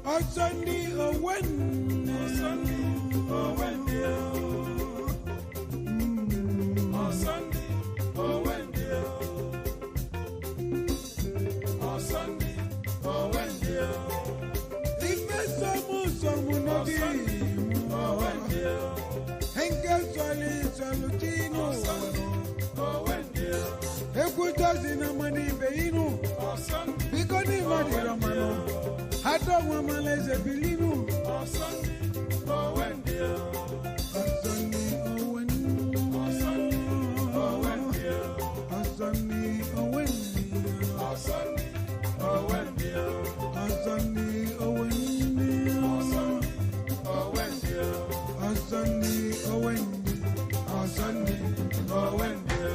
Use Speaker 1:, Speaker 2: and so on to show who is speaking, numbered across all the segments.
Speaker 1: Sunday, oh when, oh Sunday, oh when, oh Sunday, oh when, oh Sunday, oh when, if there's someone not Sunday, oh when, Henke Soli Solutino, oh when, Ekutas in a money beinu, oh Sunday, because he money Romano. I don't want my legs to believe you. Oh, Sunday, oh, when dear. Oh, Sunday, oh, when. Oh, Sunday, oh, when dear. Oh, Sunday, oh, when dear. Oh, Sunday, oh, when dear. Oh, Sunday, oh, when dear. Oh, Sunday, oh, when dear. Oh, Sunday, oh, when dear. Oh, Sunday, oh, when dear.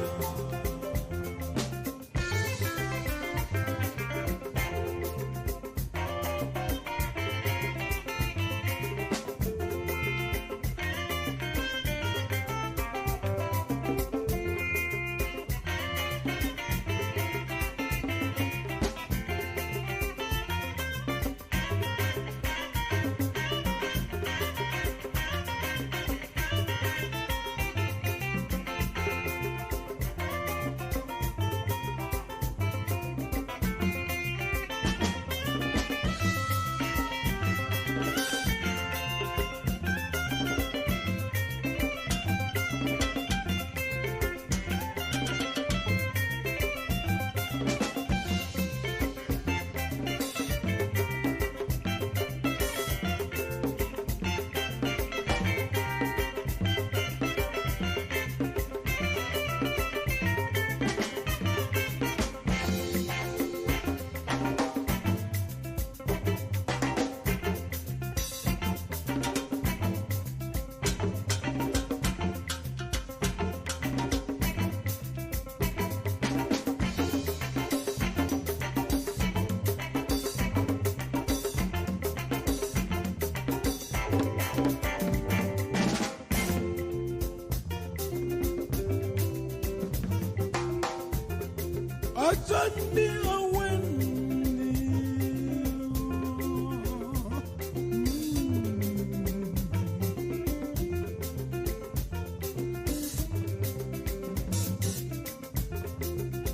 Speaker 1: Sunday, oh, when.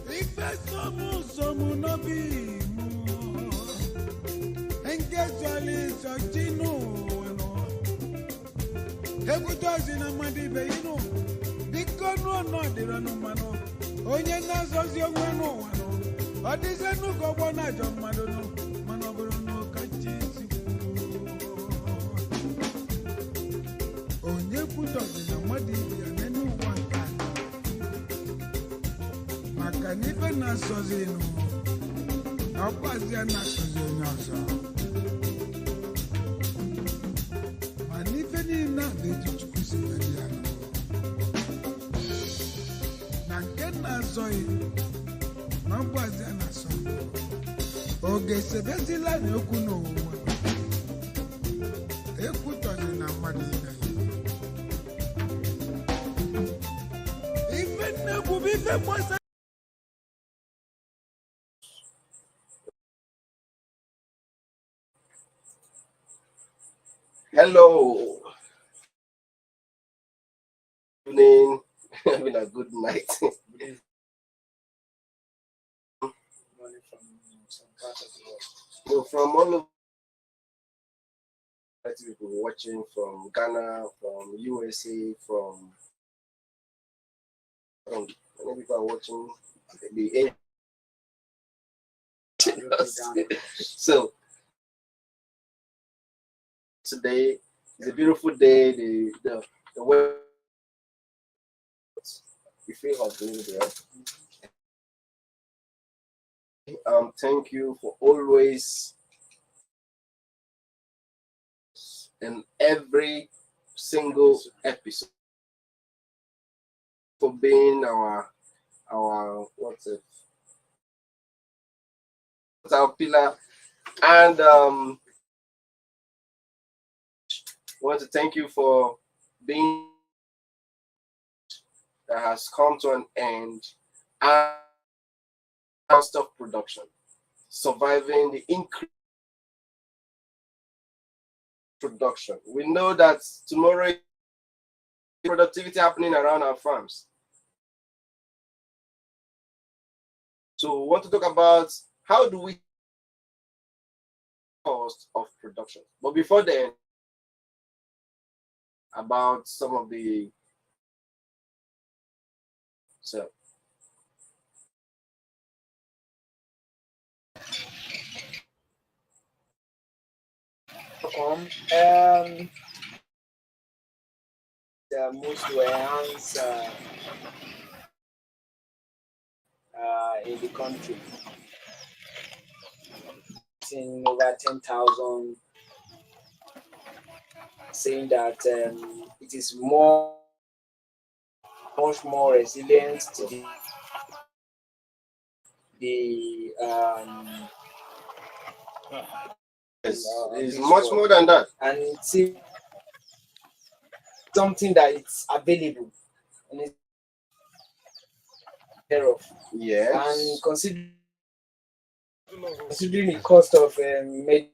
Speaker 1: If I someone no be more, and guess what is a chino, Ekutas in a muddy bay, you know, because no, the Ranomano, only Nazos young one. But this is no go one night of Madono, Manobrono, Catches. Only put us in a muddy and then one can. Macanifa Nasozino, Apazia Nasozino. Manifenina, they teach Pussy. Nakena Zoe. Oge sebezila na okwu n'ụwa ekwutọzi na mmadụ ife nnekwu bụ ife gbasa.
Speaker 2: Hello. Good evening. Having a good night. So from all of people watching from Ghana, from USA, from many people are watching the so today is a beautiful day. The weather, you feel hot a little bit. Thank you for always in every single episode for being our what's it? Our pillar, and want to thank you for being that has come to an end and of production, surviving the increase production. We know that tomorrow productivity happening around our farms. So we want to talk about how do we cost of production. But before then, about some of the so
Speaker 3: moves to enhance in the country. In over 10,000, saying that it is much more resilient to the
Speaker 2: it's much more than that,
Speaker 3: and it's something that it's available and it's care of.
Speaker 2: yes,
Speaker 3: And considering the cost of it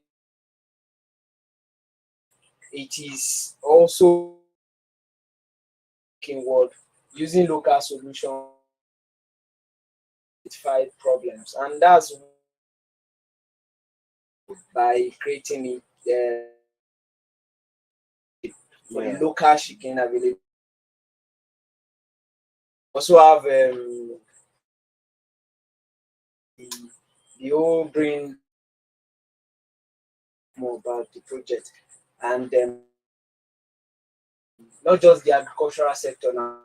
Speaker 3: is also world using local solutions to fight problems, and that's by creating it for the local chicken available. Also have the whole brain more about the project, and not just the agricultural sector now,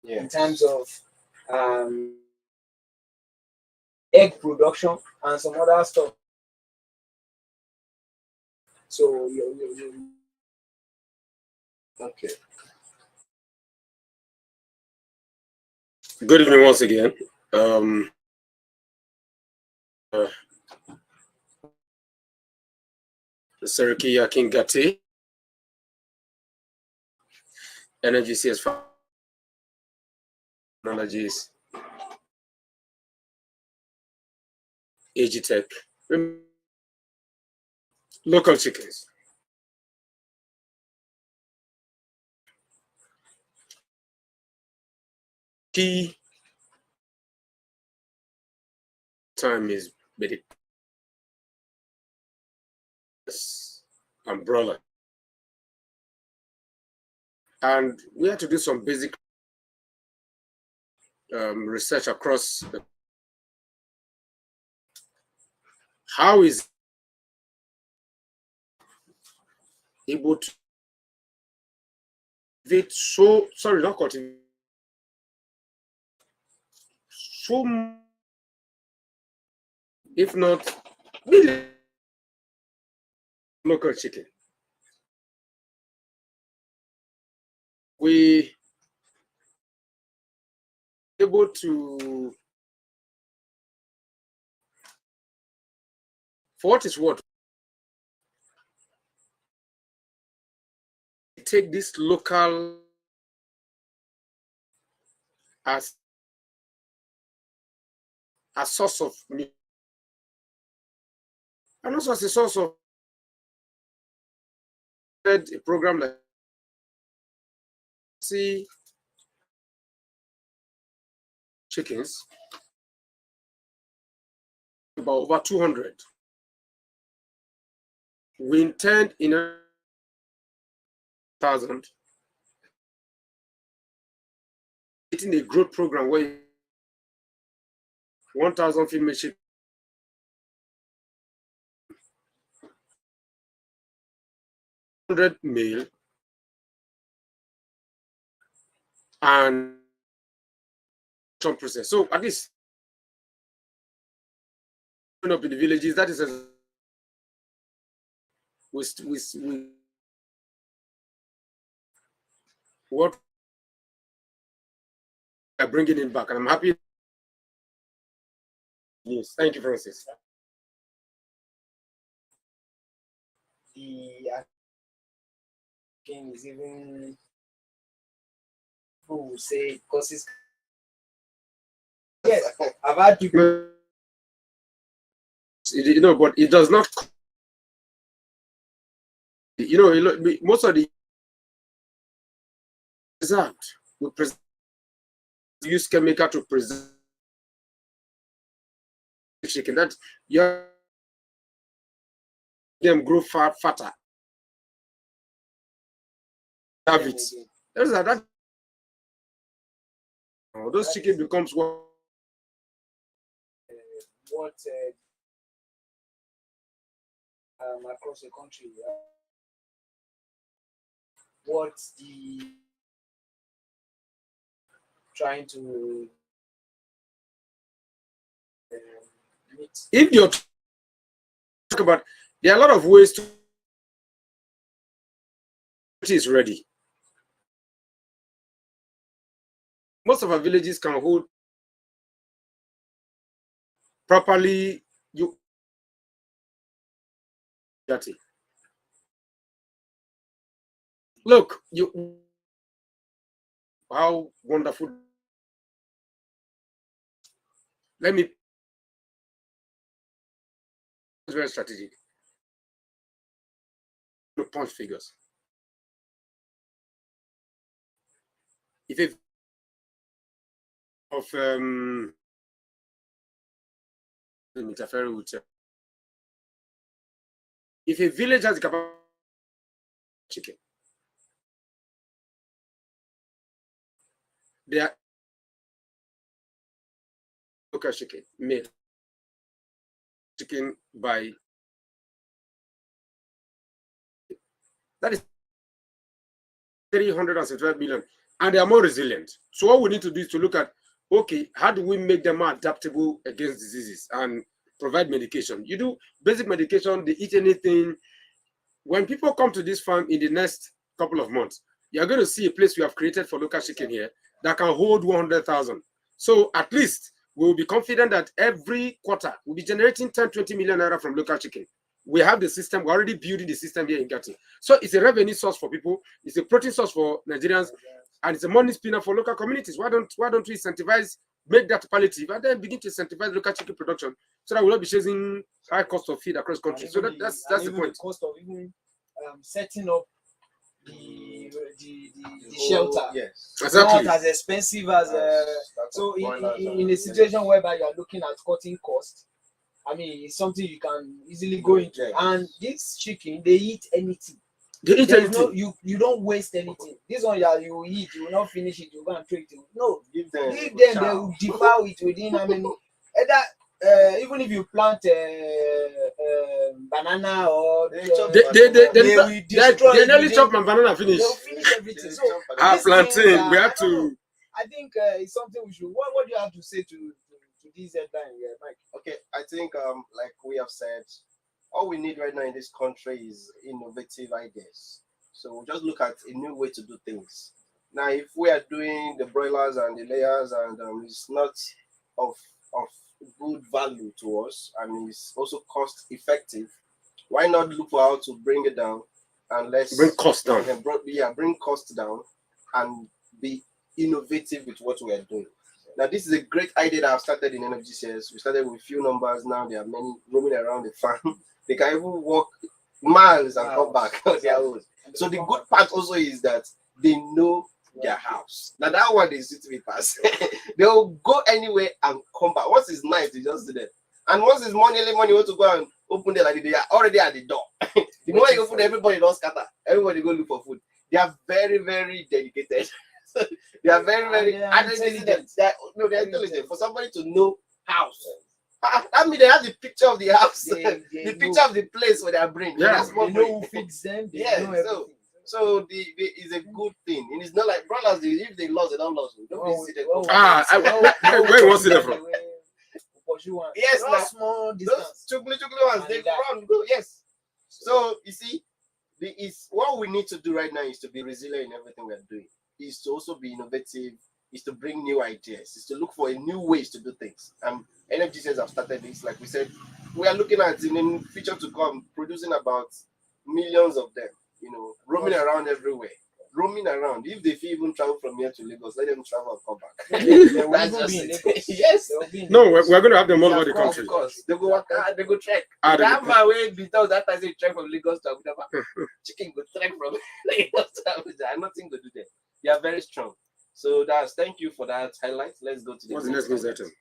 Speaker 3: in terms of egg production and some other stuff. So
Speaker 2: okay.
Speaker 4: Good evening once again. Serikia Kingati, Energy CS Technologies, Agitech, local chickens. Key time is medic umbrella, and we had to do some basic research across how is able to cultivate not cultivate so, if not million local chicken. We able to, for what is what, take this local as a source of meat, and also as a source of a program like see chickens, about over 200. We intend in 1,000 getting a growth program where 1,000 female chickens, 100 male, and some process. So at least up in the villages, that is what are bringing it back, and I'm happy. Yes, thank you, Francis.
Speaker 3: the is even who say because it's yes, I've had people,
Speaker 4: but it does not You know, most of the preserved, we use chemical to preserve chicken. That you them grow fatter. Have it. That those chicken becomes what
Speaker 3: across the country, what the trying to meet.
Speaker 4: if you're talk about, there are a lot of ways to it is ready. Most of our villages can hold properly. You look, you how wonderful. Let me. It's very strategic. The punch figures. If it of interfering with if a village has the capacity chicken, they are local chicken made chicken by that is 375 million, and they are more resilient. So what we need to do is to look at, okay, how do we make them more adaptable against diseases and provide medication? You do basic medication, they eat anything. When people come to this farm in the next couple of months, you're going to see a place we have created for local chicken here that can hold 100,000. So at least we'll be confident that every quarter we'll be generating 10-20 million naira from local chicken. We have the system, we're already building the system here in Gati. So it's a revenue source for people, it's a protein source for Nigerians, and it's a money spinner for local communities. Why don't we incentivize, make that palliative, and then begin to incentivize local chicken production so that we'll not be chasing high cost of feed across the country. So that's the point.
Speaker 3: The cost of even setting up the shelter.
Speaker 2: Yes,
Speaker 4: exactly.
Speaker 3: Not as expensive as so in a situation whereby you are looking at cutting costs, I mean, it's something you can easily go into.
Speaker 2: Yes.
Speaker 3: And this chicken, they eat anything.
Speaker 4: They eat
Speaker 3: There's
Speaker 4: anything.
Speaker 3: no, you don't waste anything. This one, you eat, you will not finish it, you go and throw it. No,
Speaker 2: give them,
Speaker 3: they will devour it within how many. Even if you plant banana or
Speaker 4: They
Speaker 3: destroy
Speaker 4: nearly chop my banana finish.
Speaker 3: They'll finish everything. So
Speaker 4: Plantain, we have to.
Speaker 3: I think it's something we should. What do you have to say to this headline here, Mike?
Speaker 2: Okay, I think like we have said, all we need right now in this country is innovative ideas. So we'll just look at a new way to do things. Now, if we are doing the broilers and the layers and it's not of good value to us and it's also cost effective, why not look for how to bring it down and let's
Speaker 4: Bring costs down.
Speaker 2: Bring costs down and be innovative with what we are doing. Now, this is a great idea that I've started in NFGCS. We started with few numbers. Now there are many roaming around the farm. They can even walk miles and come back on their own. So the good part also is that they know their house. Now that one is to be passed. They'll go anywhere and come back. Once it's night, they just do that. And once it's morning, early morning, you want to go and open there, like they are already at the door. The moment you open, everybody don't scatter. Everybody go look for food. They are very, very dedicated. They are very, very intelligent. They're intelligent. For somebody to know house, that means they have the picture of the house, the picture of the place where they are bringing.
Speaker 3: Yeah, they know who feeds them. They know everything.
Speaker 2: So it's a good thing. And it's not like brothers, if they lost, they don't lose. Don't see them.
Speaker 4: Where you want to see them from?
Speaker 3: Yes,
Speaker 2: like
Speaker 3: small distance.
Speaker 2: Those chukuli ones, they run, go, yes. So you see, what we need to do right now is to be resilient in everything we are doing. Is to also be innovative, is to bring new ideas, is to look for new ways to do things. NFGCs have started this, like we said, we are looking at in the future to come, producing about millions of them, roaming around everywhere. roaming around. If they feel even travel from here to Lagos, let them travel and come back.
Speaker 3: They will
Speaker 2: That's
Speaker 3: even
Speaker 2: just
Speaker 3: be in
Speaker 2: it.
Speaker 3: Lagos.
Speaker 2: Yes.
Speaker 3: They will be in
Speaker 4: No,
Speaker 3: Lagos.
Speaker 4: we're going to have them all over the
Speaker 3: Of course,
Speaker 4: country.
Speaker 2: Of course. They go walk, they go trek.
Speaker 4: Ah, they
Speaker 2: That
Speaker 4: go
Speaker 2: man way because that time they trek from Lagos to Abuja. Chicken go trek from Lagos to Abuja. Nothing to do there. They are very strong. So thank you for that highlight. Let's go to the
Speaker 4: What's the next news item?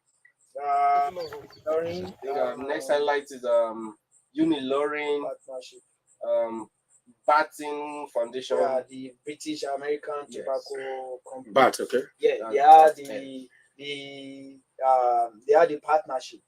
Speaker 3: Loring,
Speaker 2: next highlight is Uniloring
Speaker 3: partnership.
Speaker 2: Batting Foundation.
Speaker 3: Yeah, the British American
Speaker 2: Yes.
Speaker 3: Tobacco Company.
Speaker 4: BAT, okay.
Speaker 3: Yeah, they are the partnership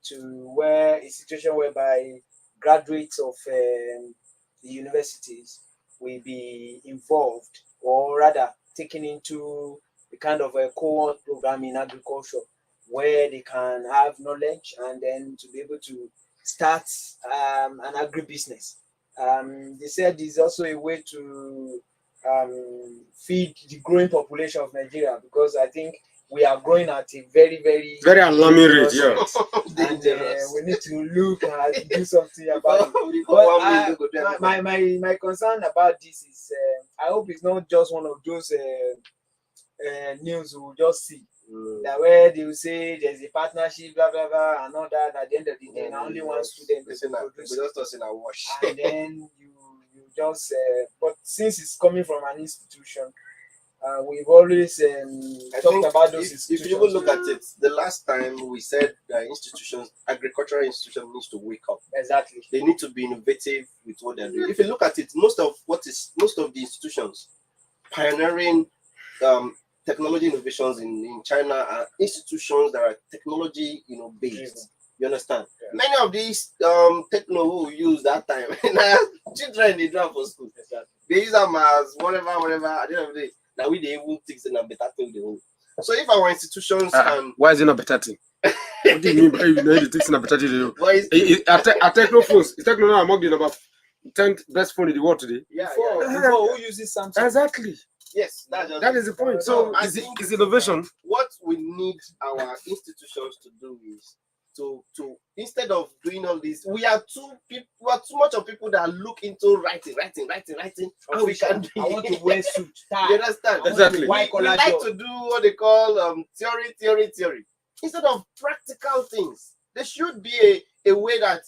Speaker 3: to where a situation whereby graduates of the universities will be involved, or rather taken into the kind of a co-op program in agriculture where they can have knowledge and then to be able to start an agribusiness. They said it's also a way to feed the growing population of Nigeria, because I think we are growing at a very, very,
Speaker 4: Very alarming rate,
Speaker 3: dangerous
Speaker 4: yeah.
Speaker 3: and we need to look and do something about it.
Speaker 2: But
Speaker 3: My concern about this is I hope it's not just one of those news we'll just see that where they will say there's a partnership, blah blah blah, and all that. At the end of the day, now only one student is producing, and then you just. But since it's coming from an institution, we've always talked about those institutions.
Speaker 2: If you even look at it, the last time we said that agricultural institutions needs to wake up.
Speaker 3: Exactly.
Speaker 2: They need to be innovative with what they're doing. If you look at it, most of the institutions pioneering technology innovations in China are institutions that are technology, based. You understand? Yeah. Many of these techno who use that time, children they drive for school. Exactly. They use them as whatever. At the end of the day, now we they even think it's a better thing they will. So if our institutions can,
Speaker 4: why is it not better thing? What do you mean by it takes a better thing? At techno phones, is techno now among the number 10 best phone in the world today?
Speaker 3: Yeah. Before who uses Samsung?
Speaker 4: Exactly.
Speaker 2: Yes,
Speaker 4: that is the point. So it's innovation.
Speaker 2: What we need our institutions to do is to instead of doing all this, we are too much of people that look into writing. How we can do.
Speaker 3: I want to wear suit.
Speaker 2: You understand?
Speaker 4: Exactly.
Speaker 2: We like to do what they call theory. Instead of practical things. There should be a way that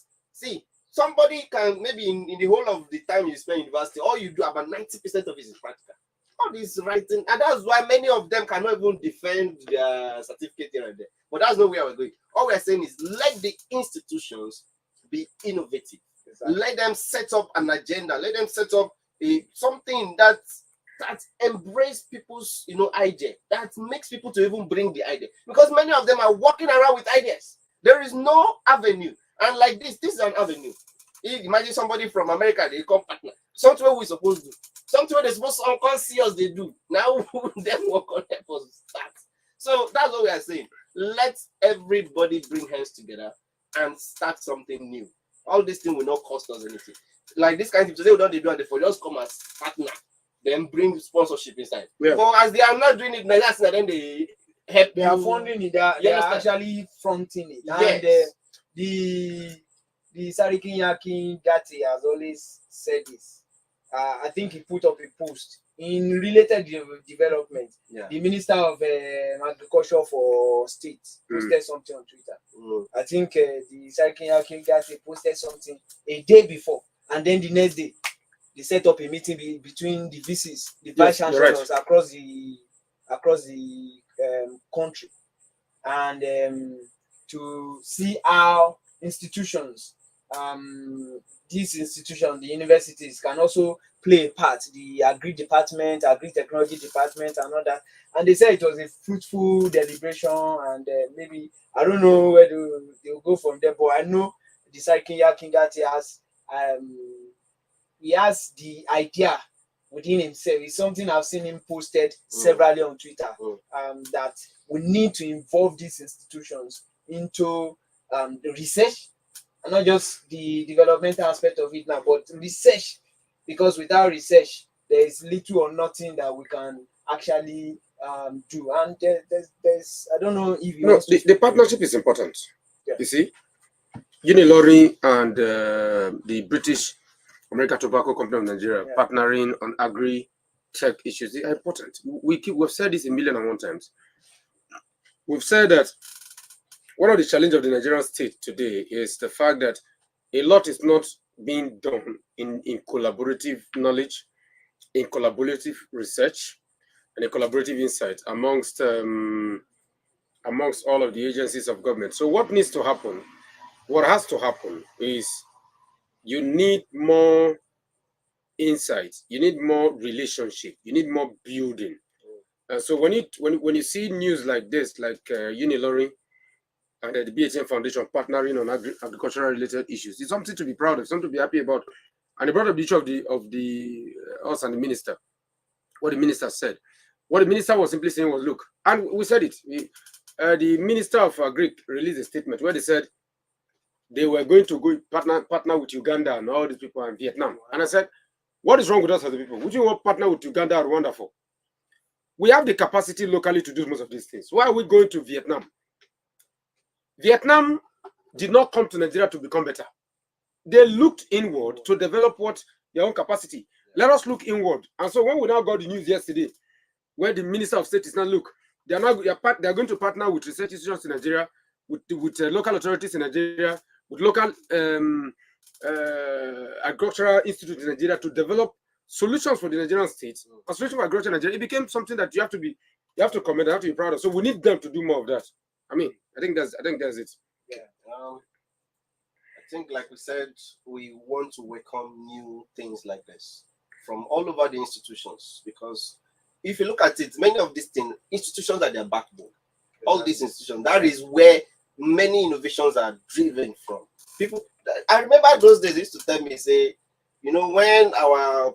Speaker 2: somebody can maybe in the whole of the time you spend in university, all you do about 90% of it is practical. All this writing, and that's why many of them cannot even defend their certificate here and there. But that's not where we're going. All we're saying is let the institutions be innovative. Exactly. Let them set up an agenda. Let them set up something that embrace people's idea, that makes people to even bring the idea. Because many of them are walking around with ideas. There is no avenue. And like this is an avenue. Imagine somebody from America, they come partner. Something we're supposed to do. Something they're supposed to come see us, they do. Now them work on help us start. So that's what we are saying. Let everybody bring hands together and start something new. All this thing will not cost us anything. Like this kind of thing, today we don't do it, they just come as partner, then bring sponsorship inside. Yeah. But as they are not doing it, then they help.
Speaker 3: They are funding it. They are actually fronting it.
Speaker 2: Yes.
Speaker 3: And the Sarikin Yakin Gati has always said this. I think he put up a post in related development.
Speaker 2: Yeah.
Speaker 3: The Minister of Agriculture for State posted something on Twitter. I think the Sarikin Yakin Gati posted something a day before, and then the next day they set up a meeting between the VCs, the vice chancellors across the country, and to see how institutions, these institutions, the universities, can also play a part. The agri-department, agri-technology department, and all that. And they said it was a fruitful deliberation, and maybe I don't know where they'll go from there. But I know the Sarikin Kingati has the idea within himself. It's something I've seen him posted severally on Twitter. That we need to involve these institutions into the research, and not just the developmental aspect of it now, but research, because without research, there is little or nothing that we can actually do. And there's I don't know if
Speaker 4: the partnership is important. Yeah. You see, Uniloring and the British American Tobacco Company of Nigeria partnering on agri tech issues are important. We've said this a million and one times. We've said that one of the challenges of the Nigerian state today is the fact that a lot is not being done in collaborative knowledge, in collaborative research, and a collaborative insight amongst all of the agencies of government. So what needs to happen, what has to happen is you need more insight, you need more relationship, you need more building. So when you see news like this, like Uniloring and the BHM Foundation partnering on agricultural related issues, it's something to be proud of, something to be happy about. And they brought up the issue of the us and the minister. What the minister said. What the minister was simply saying was, look, and we said it. The minister of Agric released a statement where they said they were going to go partner with Uganda and all these people in Vietnam. And I said, what is wrong with us as the people? Would you want to partner with Uganda or Rwanda for? We have the capacity locally to do most of these things. Why are we going to Vietnam? Vietnam did not come to Nigeria to become better. They looked inward to develop their own capacity. Let us look inward. And so when we now got the news yesterday, where the Minister of State is now, look, they are going to partner with research institutions in Nigeria, with local authorities in Nigeria, with local agricultural institutes in Nigeria to develop solutions for the Nigerian state. A solution for agriculture in Nigeria, it became something that you have to comment, you have to be proud of. So we need them to do more of that. I mean, I think that's it.
Speaker 2: Yeah. I think, like we said, we want to welcome new things like this from all over the institutions, because if you look at it, many of these things, institutions are their backbone. Exactly. All these institutions, that is where many innovations are driven from. People, I remember those days, they used to tell me, say, when our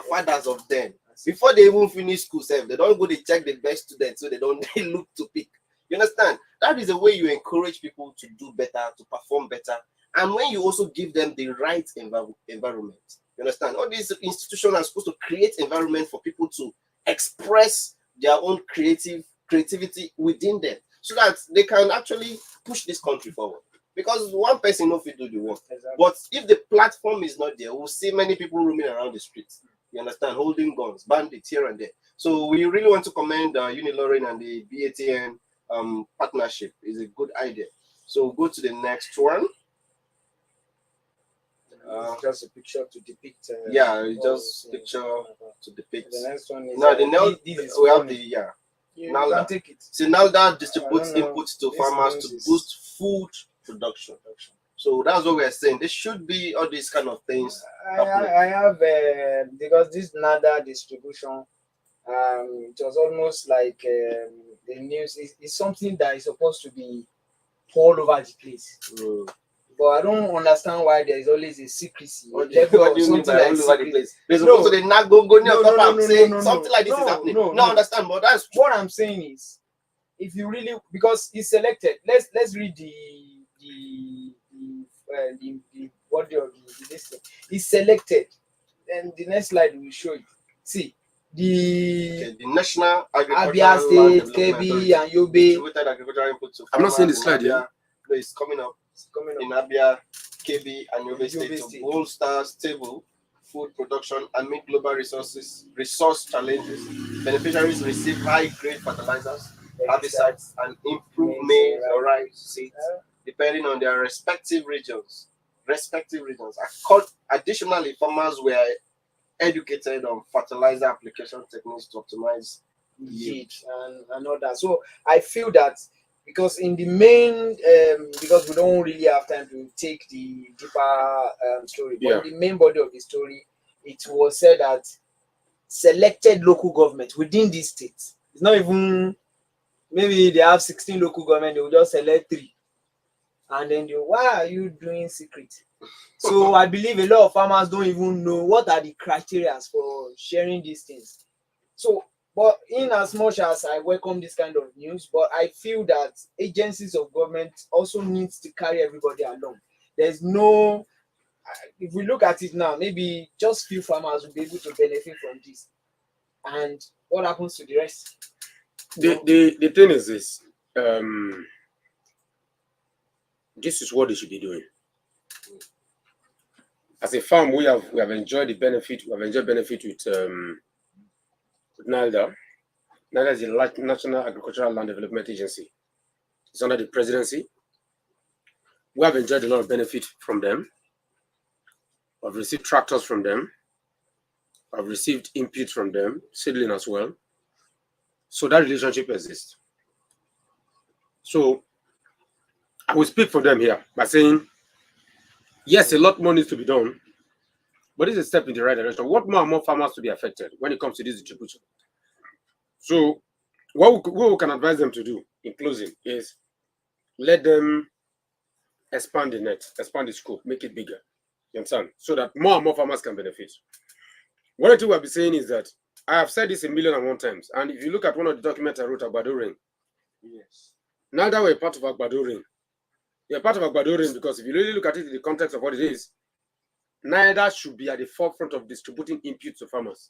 Speaker 2: fathers of them, before they even finish school, they don't go to check the best students, so they don't look to pick. You understand? That is the way you encourage people to do better, to perform better, and when you also give them the right environment. You understand? All these institutions are supposed to create environment for people to express their own creativity within them, so that they can actually push this country forward. Because one person knows to do the work. Exactly. But if the platform is not there, we'll see many people roaming around the streets. You understand? Holding guns, bandits here and there. So we really want to commend Uniloring and the BATN partnership. Is a good idea. So go to the next one.
Speaker 3: Just a picture to depict.
Speaker 2: Just picture to depict.
Speaker 3: The next one is
Speaker 2: we have the
Speaker 3: NALDA. Take it.
Speaker 2: So NALDA distributes inputs to farmers to boost food production. So that's what we are saying. There should be all these kind of things.
Speaker 3: I have because this NALDA distribution, it was almost like the news is something that is supposed to be all over the place. But I don't understand why there is always a secrecy.
Speaker 2: What do you mean by all over the place? There's supposed to not go something like this is happening. No, understand, but that's
Speaker 3: what I'm saying is, if you really, because it's selected. Let's read the body of the listing. It's selected, and the next slide will show it. See the
Speaker 2: National
Speaker 3: Abia State, KB, and Yobe.
Speaker 4: I'm not seeing the slide yet.
Speaker 2: No, it's coming up. In Abia, KB, and Yobe State to bolster stable food production and meet global resource challenges. Beneficiaries receive high-grade fertilizers, herbicides, and improved maize or rice seeds, depending on their respective regions. Additionally, farmers were educated on fertilizer application techniques to optimize yield
Speaker 3: and all that. So I feel that, because in the main, because we don't really have time to take the deeper story, but in the main body of the story, it was said that selected local government within this state, it's not even, maybe they have 16 local government, they will just select 3. And then why are you doing secret? So I believe a lot of farmers don't even know what are the criteria for sharing these things. So, but in as much as I welcome this kind of news, but I feel that agencies of government also needs to carry everybody along. There's no, if we look at it now, maybe just few farmers will be able to benefit from this. And what happens to the rest?
Speaker 4: The thing is this, this is what they should be doing. As a farm, we have enjoyed the benefit. We have enjoyed benefit with NILDA. NILDA is the National Agricultural Land Development Agency. It's under the presidency. We have enjoyed a lot of benefit from them. I've received tractors from them. I've received input from them, seedling as well. So that relationship exists. So I will speak for them here by saying, yes, a lot more needs to be done, but it's a step in the right direction. What more and more farmers to be affected when it comes to this distribution? So what we can advise them to do in closing is let them expand the net, expand the scope, make it bigger. You understand? So that more and more farmers can benefit. One thing we'll be saying is that I have said this 1,000,001 times, and if you look at one of the documents I wrote about Ring,
Speaker 2: Yes.
Speaker 4: now that we're part of Agbado Ring, you're part of Agbado Ring because if you really look at it in the context of what it is, NIDA should be at the forefront of distributing inputs to farmers.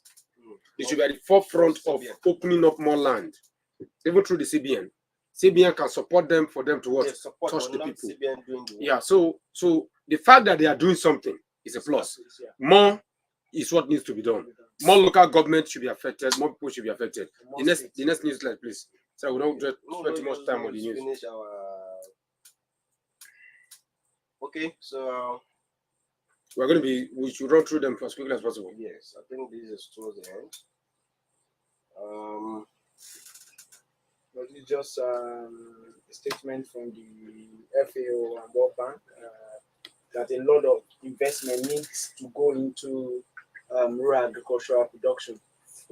Speaker 4: It should be at the forefront of opening up more land, even through the CBN. CBN can support them for them to what? Touch the people. Yeah, so the fact that they are doing something is a plus. More is what needs to be done. More local government should be affected, more people should be affected. The next news slide, please. So we don't spend too much time on the news.
Speaker 2: Finish our... Okay, so
Speaker 4: we should run through them as quickly as possible.
Speaker 2: Yes, I think this is towards the end.
Speaker 3: But it's just a statement from the FAO and World Bank that a lot of investment needs to go into rural agricultural production.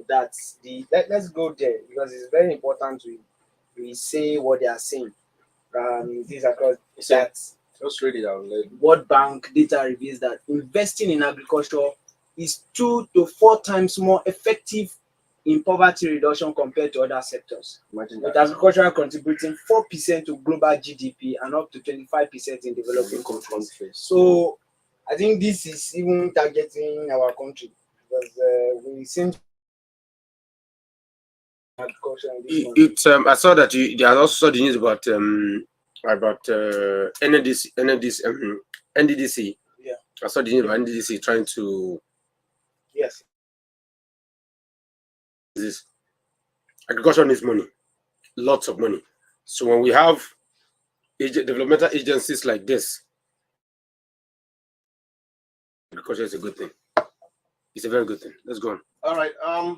Speaker 3: That's let's go there because it's very important we say what they are saying. This across that.
Speaker 2: Just read it out.
Speaker 3: World Bank data reveals that investing in agriculture is 2 to 4 times more effective in poverty reduction compared to other sectors.
Speaker 2: Imagine
Speaker 3: with
Speaker 2: that.
Speaker 3: agriculture contributing 4% to global GDP and up to 25% in developing countries. So I think this is even targeting our country because we seem to agriculture in this country.
Speaker 4: I saw that they also saw the news about NDDC.
Speaker 3: Yeah.
Speaker 4: I saw the news about NDDC trying to.
Speaker 3: Yes.
Speaker 4: This agriculture needs money, lots of money. So when we have developmental agencies like this, agriculture is a good thing. It's a very good thing. Let's go on.
Speaker 2: All right. I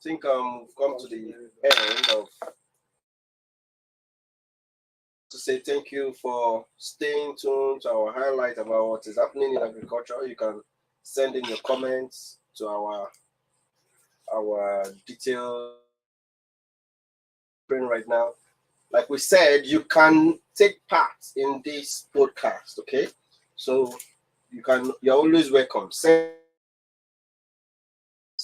Speaker 2: think we've come to the end of. To say thank you for staying tuned to our highlight about what is happening in agriculture. You can send in your comments to our detailed screen right now. Like we said, you can take part in this podcast. Okay, so you're always welcome.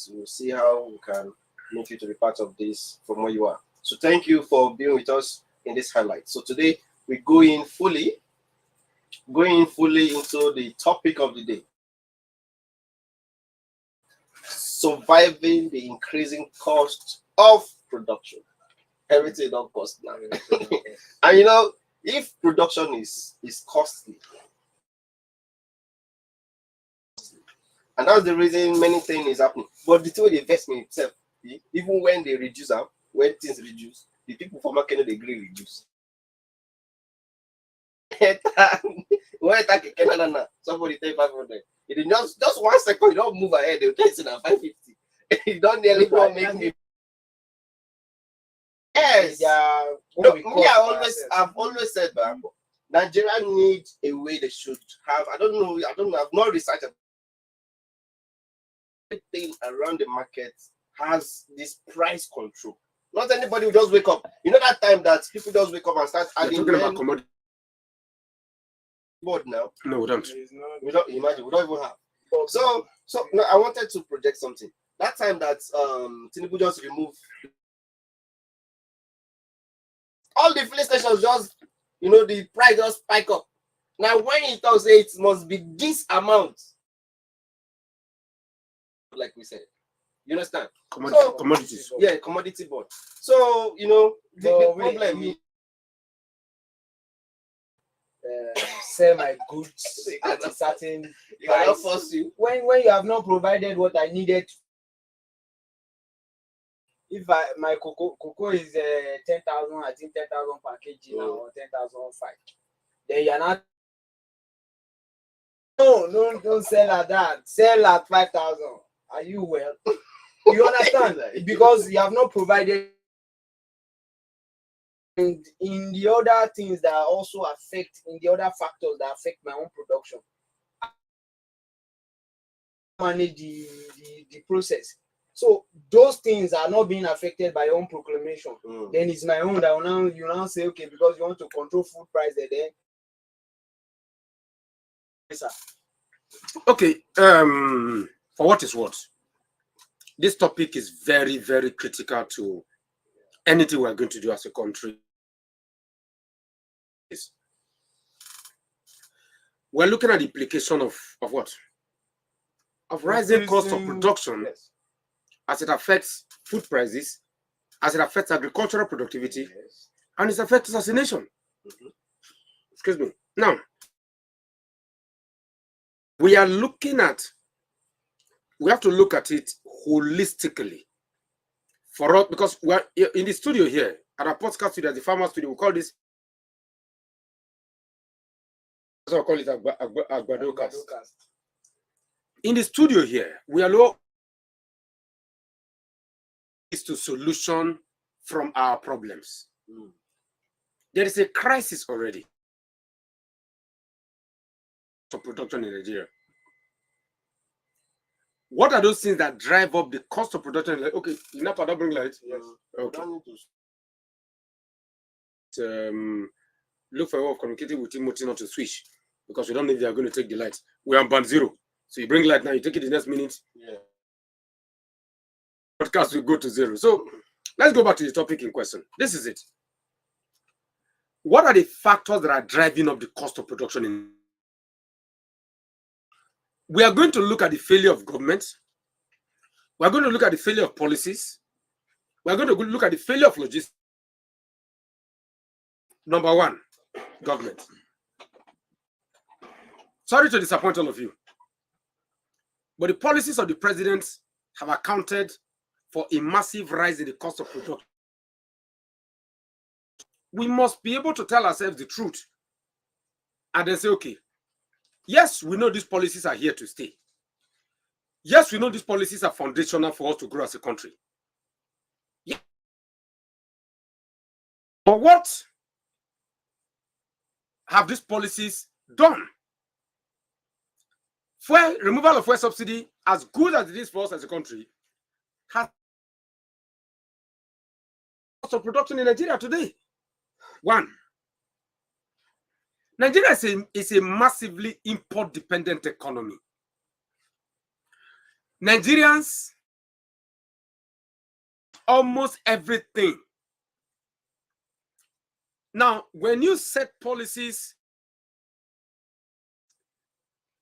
Speaker 2: We'll see how we can make you to be part of this from where you are. So thank you for being with us in this highlight. So today we go in fully into the topic of the day: surviving the increasing cost of production. Everything don't cost now. And you know, if production is costly, and that's the reason many things is happening. But the thing with the investment itself, even when they reduce up, when things reduce, the people for market they agree reduce. Somebody take 500. It is just 1 second, you don't move ahead, they'll take it at 550. You don't nearly make me. Yes. I've always said that Nigeria needs a way they should have. I don't know, I've not researched everything around the market has this price control. Not anybody will just wake up. You know that time that people just wake up and start adding.
Speaker 4: You're talking about commodity
Speaker 2: board now.
Speaker 4: No, we don't.
Speaker 2: We don't imagine. We don't even have. So no, I wanted to project something. That time that Tinubu just removed all the filling stations, just the price just spike up. Now when he talks, it must be this amount. Like we said, you understand?
Speaker 4: Commodities.
Speaker 2: Yeah, commodity board. So the problem is.
Speaker 3: Sell my goods at a certain price.
Speaker 2: Force you.
Speaker 3: When you have not provided what I needed if my cocoa is 10,000, I think 10,000 per kg now, or 10,005, then you're not. No, don't sell at that. Sell at 5,000. Are you well? You understand? Because you have not provided. And in the other things that also affect, in the other factors that affect my own production, manage the process. So those things are not being affected by your own proclamation. Then it's my own that you now say, okay, because you want to control food price, then. Yes, sir.
Speaker 4: Okay. For what is what? This topic is very, very critical to anything we're going to do as a country. We're looking at the implication of what? Of rising cost of production,
Speaker 3: yes,
Speaker 4: as it affects food prices, as it affects agricultural productivity,
Speaker 3: yes,
Speaker 4: and it affects us as a nation. Excuse me. Now, we have to look at it holistically. For us, because we're in the studio here, at our podcast studio, the farmer studio, we call this, that's what we call it, Agbadocast. In the studio here, we are looking to solution from our problems. There is a crisis already for production in Nigeria. What are those things that drive up the cost of production? Like, okay, enough, I don't bring light.
Speaker 2: Yes.
Speaker 4: Okay. Look for a way of communicating with Timothy not to switch, because we don't know if they are going to take the light. We are on band 0. So you bring light now, you take it the next minute.
Speaker 2: Yeah.
Speaker 4: Podcast will go to 0. So let's go back to the topic in question. This is it. What are the factors that are driving up the cost of production? We are going to look at the failure of government. We are going to look at the failure of policies. We are going to look at the failure of logistics. Number 1, government. Sorry to disappoint all of you, but the policies of the president have accounted for a massive rise in the cost of production. We must be able to tell ourselves the truth and then say, okay, yes, we know these policies are here to stay. Yes, we know these policies are foundational for us to grow as a country. Yeah. But what have these policies done? Removal of fuel subsidy, as good as it is for us as a country, has cost of production in Nigeria today. 1, Nigeria is a massively import-dependent economy. Nigerians, almost everything. Now, when you set policies,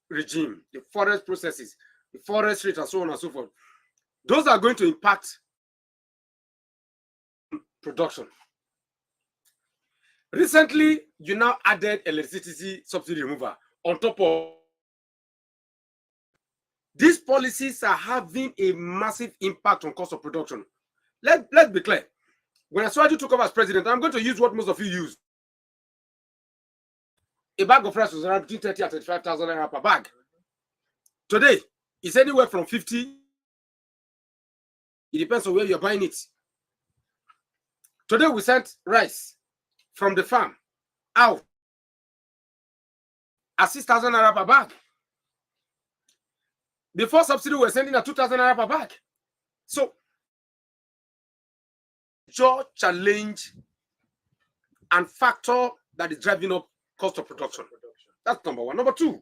Speaker 4: regime, the forest processes, the forest rate, and so on and so forth, those are going to impact production. Recently, you now added electricity subsidy removal on top of. These policies are having a massive impact on cost of production. Let's be clear. When Asuwaju took over as president, I'm going to use what most of you use. A bag of rice was around between 30 and 35,000 naira per bag. Today, it's anywhere from 50. It depends on where you're buying it. Today, we sent rice from the farm out at 6,000 naira per bag. Before subsidy, we were sending at 2,000 naira per bag. So, your challenge and factor that is driving up cost of production. That's number 1. Number 2,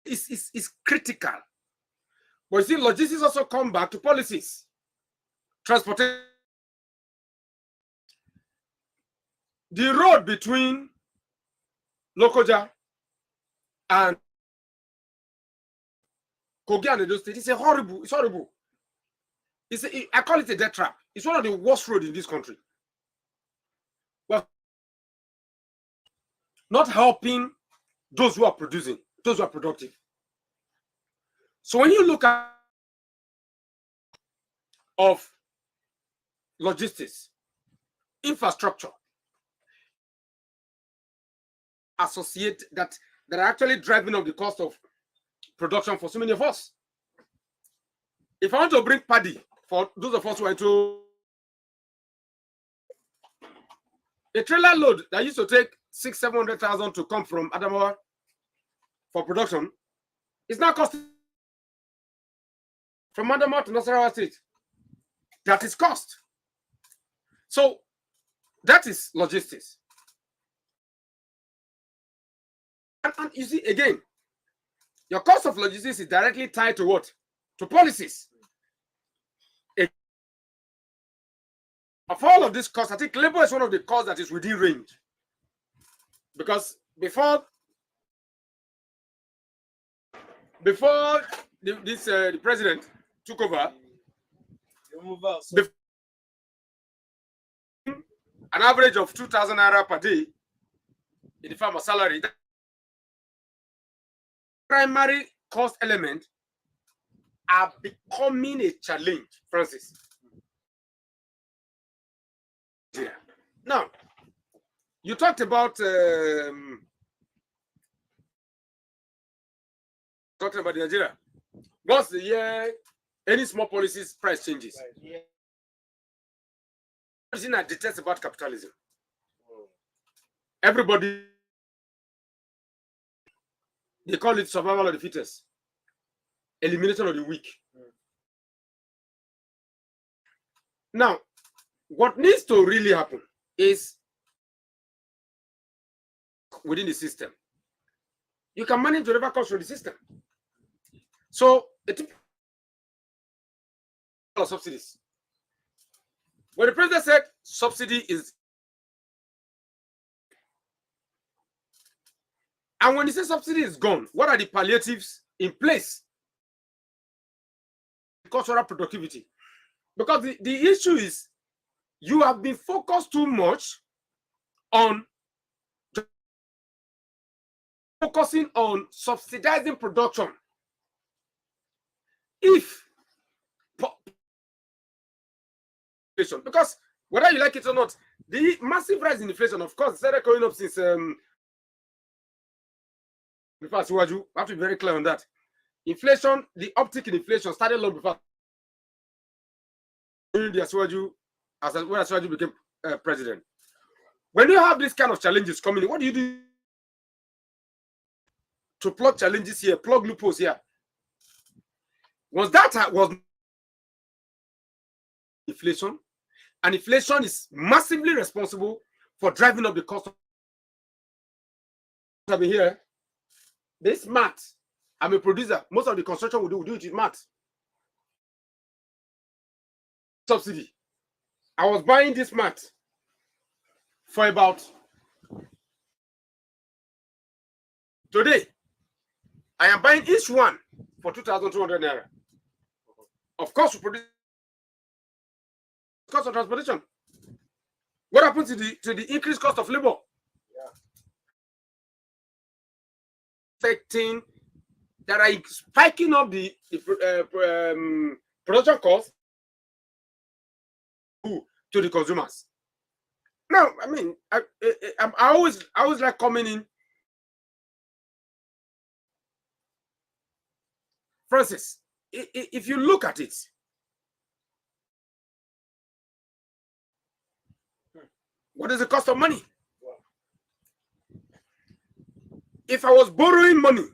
Speaker 4: is critical. But you see, logistics also come back to policies. Transportation. The road between Lokoja and Kogi and Edo State is horrible. It's horrible. I call it a death trap. It's one of the worst roads in this country. Well, not helping those who are producing, those who are productive. So when you look at of logistics, infrastructure, associate that are actually driving up the cost of production for so many of us. If I want to bring paddy for those of us who are into a trailer load that used to take 600,000-700,000 to come from Adamawa for production, it's now costing from Adamawa to Nasarawa State. That is cost. So that is logistics. And you see, again, your cost of logistics is directly tied to what? To policies. Of all of this cost, I think labor is one of the costs that is within range. Because before the president took over, an average of 2,000 naira per day in the farmer salary, the primary cost element are becoming a challenge, Francis. Yeah. Now, you talked about Nigeria. Once a year, any small policies, price changes. Right. Yeah. The thing I detest about capitalism. Everybody, they call it survival of the fittest, elimination of the weak. Now, what needs to really happen is within the system. You can manage whatever comes from the system. So, subsidies. When the president said subsidy is, and when he says subsidy is gone, what are the palliatives in place? Cultural productivity. Because the issue is you have been focused too much on focusing on subsidizing production. If because whether you like it or not, the massive rise in inflation, of course, started going up since before Asiwaju. I have to be very clear on that. Inflation, the uptick in inflation started long before the Asiwaju, when Asiwaju became president. When you have these kind of challenges coming, what do you do to plug challenges here, plug loopholes here? Was that was inflation, and inflation is massively responsible for driving up the cost of here. This math, I'm a producer. Most of the construction we do it with math. Subsidy. I was buying this mat for about today. I am buying each one for 2,200 naira. Of course, we produce cost of transportation. What happens to the increased cost of labor? Yeah. Affecting that are spiking up the production cost to the consumers. Now, I mean, I always like coming in. Francis, if you look at it, what is the cost of money? If I was borrowing money,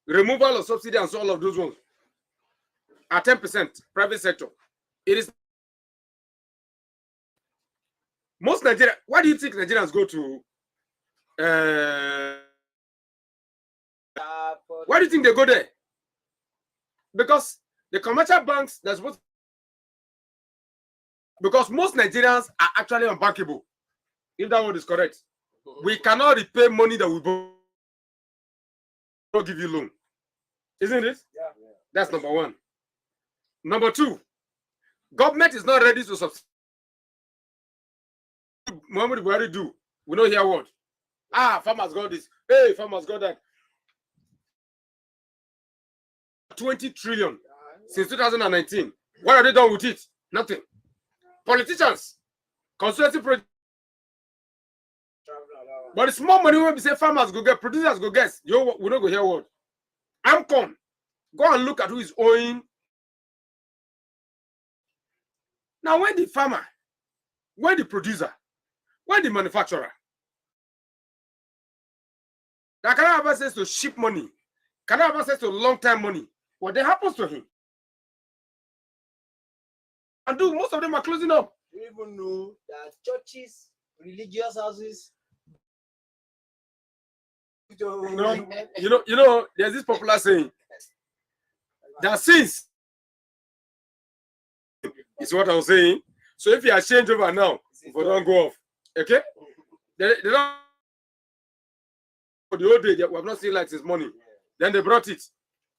Speaker 4: removal of subsidy and so all of those ones, at 10% private sector, it is most Nigeria. Why do you think Nigerians go to? Why do you think they go there? Because the commercial banks, that's what. Because most Nigerians are actually unbankable. If that word is correct, we cannot repay money that we don't give you loan, isn't it? Yeah. That's number one. Number two, government is not ready to subsidize. Muhammad Buhari do. We don't hear what. Farmers got this. Hey, farmers got that. 20 trillion since 2019. What have they done with it? Nothing. Politicians, consultancy project. But it's more money when we say farmers go get, producers go get. We don't go hear what. AMCON, go and look at who is owing. Now, when the farmer, when the producer, when the manufacturer, that cannot have access to cheap money, cannot have access to long-term money, what then happens to him? And most of them are closing up.
Speaker 3: You even know that churches, religious houses.
Speaker 4: You know, there's this popular saying that since is what I was saying. So if you are change over now, if we don't go off, okay? They don't. For the old day, we have not seen like this money. Then they brought it,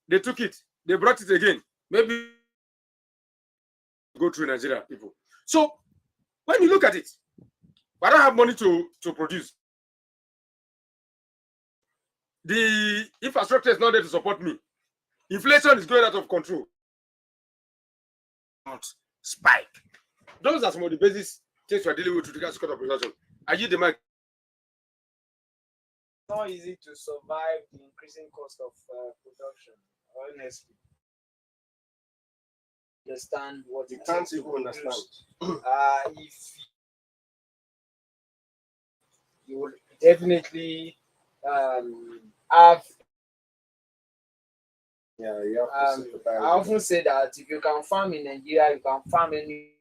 Speaker 4: they took it, they brought it again. Maybe go through Nigeria people. So when you look at it, I don't have money to produce. The infrastructure is not there to support me. Inflation is going out of control. Spike. Those are some of the basic things we're dealing with regards to cost of production. Are you the mic?
Speaker 3: It's not easy to survive the increasing cost of production, honestly. Understand what
Speaker 2: You can't even understand.
Speaker 3: If you will definitely have.
Speaker 2: Yeah, you have to
Speaker 3: I often say that if you can farm in Nigeria, you can farm any.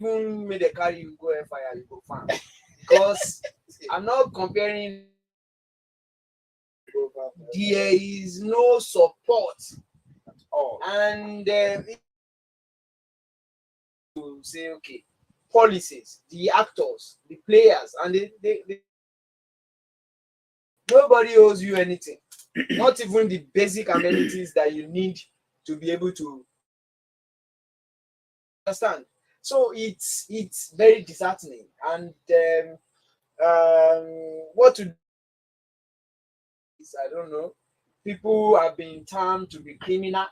Speaker 3: Even may they carry you go fire, you go farm. Because I'm not comparing. There is no support at all, and to say okay, policies, the actors, the players, and they nobody owes you anything. Not even the basic amenities that you need to be able to understand. So it's very disheartening. And what to do is, I don't know. People have been termed to be criminal.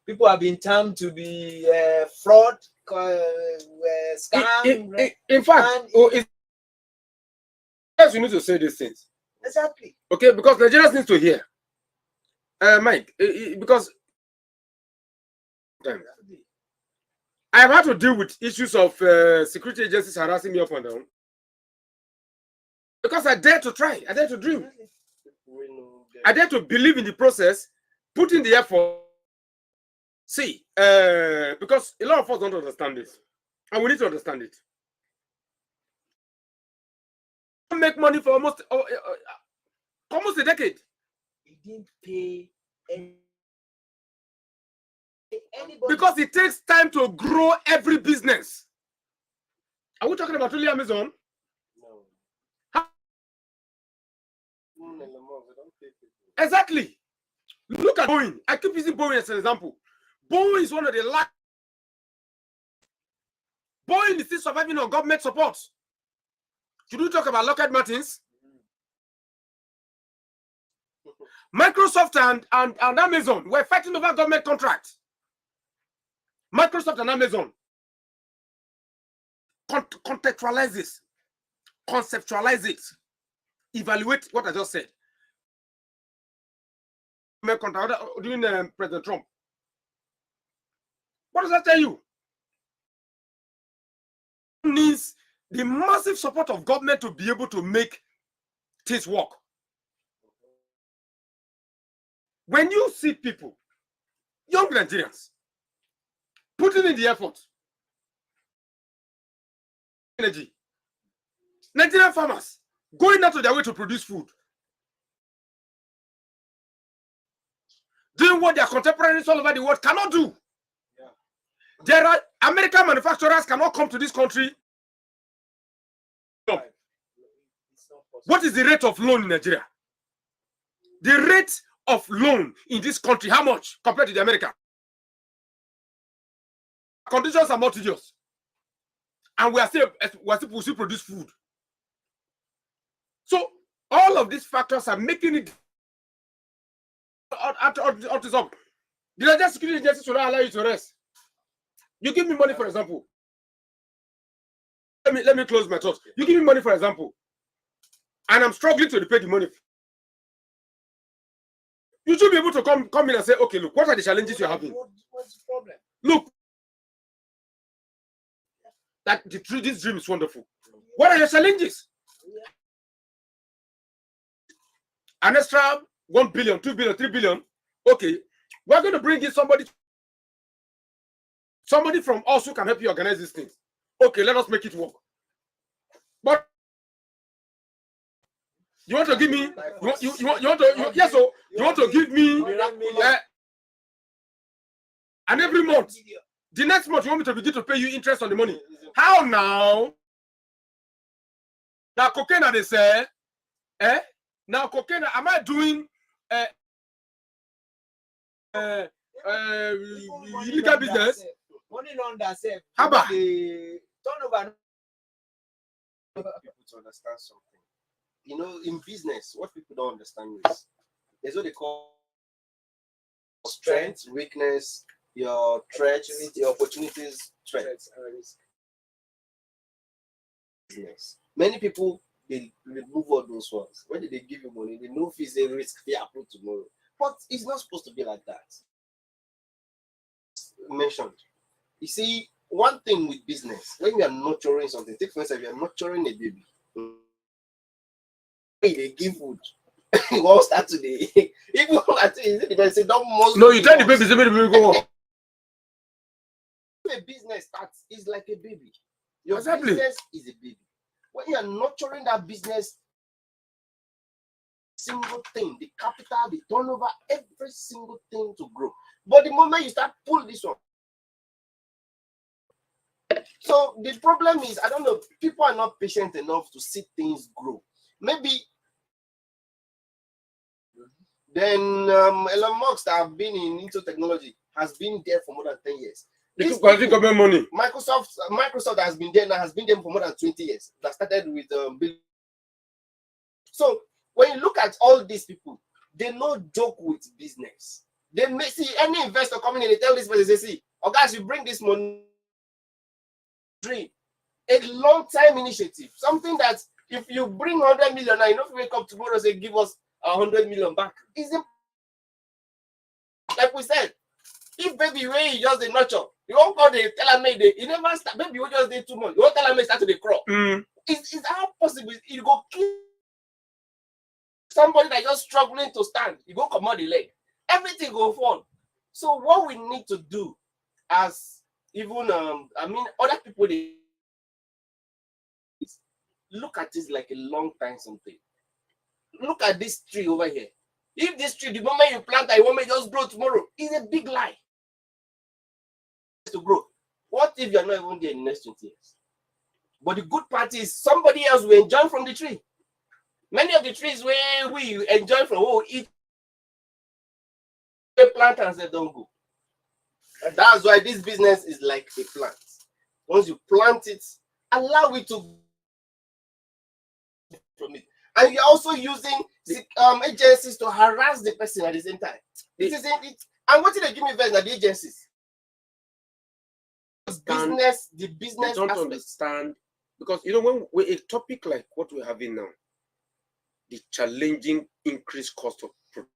Speaker 3: People have been termed to be fraud, scam.
Speaker 4: In fact, yes, you need to say these things.
Speaker 3: Exactly.
Speaker 4: Okay, because Nigerians need to hear. Mike, because I've had to deal with issues of security agencies harassing me up and down. Because I dare to try, I dare to dream. I dare to believe in the process, put in the effort. See, because a lot of us don't understand this. And we need to understand it. Make money for almost a decade.
Speaker 3: He didn't pay anybody.
Speaker 4: Because it takes time to grow every business. Are we talking about only Amazon?
Speaker 2: No.
Speaker 4: Exactly. Look at Boeing. I keep using Boeing as an example. Boeing is one of the last. Boeing is still surviving on government support. Should we talk about Lockheed Martins? Microsoft and Amazon were fighting over government contracts. Microsoft and Amazon. Contextualize this. Conceptualize it. Evaluate what I just said. During President Trump. What does that tell you? It needs the massive support of government to be able to make things work. When you see people, young Nigerians, putting in the effort, energy, Nigerian farmers going out of their way to produce food, doing what their contemporaries all over the world cannot do.
Speaker 2: Yeah.
Speaker 4: There are American manufacturers cannot come to this country. What is the rate of loan in Nigeria? The rate of loan in this country, how much compared to the American? Conditions are more tedious. And we still produce food. So all of these factors are making it Out is up. The Nigerian security agency should not allow you to rest. You give me money, for example. Let me close my thoughts. You give me money, for example, and I'm struggling to repay the money. You should be able to come in and say, okay, look, what are the challenges you're having?
Speaker 3: What's the problem?
Speaker 4: Look, that this dream is wonderful. What are your challenges? An extra 1 billion, 2 billion, 3 billion. Okay, we're going to bring in somebody from us who can help you organize these things. Okay, let us make it work. But you want to give me? You want to give me? And every month, the next month you want me to begin to pay you interest on the money. How now? Now cocaine, they say, Now cocaine, am I doing illegal business?
Speaker 3: Money on that self.
Speaker 4: How about
Speaker 3: the turnover?
Speaker 2: People to understand something. You know, in business, what people don't understand is there's what they call strength, weakness, your threats, your opportunities, threats. Business. Many people they remove all those ones. When they give you money, they know if it's a risk they happen tomorrow. But it's not supposed to be like that. Mentioned. You see, one thing with business, when you are nurturing something, take for instance, you are nurturing a baby. They give food. You won't start today. Even they say don't most.
Speaker 4: No, you tell the baby, the baby go on.
Speaker 2: A business starts is like a baby. Your
Speaker 4: Exactly.
Speaker 2: business is a baby. When you are nurturing that business, single thing, the capital, the turnover, every single thing to grow. But the moment you start pull this one, so the problem is, I don't know, people are not patient enough to see things grow. Maybe then Elon Musk that have been into technology has been there for more than 10 years.
Speaker 4: Because government money.
Speaker 2: Microsoft has been there now, has been there for more than 20 years. That started with Bill. So when you look at all these people, they no joke with business. They may see any investor coming in, they tell this person, they say, see, oh guys, you bring this money. A long-time initiative, something that if you bring 100 million now, you don't wake up tomorrow and say, give us 100 million back. Is it like we said? If baby way you just the nurture, you won't call the tell me you never start. Baby you just did 2 months. You won't tell me start to the crawl. Is how possible it go kill somebody that just struggling to stand? You go come on the leg, everything go fall. So what we need to do, as even other people, they look at this like a long time something. Look at this tree over here. If this tree, the moment you plant it, won't just grow tomorrow. It's a big lie. To grow. What if you're not even there in the next 20 years? But the good part is somebody else will enjoy from the tree. Many of the trees where we enjoy from, eat, plant and say don't go. And that's why this business is like a plant. Once you plant it, allow it to from it. And you're also using agencies to harass the person at the same time. This is it. And what did they give me first? The agencies. Business, the business.
Speaker 4: They don't understand because when a topic like what we're having now, the challenging increased cost of production.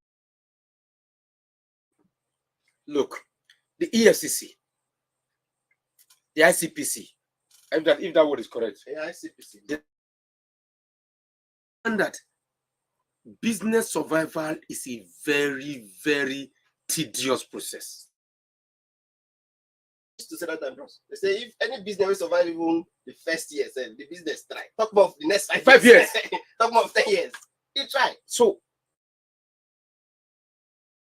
Speaker 4: Look, the EFCC, the ICPC, if that word is correct.
Speaker 2: The ICPC.
Speaker 4: And that business survival is a very, very tedious process.
Speaker 2: To say that time, they say if any business will survive even the first year, the business try. Talk about the next 5
Speaker 4: years.
Speaker 2: Talk about 10 years. You try.
Speaker 4: So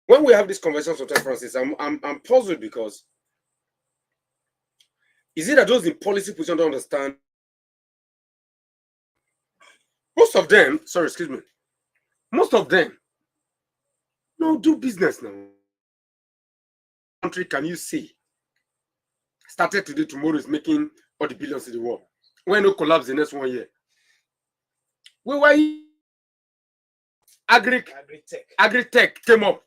Speaker 4: when we have this conversation sometimes, Francis, I'm puzzled because is it that those in policy position don't understand? Most of them, most of them no do business now. Country can you see? Started today, tomorrow is making all the billions in the world. When no collapse the next 1 year. We were agri-tech came up.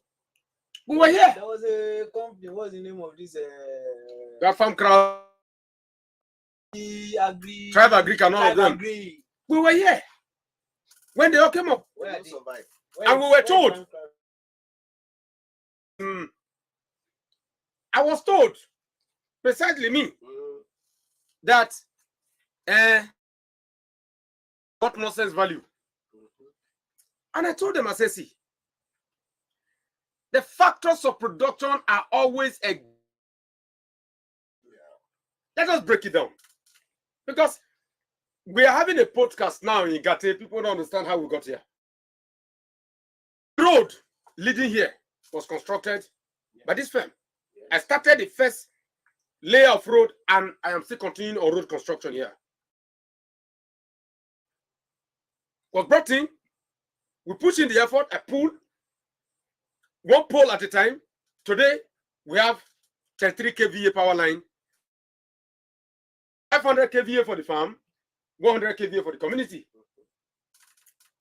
Speaker 4: We were here.
Speaker 3: There was a company. What's the name of this?
Speaker 4: That farm crowd,
Speaker 3: Agri.
Speaker 4: Tribe Agric and all of
Speaker 3: Tribe
Speaker 4: them.
Speaker 3: Agri.
Speaker 4: We were here when they all came up.
Speaker 2: They
Speaker 3: Where are
Speaker 2: don't
Speaker 3: they?
Speaker 2: survive.
Speaker 4: And we were told. I was told, precisely me, that what nonsense value. And I told them, I said, see, the factors of production are always a. Let us break it down. Because we are having a podcast now in Gate. People don't understand how we got here. The road leading here was constructed by this firm. I started the first layer of road and I am still continuing on road construction here. Was brought in, we push in the effort, I pull one pole at a time. Today, we have 33 kVA power line, 500 kVA for the farm, 100 kVA for the community.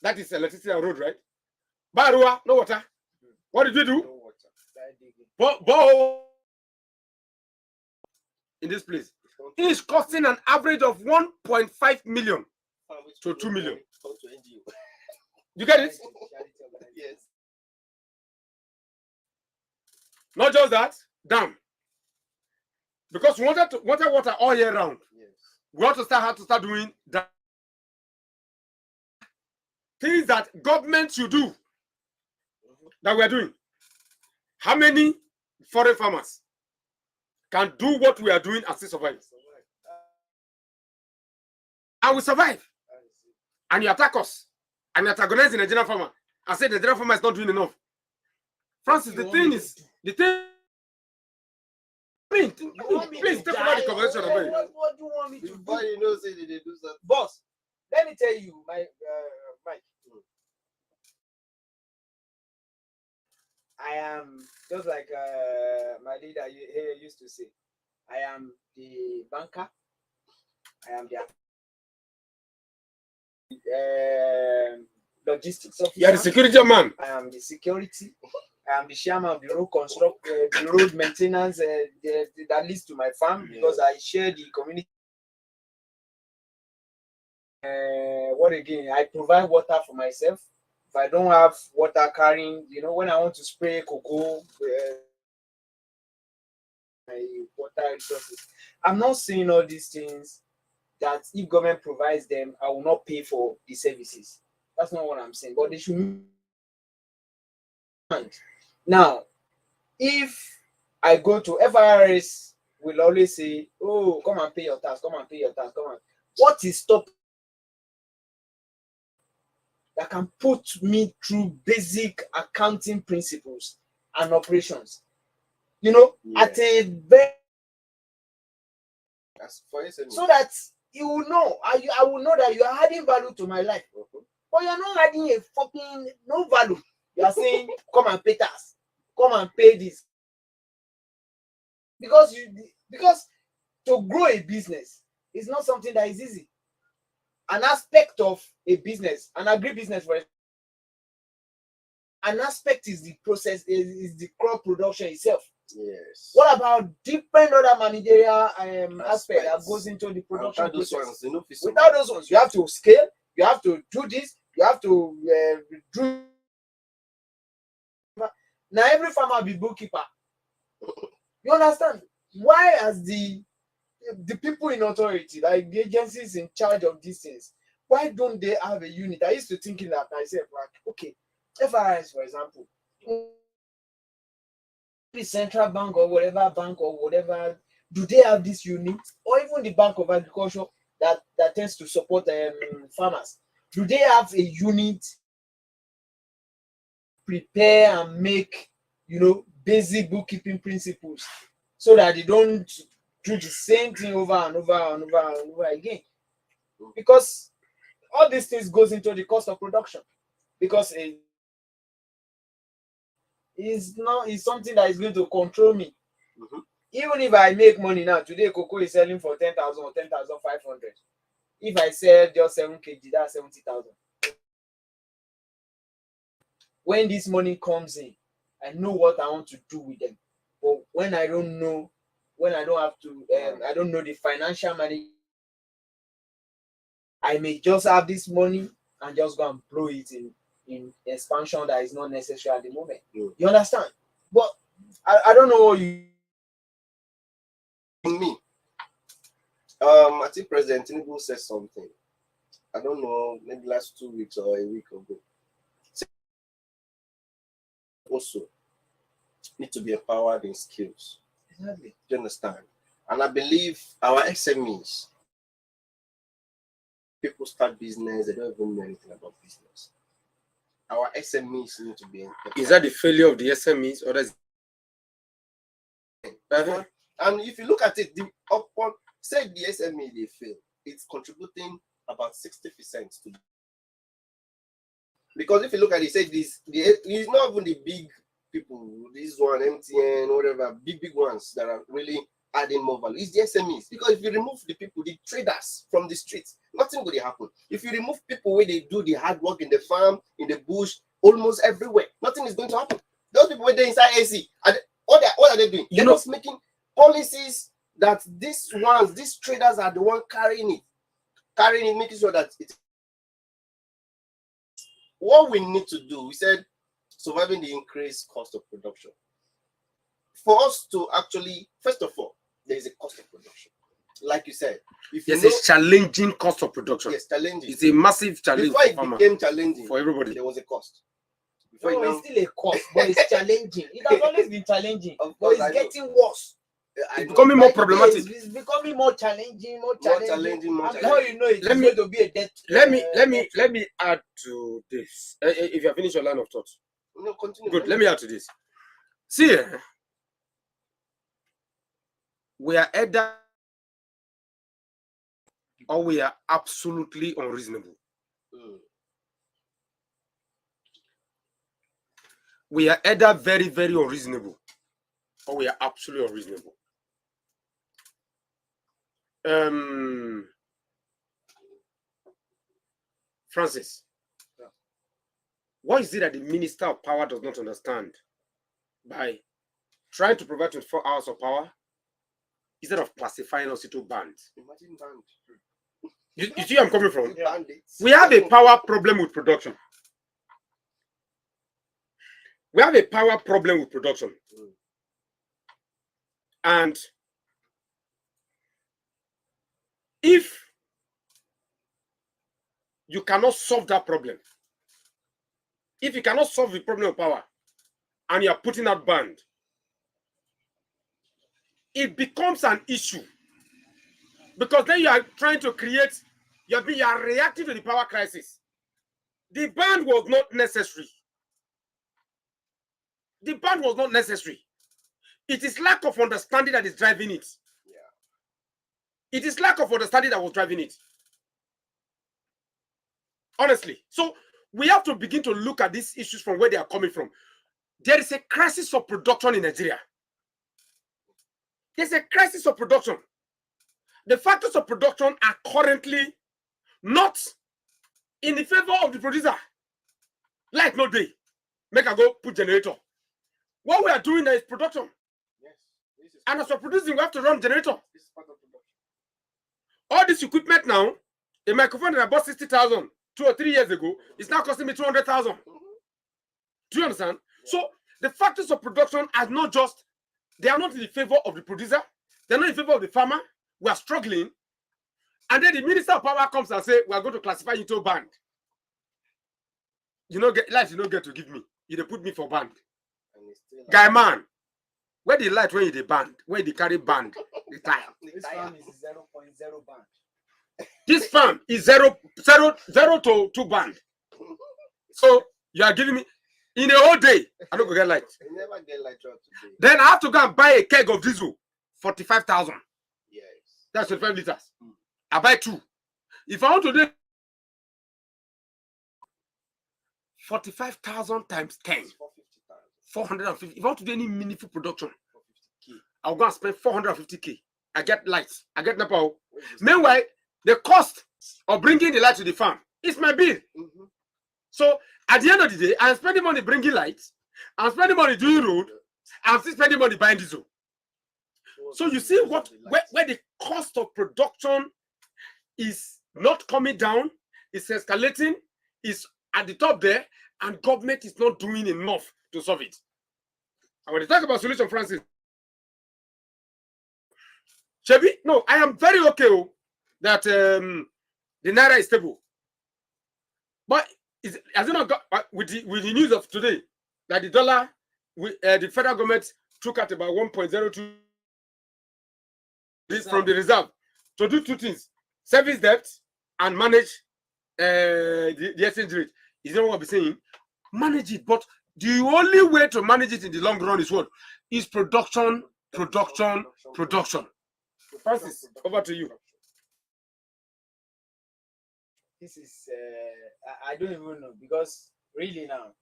Speaker 4: That is electricity and road, right? Barua, no water. What did we do?
Speaker 3: No water.
Speaker 4: Borehole in this place. It is costing an average of 1.5 million to 2 million. You get it?
Speaker 2: Yes.
Speaker 4: Not just that, dam. Because we wanted water all year round.
Speaker 2: Yes.
Speaker 4: We want to start doing that. Things that government should do that we are doing. How many foreign farmers can do what we are doing and still survive? And we survive. And you attack us. And you antagonize the Nigerian farmer. I say the Nigerian farmer is not doing enough. Francis, the thing. Please take over the conversation.
Speaker 3: What do you want me to do?
Speaker 2: Before you know, say they do something.
Speaker 3: Boss, let me tell you, Mike. I am just like my leader here used to say. I am the banker. I am the logistics officer.
Speaker 4: You are the security man.
Speaker 3: I am the security. I am the chairman of the road the road maintenance that leads to my farm because I share the community. What again? I provide water for myself. If I don't have water carrying, when I want to spray cocoa, my water resources. I'm not saying all these things that if government provides them, I will not pay for the services. That's not what I'm saying. But they should. Now, if I go to FRS, will always say, "Oh, come and pay your tax. Come and pay your tax. Come on." What is stop that can put me through basic accounting principles and operations? At a very so that you will know, I will know that you are adding value to my life. But you're not adding a fucking no value. You are saying, come and pay tax, come and pay this. Because to grow a business is not something that is easy. An aspect of a business, an agribusiness, for an aspect is the process, is the crop production itself.
Speaker 2: Yes.
Speaker 3: What about different other managerial aspect that goes into the production process? Without those ones, you have to scale, you have to do this, you have to do. Now every farmer be bookkeeper. You understand? Why has the people in authority, like the agencies in charge of these things, why don't they have a unit? I used to think that myself, like, okay, FRS, for example, the central bank or whatever, do they have this unit? Or even the Bank of Agriculture that tends to support farmers, do they have a unit prepare and make basic bookkeeping principles so that they don't do the same thing over and over and over and over again? Because all these things goes into the cost of production, because it's something that is going to control me. Even if I make money now, today cocoa is selling for 10,000 or 10,500. If I sell just 7 kg, that's 70,000. When this money comes in, I know what I want to do with them. But when I don't know, when I don't have to, I don't know the financial money, I may just have this money and just go and blow it in expansion that is not necessary at the moment. You understand? But I don't know what you.
Speaker 2: Me, I think President Tinubu said something. I don't know, maybe last 2 weeks or a week ago. Also, need to be empowered in skills.
Speaker 3: Exactly.
Speaker 2: Do you understand? And I believe our SMEs, people start business, they don't even know anything about business. Our SMEs need to be empowered.
Speaker 4: Is that the failure of the SMEs, or that's
Speaker 2: and if you look at it, the upon say the SME they fail, it's contributing about 60% to. Because if you look at it, say this, it's not even the big people, this one, MTN, whatever, big ones that are really adding more value. It's the SMEs. Because if you remove the people, the traders from the streets, nothing will happen. If you remove people where they do the hard work in the farm, in the bush, almost everywhere, nothing is going to happen. Those people were there inside AC, and what are they doing? They're just making policies that these traders are the one carrying it, making sure that it. What we need to do, we said, surviving the increased cost of production. For us to actually, first of all, there is a cost of production. Like you said, if you
Speaker 4: a challenging cost of production.
Speaker 2: Yes, challenging.
Speaker 4: It's a massive challenge.
Speaker 2: Before it became challenging
Speaker 4: for everybody,
Speaker 2: there was a cost.
Speaker 3: No, it's still a cost, but it's challenging. It has always been challenging, but it's getting worse.
Speaker 4: It's becoming more problematic.
Speaker 3: It's becoming more challenging, more challenging. How you know it's
Speaker 4: going
Speaker 3: to be a debt?
Speaker 4: Let me add to this. If you have finished your line of thought,
Speaker 2: no, continue.
Speaker 4: Good. Let me add to this. See, we are either or we are absolutely unreasonable. We are either very, very unreasonable, or we are absolutely unreasonable. Francis, what is it that the Minister of Power does not understand by trying to provide 24 hours of power instead of classifying us into bands?
Speaker 2: Imagine band.
Speaker 4: You see where I'm coming from?
Speaker 2: Yeah.
Speaker 4: We have a power problem with production. We have a power problem with production. And if you cannot solve that problem, if you cannot solve the problem of power and you are putting out band, it becomes an issue. Because then you are trying to create, you are reacting to the power crisis. The ban was not necessary. The ban was not necessary. It is lack of understanding that is driving it. Yeah. It is lack of understanding that was driving it. Honestly. So we have to begin to look at these issues from where they are coming from. There is a crisis of production in Nigeria. There's a crisis of production. The factors of production are currently not in the favor of the producer. Like no day. Make a go put generator. What we are doing there is production.
Speaker 2: Yes.
Speaker 4: And as we're producing, we have to run generator.
Speaker 2: This is part of production.
Speaker 4: All this equipment now, a microphone that I bought 60,000 2 or 3 years ago, is now costing me 200,000. Do you understand? Yeah. So the factors of production are not just, they are not in the favor of the producer. They're not in favor of the farmer. We are struggling. And then the Minister of Power comes and says, we are going to classify you into a band. You know, light you don't get to give me. You don't put me for band. Guy man, where the light when you the band, where they carry band, the tire.
Speaker 3: This farm is 0.0 band.
Speaker 4: This farm is 0 to 2 band. So you are giving me in a whole day. I don't go get light.
Speaker 2: You never get light throughout today.
Speaker 4: Then I have to go and buy a keg of diesel, 45,000.
Speaker 2: Yes.
Speaker 4: That's 25 liters. I buy 2. If I want to do 45,000 times 10. 450. If I want to do any meaningful production, I'll go and spend 450K. I get lights. I get NEPA. Meanwhile, the cost of bringing the light to the farm is my bill. So at the end of the day, I'm spending money bringing lights. I'm spending money doing road. I'm still spending money buying diesel. So you see where the cost of production is not coming down, it's escalating, is at the top there, and government is not doing enough to solve it. And when they talk about solution, Francis, Chebi, no, I am very okay that the naira is stable. But has it not got with the news of today that the dollar, the federal government took out about 1.02 from the reserve to do two things: service debt and manage the exchange rate. Is that what I'll be saying? Manage it, but the only way to manage it in the long run is what? Is production. Francis, over to you.
Speaker 3: This is I don't even know, because really now,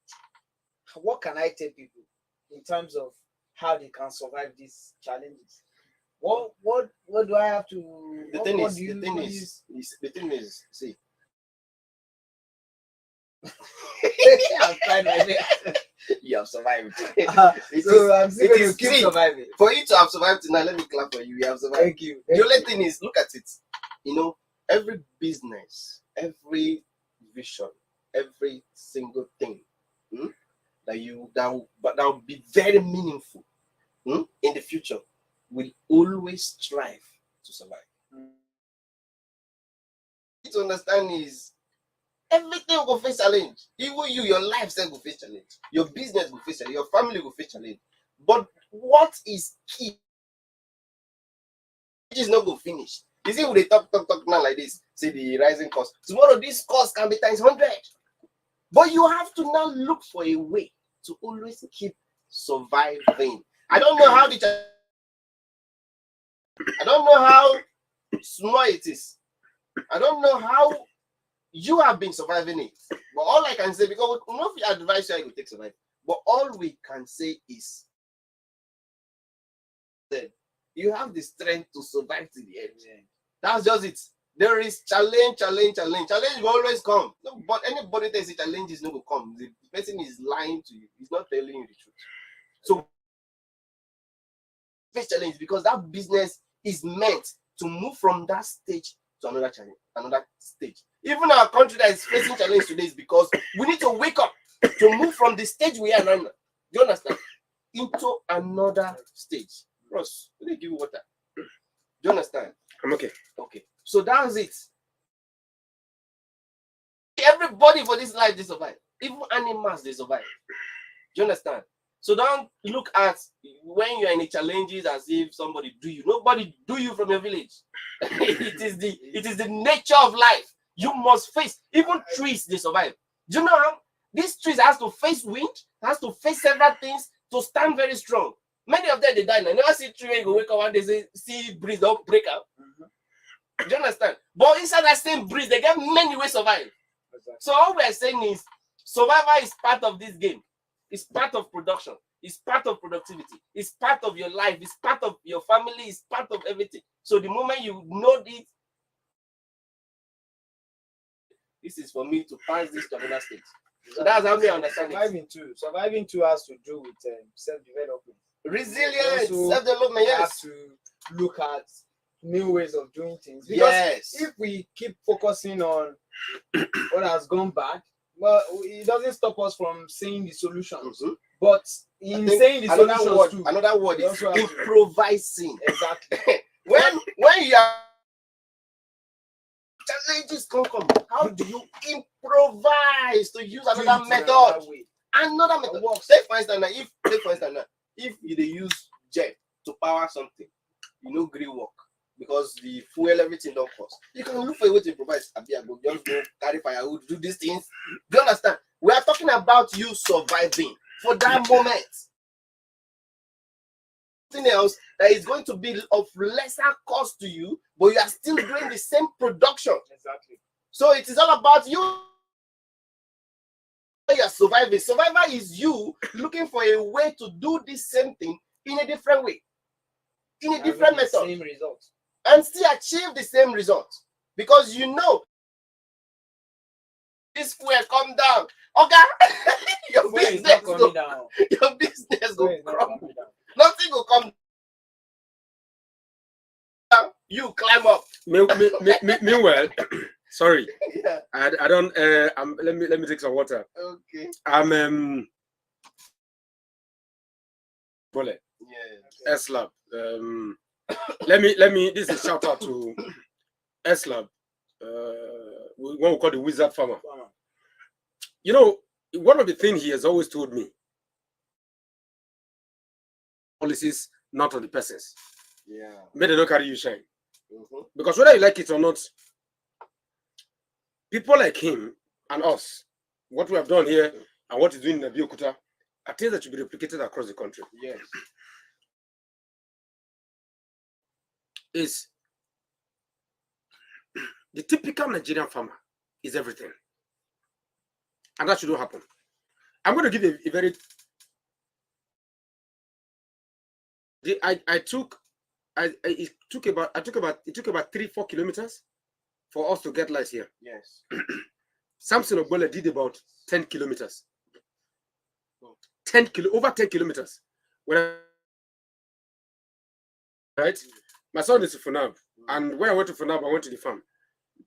Speaker 3: what can I tell people in terms of how they can survive these challenges? What do I have to?
Speaker 2: The thing is, see.
Speaker 3: I'm trying my best.
Speaker 2: You have survived.
Speaker 3: So I'm still going to keep surviving.
Speaker 2: For you to have survived tonight, let me clap for you. You have survived.
Speaker 3: Thank you.
Speaker 2: The only thing is, look at it. You know, every business, every vision, every single thing that will be very meaningful in the future will always strive to survive. What you to understand is everything will face challenge. Even you, your lifestyle will face challenge. Your business will face challenge. Your family will face challenge. But what is key? It is not going to finish. You see, when they talk now like this, say the rising cost. Tomorrow, this cost can be times 100. But you have to now look for a way to always keep surviving. I don't know how small it is. I don't know how you have been surviving it. But all I can say, because we know if you advise you, will take survive. But all we can say is that you have the strength to survive to the end. That's just it. There is challenge. Challenge will always come. No, but anybody that says challenge is not going to come. The person is lying to you. He's not telling you the truth. So face challenge, because that business is meant to move from that stage to another challenge, another stage. Even our country that is facing challenge today is because we need to wake up to move from the stage we are now. Do you understand? Into another stage. Ross, let me give you water. Do you understand?
Speaker 4: I'm okay.
Speaker 2: Okay. So that's it. Everybody for this life, they survive. Even animals, they survive. Do you understand? So don't look at when you're in the challenges as if somebody do you. Nobody do you from your village. It is the nature of life. You must face. Even trees, they survive. Do you know how these trees has to face wind, has to face several things to stand very strong. Many of them they die. I never see tree when you go wake up one day, say, see breeze don't break out. Do you understand? But inside that same breeze, they get many ways to survive. Exactly. So all we are saying is survival is part of this game. It's part of production. It's part of productivity. It's part of your life. It's part of your family. It's part of everything. So the moment you know it, this is for me to pass this to another stage. So that's how we understand it.
Speaker 3: Surviving too has to do with self-development.
Speaker 2: Resilience, self-development, yes.
Speaker 3: We have to look at new ways of doing things. Because if we keep focusing on what has gone bad, well, it doesn't stop us from seeing the solutions. But in saying the solutions,
Speaker 2: another word is improvising.
Speaker 3: Exactly.
Speaker 2: when you are challenges come, how do you improvise to use another method? Another method. Take for instance, if you use jet to power something, grill work. Because the fuel, everything don't cost. You can look for a way to improvise. Just go carry firewood, do these things. Do you understand? We are talking about you surviving for that moment. Something else that is going to be of lesser cost to you, but you are still doing the same production.
Speaker 3: Exactly.
Speaker 2: So it is all about you. You are surviving. Survivor is you looking for a way to do the same thing in a different way, in a different method.
Speaker 3: Same result.
Speaker 2: And still achieve the same result. Because this fuel come down. Okay, your
Speaker 3: Where is
Speaker 2: business
Speaker 3: not
Speaker 2: go,
Speaker 3: coming down?
Speaker 2: your business go
Speaker 3: Where is not
Speaker 2: crumble.
Speaker 3: coming down?
Speaker 2: Nothing will come down. You climb up.
Speaker 4: Meanwhile, sorry,
Speaker 2: Yeah.
Speaker 4: I don't. Let me take some water.
Speaker 2: Okay.
Speaker 4: I'm Bullet.
Speaker 2: Yeah.
Speaker 4: Slab. Let me. This is a shout out to Slab. What we call the wizard farmer. You know, one of the things he has always told me: policies, not on the persons.
Speaker 2: Yeah.
Speaker 4: May they not carry you shine.
Speaker 2: Mm-hmm.
Speaker 4: Because whether you like it or not, people like him and us, what we have done here and what he's doing in Abeokuta, are things that should be replicated across the country.
Speaker 2: Yes.
Speaker 4: Is the typical Nigerian farmer is everything. And that shouldn't happen. I'm going to give a very... It took about 3-4 kilometers for us to get lights here.
Speaker 2: Yes.
Speaker 4: Samson Ogbole did about 10 kilometers. Over 10 kilometers. Right? My son is to Funab. And when I went to Funab, I went to the farm.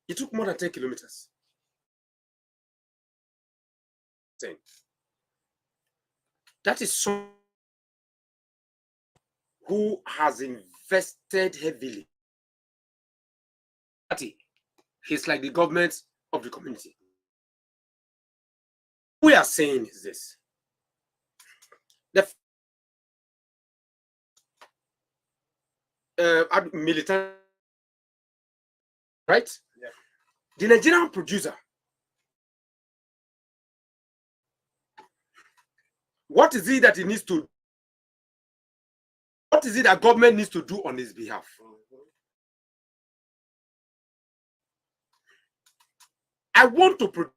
Speaker 4: It took more than 10 kilometers. That is someone who has invested heavily. He's like the government of the community. What we are saying is this. The militant, right?
Speaker 2: Yeah.
Speaker 4: The Nigerian producer. What is it that he needs to? What is it that government needs to do on his behalf?
Speaker 2: Mm-hmm.
Speaker 4: I want to produce.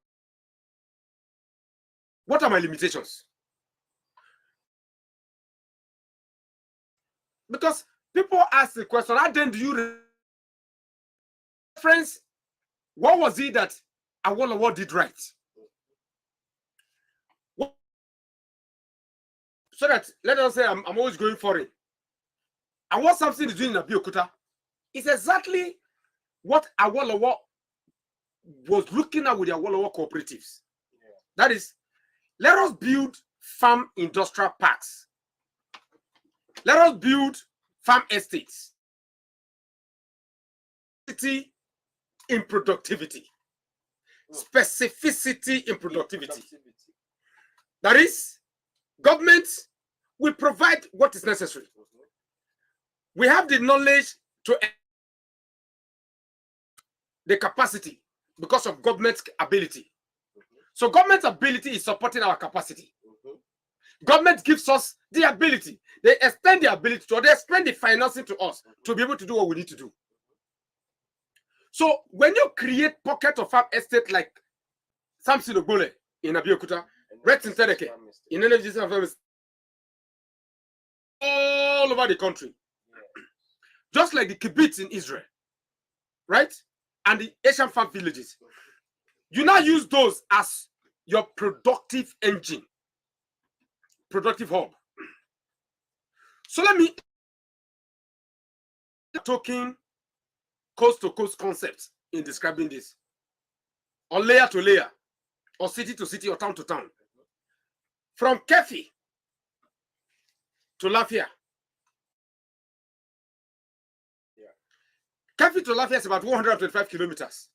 Speaker 4: What are my limitations? Because people ask the question, how then do you reference what was it that Awolowo did right? So that, let us say I'm always going foreign. And what Samson is doing in Abeokuta is exactly what Awolowo was looking at with the Awolowo cooperatives.
Speaker 2: Yeah.
Speaker 4: That is, let us build farm industrial parks. Let us build farm estates. In productivity. Specificity in productivity. That is, government will provide what is necessary. We have the knowledge to the capacity because of government's ability. So government's ability is supporting our capacity. Government gives us the ability. They extend the ability to, or they extend the financing to us to be able to do what we need to do. So when you create pocket of farm estate like Samson Ogbole in Abeokuta, Red Sintereke in energy all over the country, just like the kibbutz in Israel, right? And the Asian farm villages, you now use those as your productive engine, productive hub. So let me talking coast to coast concept in describing this, or layer to layer, or city to city, or town to town, from Kefi to Lafia. Kefi to Lafia is about 125 kilometers.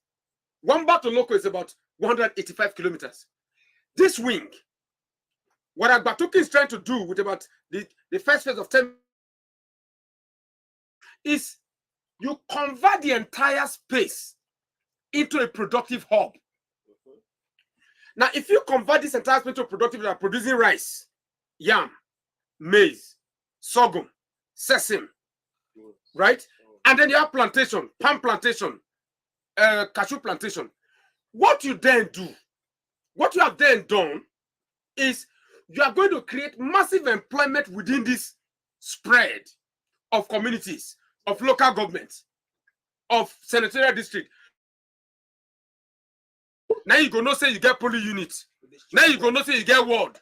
Speaker 4: Wamba to Loco is about 185 kilometers. This wing, what Agbatoki is trying to do with about the first phase of 10 is you convert the entire space into a productive hub. Now, if you convert this entire space into a productive hub, producing rice, yam, maize, sorghum, sesame, right? And then you have plantation, palm plantation, cashew plantation. What you then do, what you have then done is you are going to create massive employment within this spread of communities, of local governments, of senatorial district. Now you go no say you get poly units. Now you go no say you get ward.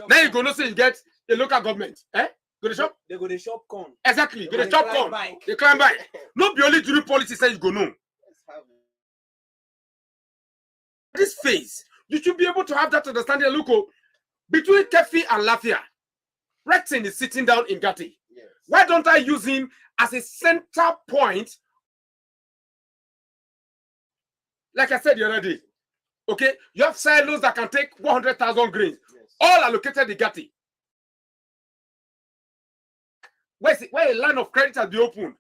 Speaker 4: Then you go no say you get a local government. Eh? Go to shop?
Speaker 3: They go to shop corn.
Speaker 4: Exactly. Go to
Speaker 3: They
Speaker 4: shop
Speaker 3: climb
Speaker 4: corn.
Speaker 3: by.
Speaker 4: They climb by. Not be only during policy say you go no.
Speaker 2: Let's have it.
Speaker 4: This phase, you should be able to have that understanding. Look, oh, between Kefi and Lafia, Rexin is sitting down in Gatti.
Speaker 2: Yes.
Speaker 4: Why don't I use him as a center point? Like I said the other day, okay, you have silos that can take 100,000 grains,
Speaker 2: Yes.
Speaker 4: all allocated in Gatti. Where a line of credit has been opened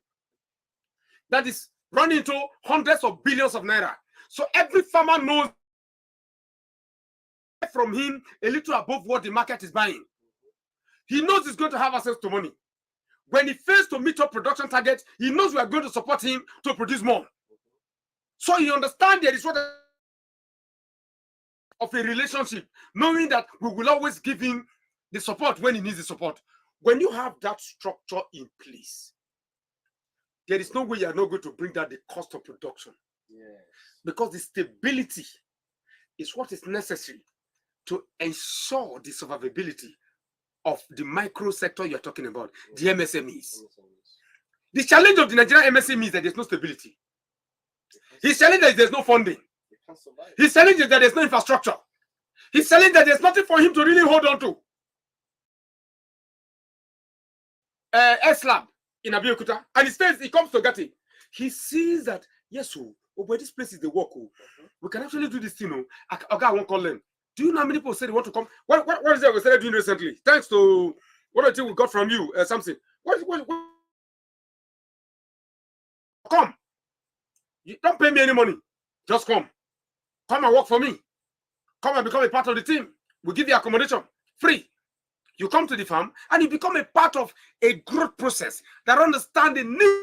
Speaker 4: that is running into hundreds of billions of naira. So every farmer knows from him a little above what the market is buying. He knows he's going to have access to money. When he fails to meet up production targets, he knows we are going to support him to produce more. So he understands there is what of a relationship, knowing that we will always give him the support when he needs the support. When you have that structure in place, there is no way you are not going to bring down the cost of production.
Speaker 2: Yes.
Speaker 4: Because the stability is what is necessary to ensure the survivability of the micro sector you're talking about, the MSMEs. The challenge of the Nigerian MSME is that there's no stability. His challenge is that there's no funding. His challenge is that there's no infrastructure. His challenge is that there's nothing for him to really hold on to. S-Lab in Abiyokuta, and he comes to Gatti. He sees that, yes, but this place is the work. We can actually do this thing. Okay, I won't call them. Do you know how many people say they want to come? What is that we started doing recently? Thanks to what I think we got from you, something. What? Come. You don't pay me any money. Just come. Come and work for me. Come and become a part of the team. We give you accommodation free. You come to the farm and you become a part of a growth process that understands the need.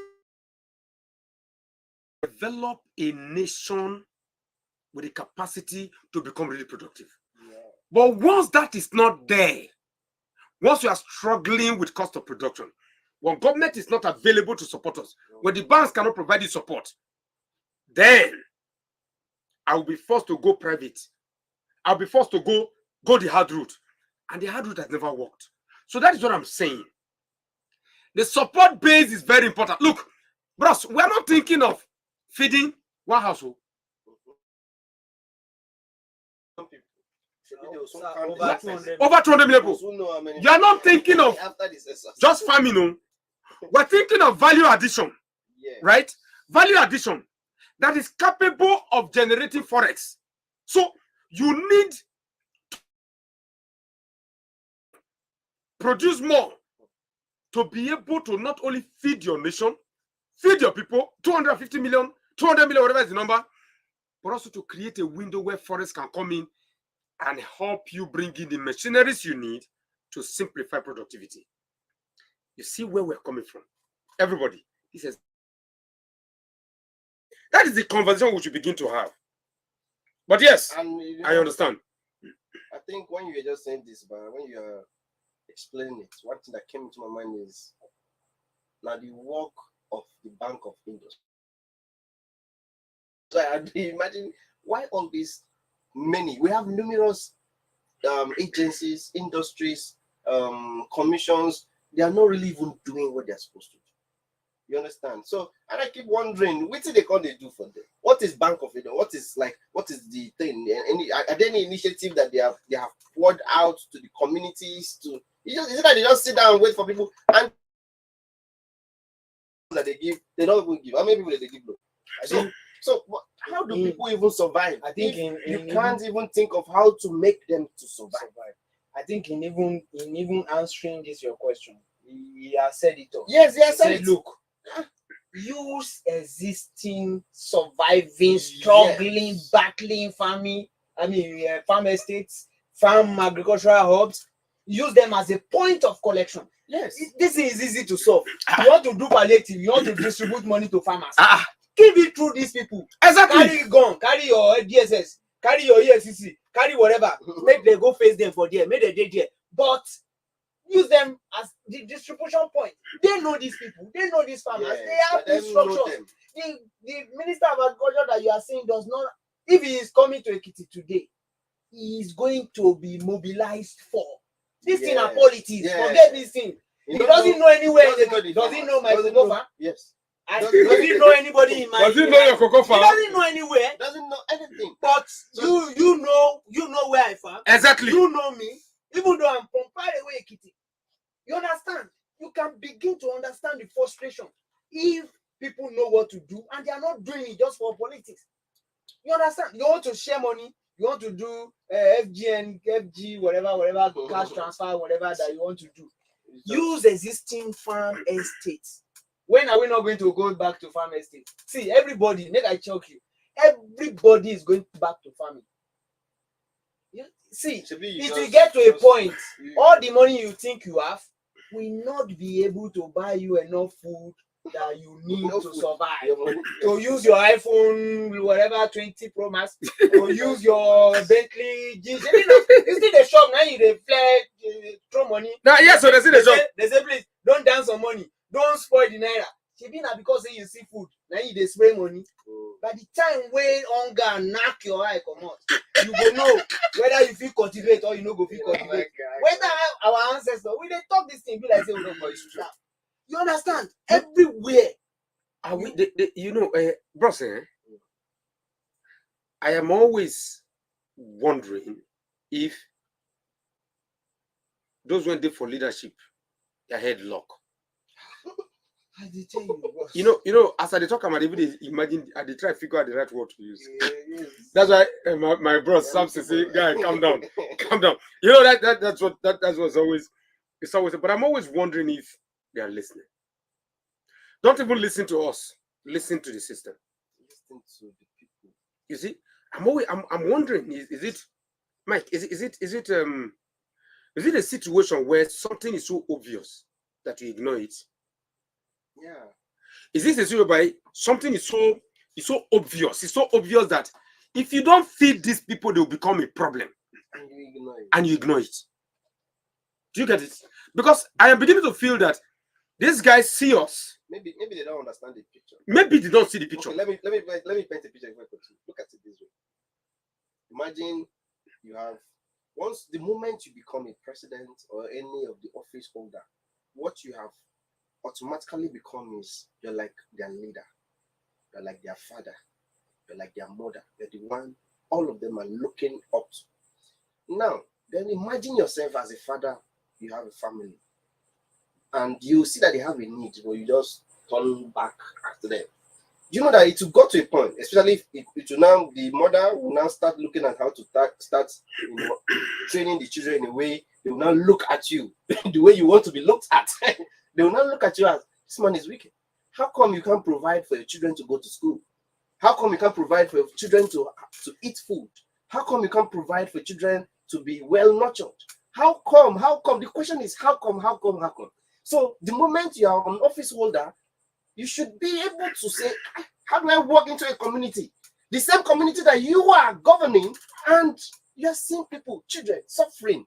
Speaker 4: Develop a nation with the capacity to become really productive. Yeah. But once that is not there, once you are struggling with cost of production, when government is not available to support us, when the banks cannot provide you support, then I will be forced to go private. I'll be forced to go the hard route. And the hard route has never worked. So that is what I'm saying. The support base is very important. Look, bros, we're not thinking of feeding one household. Over 200 million people. You are not thinking of just farming. No. We're thinking of value addition. Yeah. Right? Value addition that is capable of generating forex. So you need to produce more to be able to not only feed your nation, feed your people, 250 million, 200 million, whatever is the number, but also to create a window where forex can come in and help you bring in the machineries you need to simplify productivity. You see where we're coming from. Everybody, that is the conversation we should begin to have. But yes, I understand.
Speaker 2: I think when you were just saying this, but when you are explaining it, one thing that came into my mind is now the work of the Bank of Industry. So I imagine why all these many, we have numerous agencies, industries, commissions, they are not really even doing what they're supposed to do. You understand? So, and I keep wondering, what do they do for them? What is Bank of Industry? What is the thing? Are there any initiative that they have poured out to the communities? Is it that they just sit down and wait for people and that they give? They don't even give. How many people do they give? So how do people even survive? I think you can't even think of how to make them to survive.
Speaker 3: I think in even answering this your question, he has said it all.
Speaker 2: Yes, he has said it.
Speaker 3: Look, use existing, surviving, struggling, battling farming. Farm estates, farm agricultural hubs. Use them as a point of collection.
Speaker 2: Yes,
Speaker 3: this is easy to solve. You want to do palliative. You want to distribute money to farmers. Give it through these people.
Speaker 4: Exactly.
Speaker 3: Carry gun, carry your DSS, carry your EFCC, carry whatever. Make them go face them for there. Make them there. But use them as the distribution point. They know these people. They know these farmers. Yes, they have these structures. The Minister of Agriculture that you are seeing does not. If he is coming to Ekiti today, he is going to be mobilized for This thing are
Speaker 2: Yeah.
Speaker 3: politics.
Speaker 2: Yeah.
Speaker 3: Forget this thing.
Speaker 2: He
Speaker 3: He doesn't know anywhere. Does he know my
Speaker 2: Doesn't
Speaker 3: cocoa
Speaker 2: know-
Speaker 3: farm?
Speaker 2: Yes.
Speaker 3: Does he know anybody in my?
Speaker 4: Does he know your cocoa
Speaker 3: He
Speaker 4: farm?
Speaker 3: doesn't know anywhere.
Speaker 2: Doesn't know anything.
Speaker 3: But you know where I farm.
Speaker 4: Exactly.
Speaker 3: You know me, even though I'm from far away, Kitty. You understand? You can begin to understand the frustration if people know what to do and they are not doing it just for politics. You understand? You want to share money, you want to do FG, whatever, cash transfer, whatever that you want to do. Use existing farm estates. When are we not going to go back to farm estates? See, everybody, make I choke you. Everybody is going back to farming. See, it will get to a point. All the money you think you have will not be able to buy you enough food that you need to survive. To use your iPhone, whatever 20 Pro Max, or use your Bentley G. You see the shop now, you dey throw money.
Speaker 4: Now, yes, so they see the shop.
Speaker 3: They say, please don't dance on money, don't spoil the naira. Shebi na because say you see food, now you dey spray money. By the time when hunger knock your eye come out, you go know whether you feel cultivate or you no go feel cultivate. Whether our ancestors, we dey talk this thing, be like say we don't for you understand? Everywhere.
Speaker 4: Are we, you know, bros, I am always wondering if those who went for leadership, their head lock.
Speaker 3: I dey tell you, boss.
Speaker 4: You know, as I talk about every day, imagine I dey try to figure out the right word to use.
Speaker 3: Yes.
Speaker 4: That's why my bros Samson say, "Guy, calm down, calm down." You know that's what's always it's always. But I'm always wondering if they are listening. Don't even listen to us. Listen to the system.
Speaker 2: Listen to the people.
Speaker 4: You see, I'm wondering, is it, Mike? Is it a situation where something is so obvious that you ignore it?
Speaker 2: Yeah.
Speaker 4: Is this a situation where something is so obvious? It's so obvious that if you don't feed these people, they will become a problem,
Speaker 2: And you ignore it.
Speaker 4: and you ignore it. Do you get it? Because I am beginning to feel that these guys see us.
Speaker 2: Maybe they don't understand the picture.
Speaker 4: Maybe they don't see the picture.
Speaker 2: Okay, let me paint a picture. Look at it this way. Imagine you have once the moment you become a president or any of the office holder, what you have automatically become is you're like their leader, you're like their father, you're like their mother, you're the one all of them are looking up to. Now, then imagine yourself as a father, you have a family, and you see that they have a need, but you just turn back after them. You know that it will go to a point, especially if it will now, the mother will now start looking at how to start training the children in a way they will now look at you the way you want to be looked at. They will not look at you as this man is wicked. How come you can't provide for your children to go to school? How come you can't provide for your children to eat food? How come you can't provide for children to be well nurtured? How come? The question is how come? So the moment you are an office holder, you should be able to say, how do I walk into a community? The same community that you are governing, and you're seeing people, children, suffering.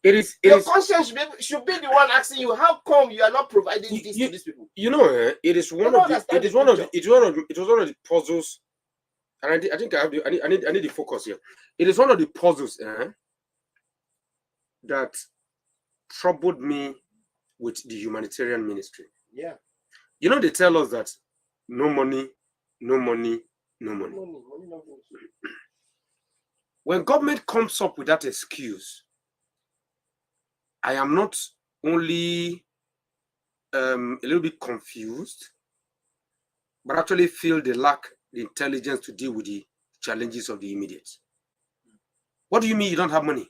Speaker 2: Your conscience should be the one asking you, how come you are not providing this to these people?
Speaker 4: You know, it was one of the puzzles, and I think I need the focus here. It is one of the puzzles that troubled me with the humanitarian ministry.
Speaker 2: Yeah.
Speaker 4: You know, they tell us that no money, no money, no money. When government comes up with that excuse, I am not only a little bit confused, but actually feel they lack the intelligence to deal with the challenges of the immediate. What do you mean you don't have money?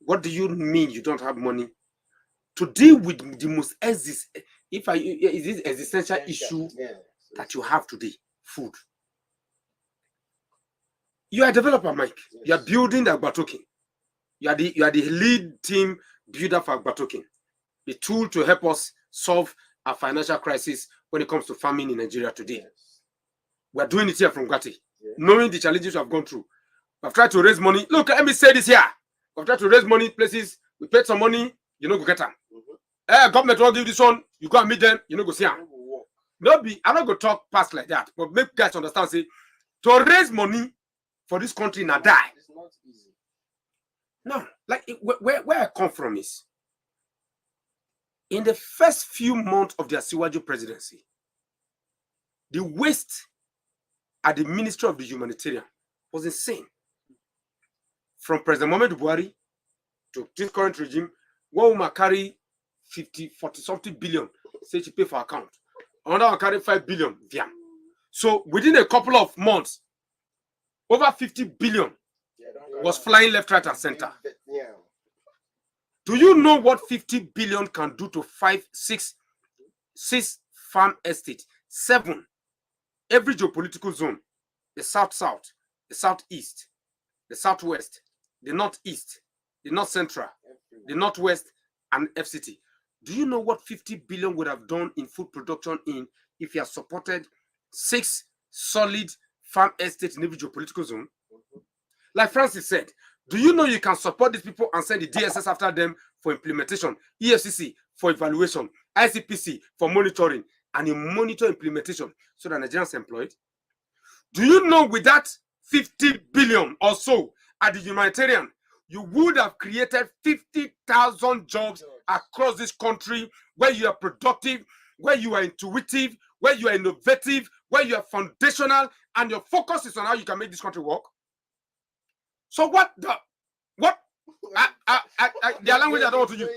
Speaker 4: What do you mean you don't have money to deal with the most existential issue that you have today? Food. You are a developer, Mike. Yes. You are building the Agbatokin. You are the lead team builder for Agbatokin, the tool to help us solve our financial crisis when it comes to farming in Nigeria today. Yes. We are doing it here from Gati, knowing the challenges we have gone through. We've tried to raise money. Look, let me say this here. We've tried to raise money places. We paid some money, you know, go get them. Government will give this one, you go and meet them, you know, go see them. I'm not going to talk past like that, but make guys understand, say, to raise money for this country now die.
Speaker 2: It's not easy.
Speaker 4: Now, like where I come from is, in the first few months of the Asiwaju presidency, the waste at the Ministry of the Humanitarian was insane. From President Mohamed Buhari to this current regime, one woman carry 40 something billion, say she pay for account. Another one carry 5 billion via. So within a couple of months, over 50 billion was flying left, right, and center.
Speaker 2: Yeah.
Speaker 4: Do you know what 50 billion can do to 6 farm estates? 7. Every geopolitical zone, the south-south, the southeast, the southwest, the northeast, the north central, the northwest, and FCT. Do you know what 50 billion would have done in food production if you had supported 6 solid farm estates in every geopolitical zone? Like Francis said, do you know you can support these people and send the DSS after them for implementation, EFCC for evaluation, ICPC for monitoring, and you monitor implementation so that Nigerians are employed? Do you know with that 50 billion or so at the humanitarian, you would have created 50,000 jobs across this country where you are productive, where you are intuitive, where you are innovative, where you are foundational, and your focus is on how you can make this country work? So the language I don't want to use.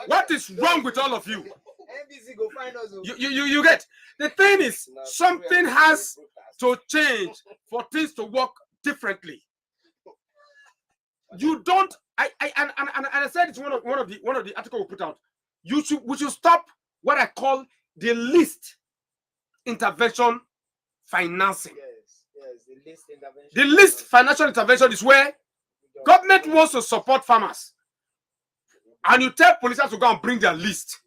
Speaker 4: What is wrong with all of you?
Speaker 3: NBC go find us.
Speaker 4: You get the thing is something has to change for things to work differently. You don't. I said it's one of the articles we put out. We should stop what I call the least intervention financing.
Speaker 3: Yes, the least intervention.
Speaker 4: The least financial intervention is where government wants to support farmers, and you tell police to go and bring their list.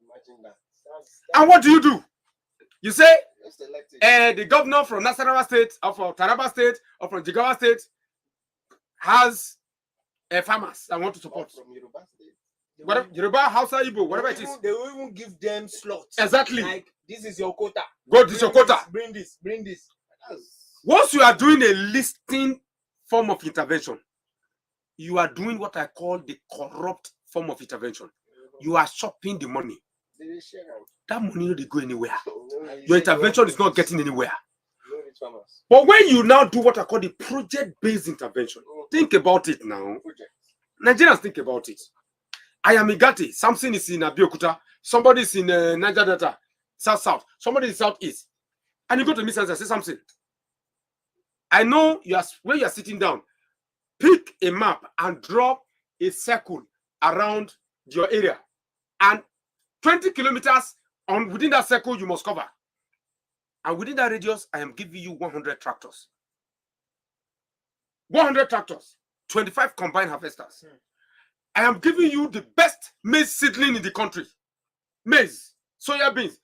Speaker 2: Imagine that.
Speaker 4: And what do? You say the governor from Nasarawa State, or from Taraba State, or from Jigawa State has farmers that want to support.
Speaker 2: From Yoruba State.
Speaker 4: Whatever, Yoruba, Hausa, Igbo, whatever it is.
Speaker 3: They will even give them slots.
Speaker 4: Exactly.
Speaker 3: Like, this is your quota.
Speaker 4: Go, this is your quota.
Speaker 3: Bring this.
Speaker 4: Once you are doing a listing form of intervention, you are doing what I call the corrupt form of intervention. You are shopping the money. That money don't go anywhere. Your intervention is not getting anywhere. But when you now do what I call the project-based intervention, think about it now. Nigerians, think about it. I am Igati. Something is in Abeokuta. Somebody is in Niger Delta, South. Somebody is Southeast. And you go to me and say something. I know when you are sitting down, pick a map and draw a circle around your area. And 20 kilometers within that circle you must cover. And within that radius, I am giving you 100 tractors. 100 tractors, 25 combined harvesters. I am giving you the best maize seedling in the country. Maize, soya beans.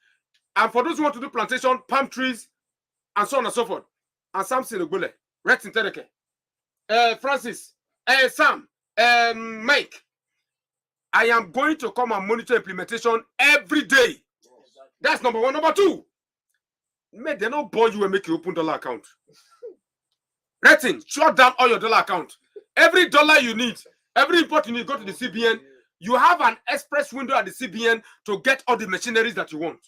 Speaker 4: And for those who want to do plantation, palm trees, and so on and so forth. And Samson Ogbole, Rex Intereke, Francis, Sam, Mike. I am going to come and monitor implementation every day. That's number one. Number two, they don't bore you and make you open dollar account. Rating, shut down all your dollar account. Every dollar you need, every import you need, go to the CBN. You have an express window at the CBN to get all the machineries that you want.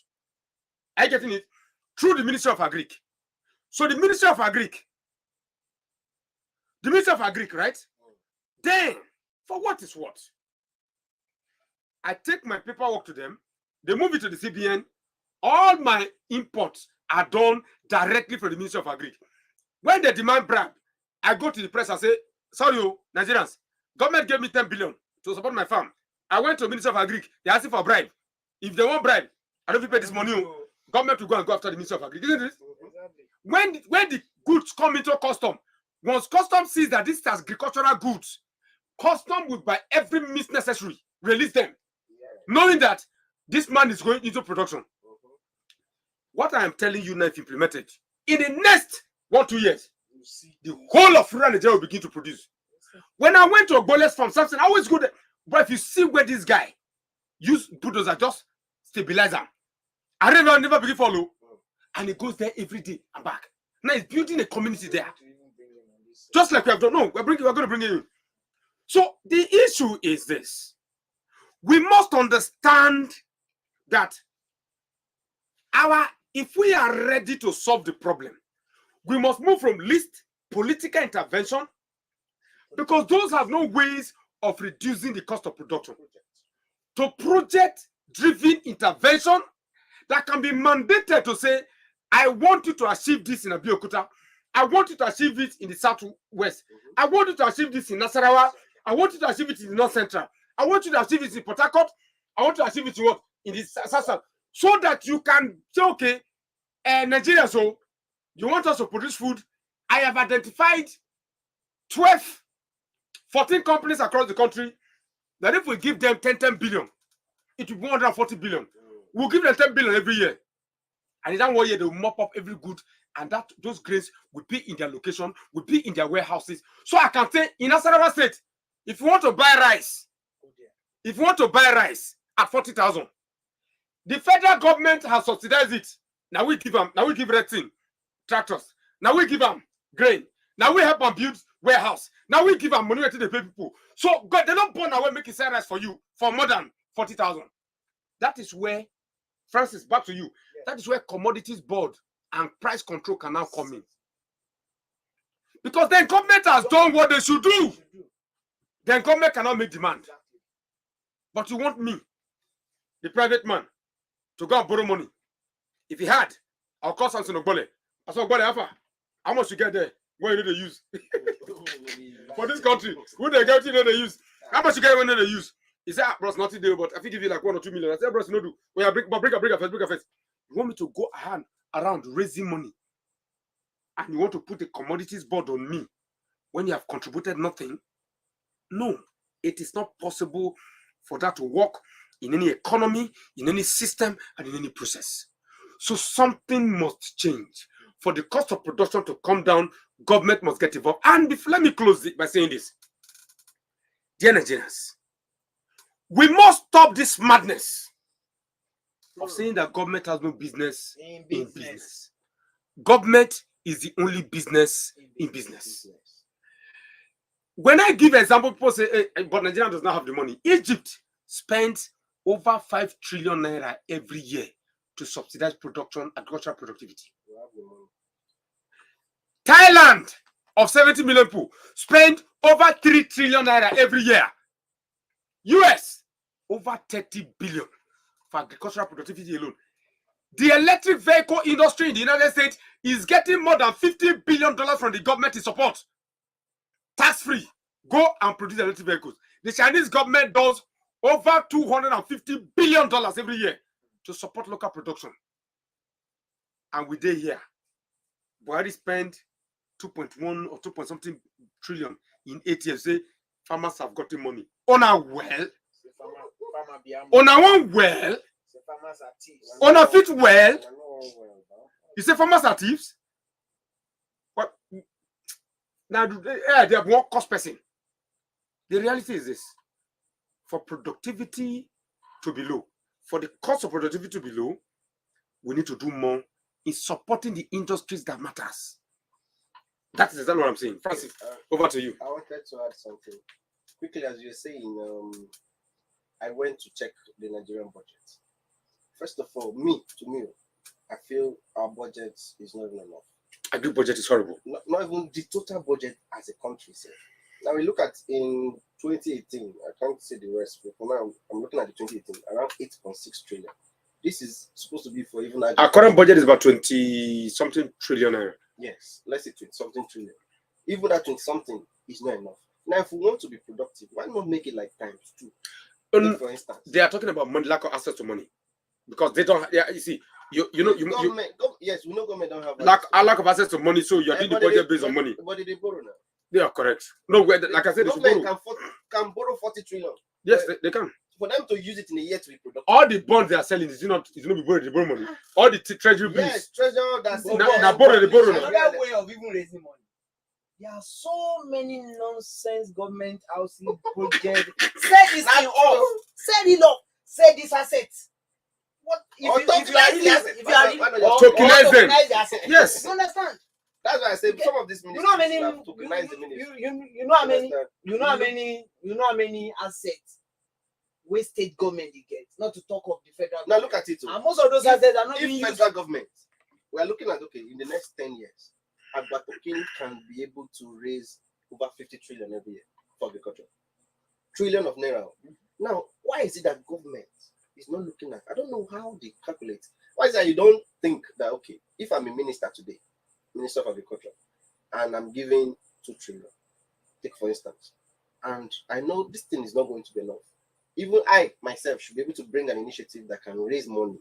Speaker 4: Are you getting it? Through the Ministry of Agric. So the Ministry of Agric, right? Then, for what is what? I take my paperwork to them, they move it to the CBN, all my imports are done directly from the Ministry of Agric. When they demand bribe, I go to the press and say, sorry, Nigerians, government gave me 10 billion to support my farm. I went to the Ministry of Agric, they asked for a bribe. If they want bribe, I don't pay this money. Government will go after the Ministry of Agric. Isn't it? When the goods come into custom, once custom sees that this is agricultural goods, custom will by every means necessary release them, knowing that this man is going into production. What I am telling you now, if implemented, in the next 1-2 years, the whole of rural Nigeria will begin to produce. When I went to Ogbole's farm, something I always go there. But if you see where this guy use bulldozer, just stabilize him. I never begin follow. And he goes there every day and back. Now he's building a community there. Just like we have done. No, we're going to bring him in. So the issue is this. We must understand that if we are ready to solve the problem, we must move from least political intervention, because those have no ways of reducing the cost of production, to project-driven intervention that can be mandated to say, I want you to achieve this in Abeokuta. I want you to achieve it in the southwest. I want you to achieve this in Nasarawa. I want you to achieve it in the north central. I want you to achieve it in Port Harcourt. I want you to achieve it in what? In the south. So that you can say, okay, Nigeria, so you want us to produce food. I have identified 14 companies across the country that if we give them 10 billion, it will be 140 billion. We'll give them 10 billion every year. And in that 1 year, they will mop up every good, and those grains will be in their location, will be in their warehouses. So I can say, in Nasarawa State, if you want to buy rice, at 40,000, the federal government has subsidized it. Now we give red tin, tractors. Now we give them grain. Now we help them build warehouse. Now we give them money to the people. So God, they don't burn away making sell rice for you for more than 40,000. That is where, Francis, back to you. Yeah. That is where commodities board and price control can now come in. Because then government has done what they should do. Then government cannot make demand. But you want me, the private man, to go and borrow money. If he had, I'll call Samson Ogbole. I said, Ogbole, how much you get there? What you need to use? For this country, who they get you know they use? How much you get when they use? He said, bros, nothing there, but I think give you like 1 or 2 million. I said, bros, no do. We are bring a first. You want me to go around raising money, and you want to put a commodities board on me when you have contributed nothing? No, it is not possible for that to work in any economy, in any system, and in any process. So something must change. For the cost of production to come down, government must get involved. And let me close it by saying this. Dear Nigerians, we must stop this madness of saying that government has no business in business. Government is the only business in business. When I give an example, people say, hey, but Nigeria does not have the money. Egypt spends over 5 trillion naira every year to subsidize production, agricultural productivity. Thailand, of 70 million people, spend over 3 trillion naira every year. US, over 30 billion for agricultural productivity alone. The electric vehicle industry in the United States is getting more than $50 billion from the government in support. Tax-free. Go and produce electric vehicles. The Chinese government does over $250 billion every year to support local production. And we did here. Buhari spend 2.1 or 2 point something trillion in 8 years. Say farmers have gotten money. On a well. On a one well. On a fit well. You say farmers are thieves? But now they have more cost person. The reality is this. For productivity to be low, for the cost of productivity to be low, we need to do more in supporting the industries that matters. That is exactly what I'm saying. Francis, over to you.
Speaker 2: I wanted to add something. Quickly, as you're saying, I went to check the Nigerian budget. First of all, to me, I feel our budget is not even enough.
Speaker 4: Agri budget is horrible.
Speaker 2: Not even the total budget as a country. Sir. Now we look at in 2018, I can't say the rest, but for now I'm looking at the 2018, around 8.6 trillion. This is supposed to be for even
Speaker 4: our current budget is about 20 something trillion.
Speaker 2: Yes, let's say 20 something trillion. Even that 20 something is not enough. Now, if we want to be productive, why not make it like times 2? For instance,
Speaker 4: they are talking about money, lack of access to money, because they don't. Yeah, you see, yes, we know government don't have
Speaker 2: lack
Speaker 4: of access to money, so you're doing the budget based on money.
Speaker 2: But they borrow now.
Speaker 4: They are correct. No, like I said,
Speaker 2: government can borrow 40 trillion.
Speaker 4: Yes, they can.
Speaker 2: For them to use it in a year to be productive.
Speaker 4: All the bonds they are selling is not be borrowed. They borrow money. All the treasury bills.
Speaker 2: Yes, treasury. That's
Speaker 4: now borrow.
Speaker 3: Another way of even raising money. There are so many nonsense government housing projects. Set this thing off. Set it up. Set this asset. What if you are tokenize
Speaker 4: them?
Speaker 3: Yes. You understand?
Speaker 2: That's why I said some of these
Speaker 3: You
Speaker 2: ministries
Speaker 3: know how many
Speaker 2: have tokenized the ministry.
Speaker 3: you know how many
Speaker 2: Understand?
Speaker 3: you know how many assets where state government they get, not to talk of the federal
Speaker 2: Now
Speaker 3: government.
Speaker 2: look at it.
Speaker 3: And most of those assets are not being
Speaker 2: If
Speaker 3: used.
Speaker 2: federal government, we are looking at, okay, in the next 10 years, Agbatokin can be able to raise over 50 trillion every year for agriculture. Trillion of naira. Now, why is it that government is not looking at? I don't know how they calculate. Why is that you don't think that, okay, if I'm a minister today, Minister of Agriculture, and I'm giving 2 trillion, take for instance, and I know this thing is not going to be enough. Even I myself should be able to bring an initiative that can raise money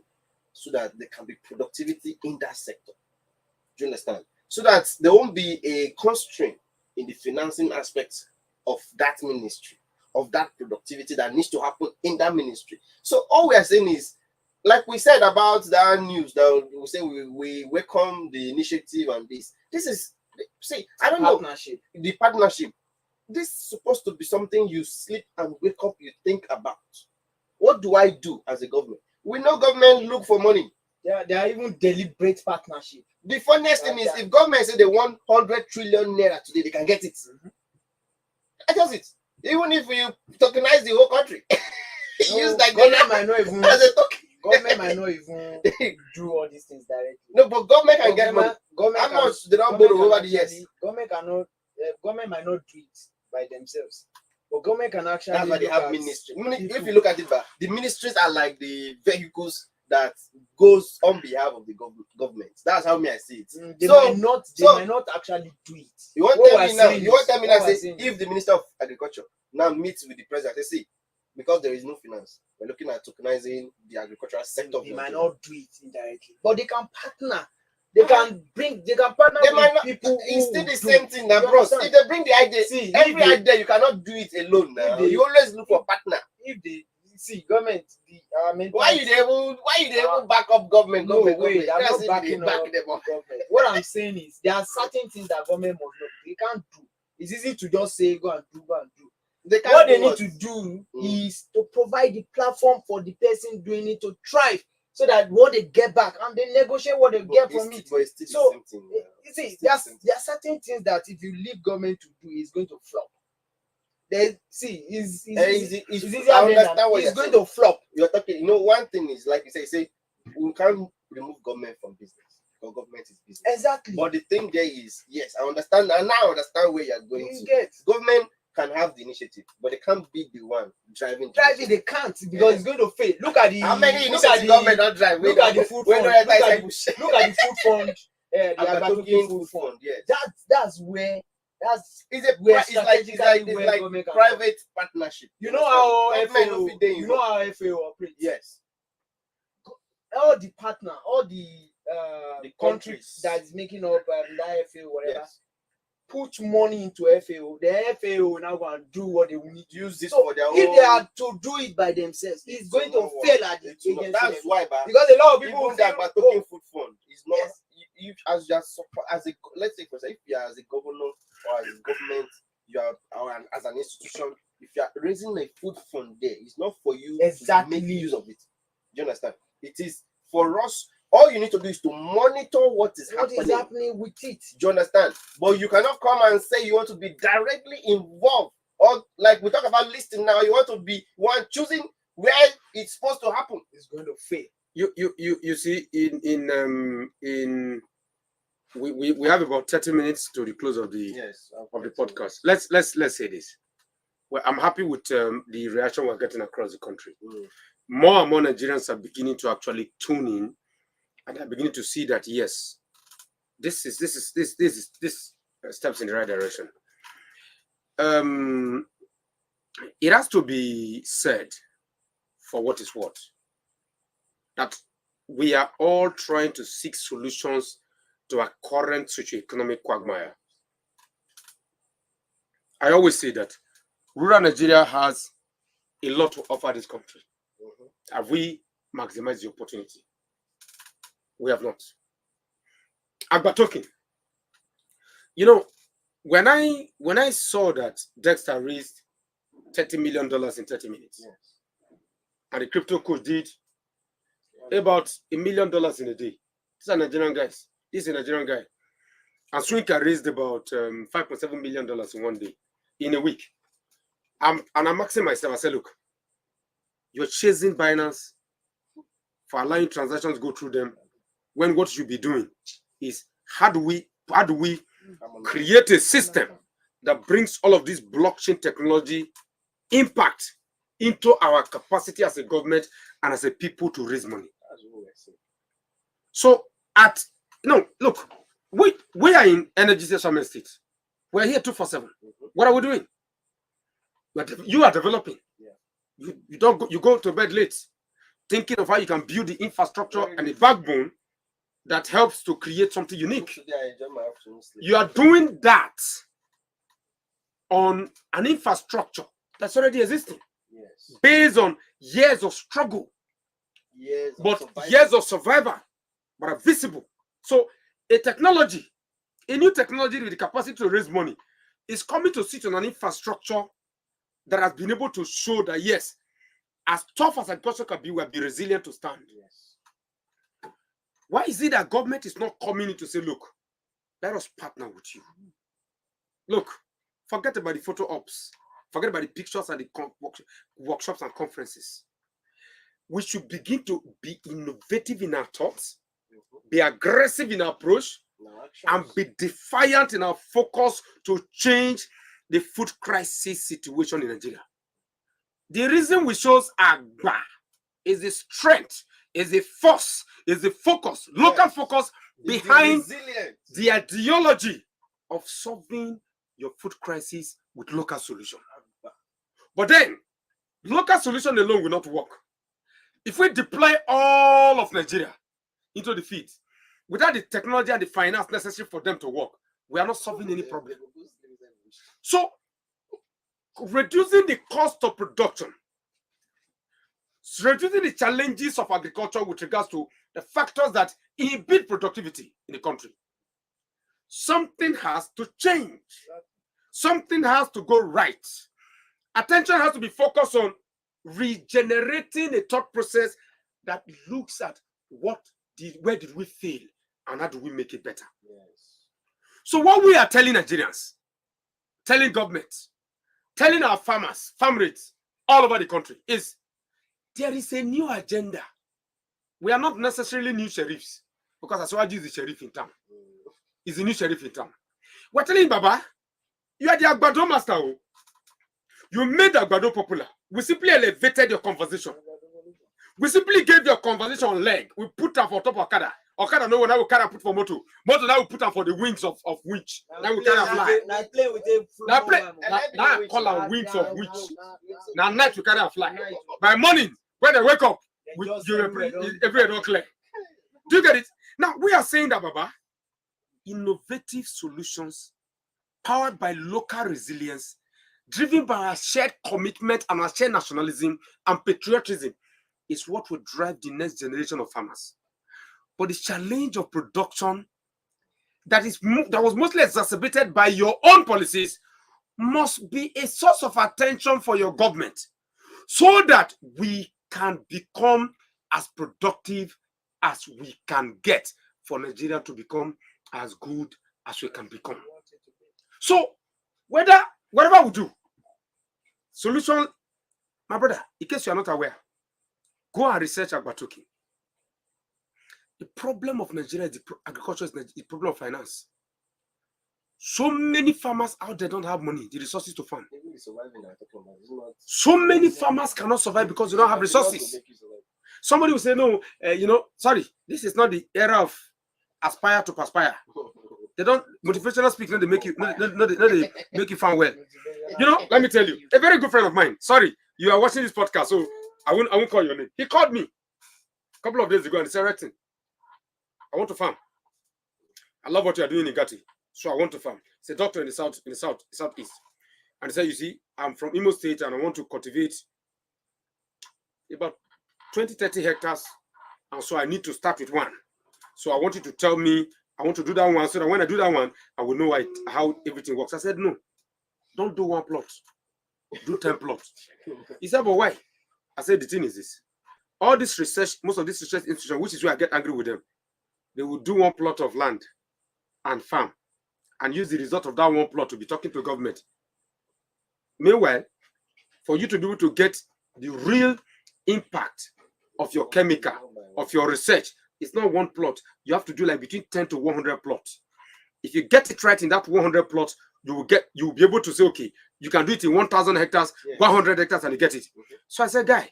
Speaker 2: so that there can be productivity in that sector. Do you understand? So that there won't be a constraint in the financing aspects of that ministry, of that productivity that needs to happen in that ministry. So all we are saying is, like we said about that news, that we say we welcome the initiative and this. This is, see, I don't know, the partnership. This is supposed to be something you sleep and wake up, you think about. What do I do as a government? We know government look for money.
Speaker 3: There are even deliberate partnership.
Speaker 2: The funniest thing is, if government say they want 100 trillion naira today, they can get it. I just it. Even if you tokenize the whole country, use like
Speaker 3: government might not even
Speaker 2: as a token.
Speaker 3: government might not even do all these things directly.
Speaker 2: No, but government can get money. How much they don't borrow over the years?
Speaker 3: Government might not do it by themselves, but government can actually.
Speaker 2: That's why they have ministry. If you look at it back, the ministries are like the vehicles that goes on behalf of the government. That's how me I see it.
Speaker 3: They might not actually do it.
Speaker 2: You want to tell me now? You want to tell me now? Say if the Minister of Agriculture now meets with the president, they say because there is no finance, we're looking at tokenizing the agricultural sector.
Speaker 3: They might not do it indirectly, but they can partner. They can partner with people.
Speaker 2: It's still the same thing now, bros. If they bring the idea, every idea you cannot do it alone now. You always look for a partner.
Speaker 3: If they see government,
Speaker 2: why you able back up government?
Speaker 3: No way,
Speaker 2: government.
Speaker 3: I'm not backing up government. What I'm saying is there are certain things that government must not do. They can't do. It's easy to just say go and do. What they need to do is to provide the platform for the person doing it to thrive, so that what they get back and they negotiate what they get from it. So you see, there are certain things that if you leave government to do, it's going to flop. It's going to flop.
Speaker 2: You're talking, one thing is like you say we can't remove government from business because government is business.
Speaker 3: Exactly.
Speaker 2: But the thing there is, yes, I understand, and now I understand where you're going to. Government can have the initiative, but they can't be the one driving.
Speaker 3: They can't because it's going to fail. Look at the
Speaker 2: how many initiatives government don't drive.
Speaker 3: Look at the food fund. Look at the food fund. The Agbatokin food fund.
Speaker 2: Yes.
Speaker 3: That's where.
Speaker 2: It's like private partnership.
Speaker 3: You know how FAO operates.
Speaker 2: Yes.
Speaker 3: All the partner, all the countries that is making up that FAO, whatever, put money into FAO. The FAO now going to do what they will need to use this for their own. If they are to do it by themselves, it's going to fail at the agency.
Speaker 2: That's why,
Speaker 3: because a lot of people
Speaker 2: even the Agbatokin food fund is not. You as a let's say, for example, if you are as a governor or as a government, you are or as an institution, if you are raising a food fund there, it's not for you to make use of it. Do you understand? It is for us. All you need to do is to monitor what is happening
Speaker 3: with it.
Speaker 2: Do you understand? But you cannot come and say you want to be directly involved, or like we talk about listing now, you want to be one choosing where it's supposed to happen.
Speaker 3: It's going to fail.
Speaker 4: You see, we have about 30 minutes to the close of the podcast. Let's say this. Well, I'm happy with the reaction we're getting across the country. More and more Nigerians are beginning to actually tune in, and are beginning to see that yes, this steps in the right direction. It has to be said, for what is what, that we are all trying to seek solutions to our current socioeconomic quagmire. I always say that rural Nigeria has a lot to offer this country. Have we maximized the opportunity? We have not. Agbatokin. When I saw that Dexter raised $30 million in 30 minutes, and the crypto coach did about $1 million in a day. These are Nigerian guys. This is a Nigerian guy. And Swinka raised about $5.7 million in one day, in a week. And I'm asking myself, I said, look, you're chasing Binance for allowing transactions to go through them, when what you should be doing is how do we create a system that brings all of this blockchain technology impact into our capacity as a government and as a people to raise money. So look, we are in Energy State State. We're here 247. What are we doing? You are developing. You go to bed late thinking of how you can build the infrastructure and the backbone that helps to create something unique. You are doing that on an infrastructure that's already existing, based on years of struggle, years of survival, but are visible. So a new technology with the capacity to raise money is coming to sit on an infrastructure that has been able to show that, yes, as tough as agriculture can be, we will be resilient to stand. Why is it that government is not coming in to say, look, let us partner with you? Look, forget about the photo ops. Forget about the pictures and the workshops and conferences. We should begin to be innovative in our thoughts, be aggressive in our approach, and be defiant in our focus to change the food crisis situation in Nigeria. The reason we chose Agba is the strength, is the force, is the focus, local focus behind the ideology of solving your food crisis with local solution. But then, local solution alone will not work. If we deploy all of Nigeria into the field without the technology and the finance necessary for them to work, we are not solving any problem. So, reducing the cost of production, reducing the challenges of agriculture with regards to the factors that impede productivity in the country. Something has to change. Something has to go right. Attention has to be focused on regenerating a thought process that looks at where did we fail and how do we make it better. So what we are telling Nigerians, telling governments, telling our farmers, farm rates all over the country is there is a new agenda. We are not necessarily new sheriffs, because Aswaji is the sheriff in town. He's the new sheriff in town. We're telling Baba, you are the Agbado master. You made Agbado popular. We simply elevated your conversation. We simply gave your conversation leg. We put them for top of Okada. Okada no one now we carry put for motor. Motor now we put them for the wings of witch. Now we carry fly.
Speaker 3: Now play with them.
Speaker 4: Now call our wings of witch. Now night we carry a fly. By morning, when they wake up, everywhere don't clear. Do you get it? Now we are saying that, Baba, innovative solutions powered by local resilience, driven by our shared commitment and our shared nationalism and patriotism, is what will drive the next generation of farmers. But the challenge of production that was mostly exacerbated by your own policies must be a source of attention for your government, so that we can become as productive as we can get for Nigeria to become as good as we can become. So, whatever we do, solution, my brother, in case you are not aware, go and research Agbatoki. The problem of Nigeria is agriculture is the problem of finance. So many farmers out there don't have money, the resources to farm. So many farmers cannot survive because they don't have resources. Somebody will say, no, sorry, this is not the era of aspire to perspire. They don't, motivational speak, they make you, they make you farm well. Let me tell you, a very good friend of mine, sorry, you are watching this podcast, so I won't call your name. He called me a couple of days ago and he said, Recton, I want to farm. I love what you are doing in Gatti, so I want to farm. He's a doctor in the southeast. And he said, you see, I'm from Imo State and I want to cultivate about 20-30 hectares. And so I need to start with one. So I want you to tell me, I want to do that one so that when I do that one, I will know how everything works. I said, no, don't do one plot. Do 10 plots. He said, but why? I said, the thing is this. All this research, most of this research institution, which is where I get angry with them, they will do one plot of land and farm and use the result of that one plot to be talking to government. Meanwhile, for you to be able to get the real impact of your chemical, of your research, it's not one plot. You have to do like between 10 to 100 plots. If you get it right in that 100 plots, you will be able to say, okay, you can do it in 1,000 hectares, 100 hectares, and you get it. So I said, guy,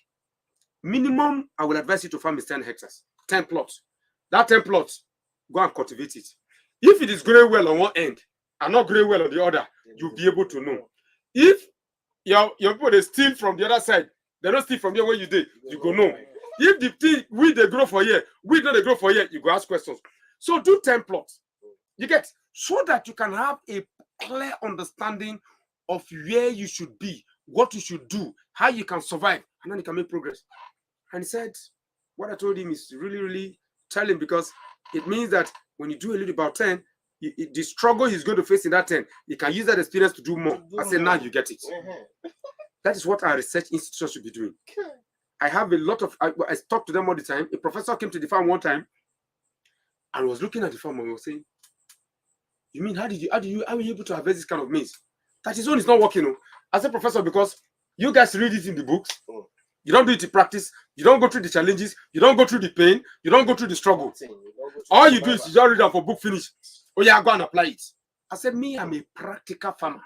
Speaker 4: minimum I will advise you to farm is 10 hectares, 10 plots. That 10 plots, go and cultivate it. If it is growing well on one end and not growing well on the other, you'll be able to know. If your people they steal from the other side, they don't steal from here where you did, you go know. If the thing we they grow for here, we don't they grow for here, you go ask questions. So do 10 plots. You get, so that you can have a clear understanding of where you should be, what you should do, how you can survive, and then you can make progress. And he said, what I told him is really, really telling, because it means that when you do a little about 10, the struggle he's going to face in that 10, you can use that experience to do more. I said, now you get it. That is what our research institutions should be doing. I have a lot of, I talk to them all the time. A professor came to the farm one time and was looking at the farm and was saying, you mean, how are you able to harvest this kind of maize? That his own is not working. I said, Professor, because you guys read it in the books, you don't do it in practice, you don't go through the challenges, you don't go through the pain, you don't go through the struggle. All you do is you just read it for book finish. Oh yeah, go and apply it. I said, me, I'm a practical farmer.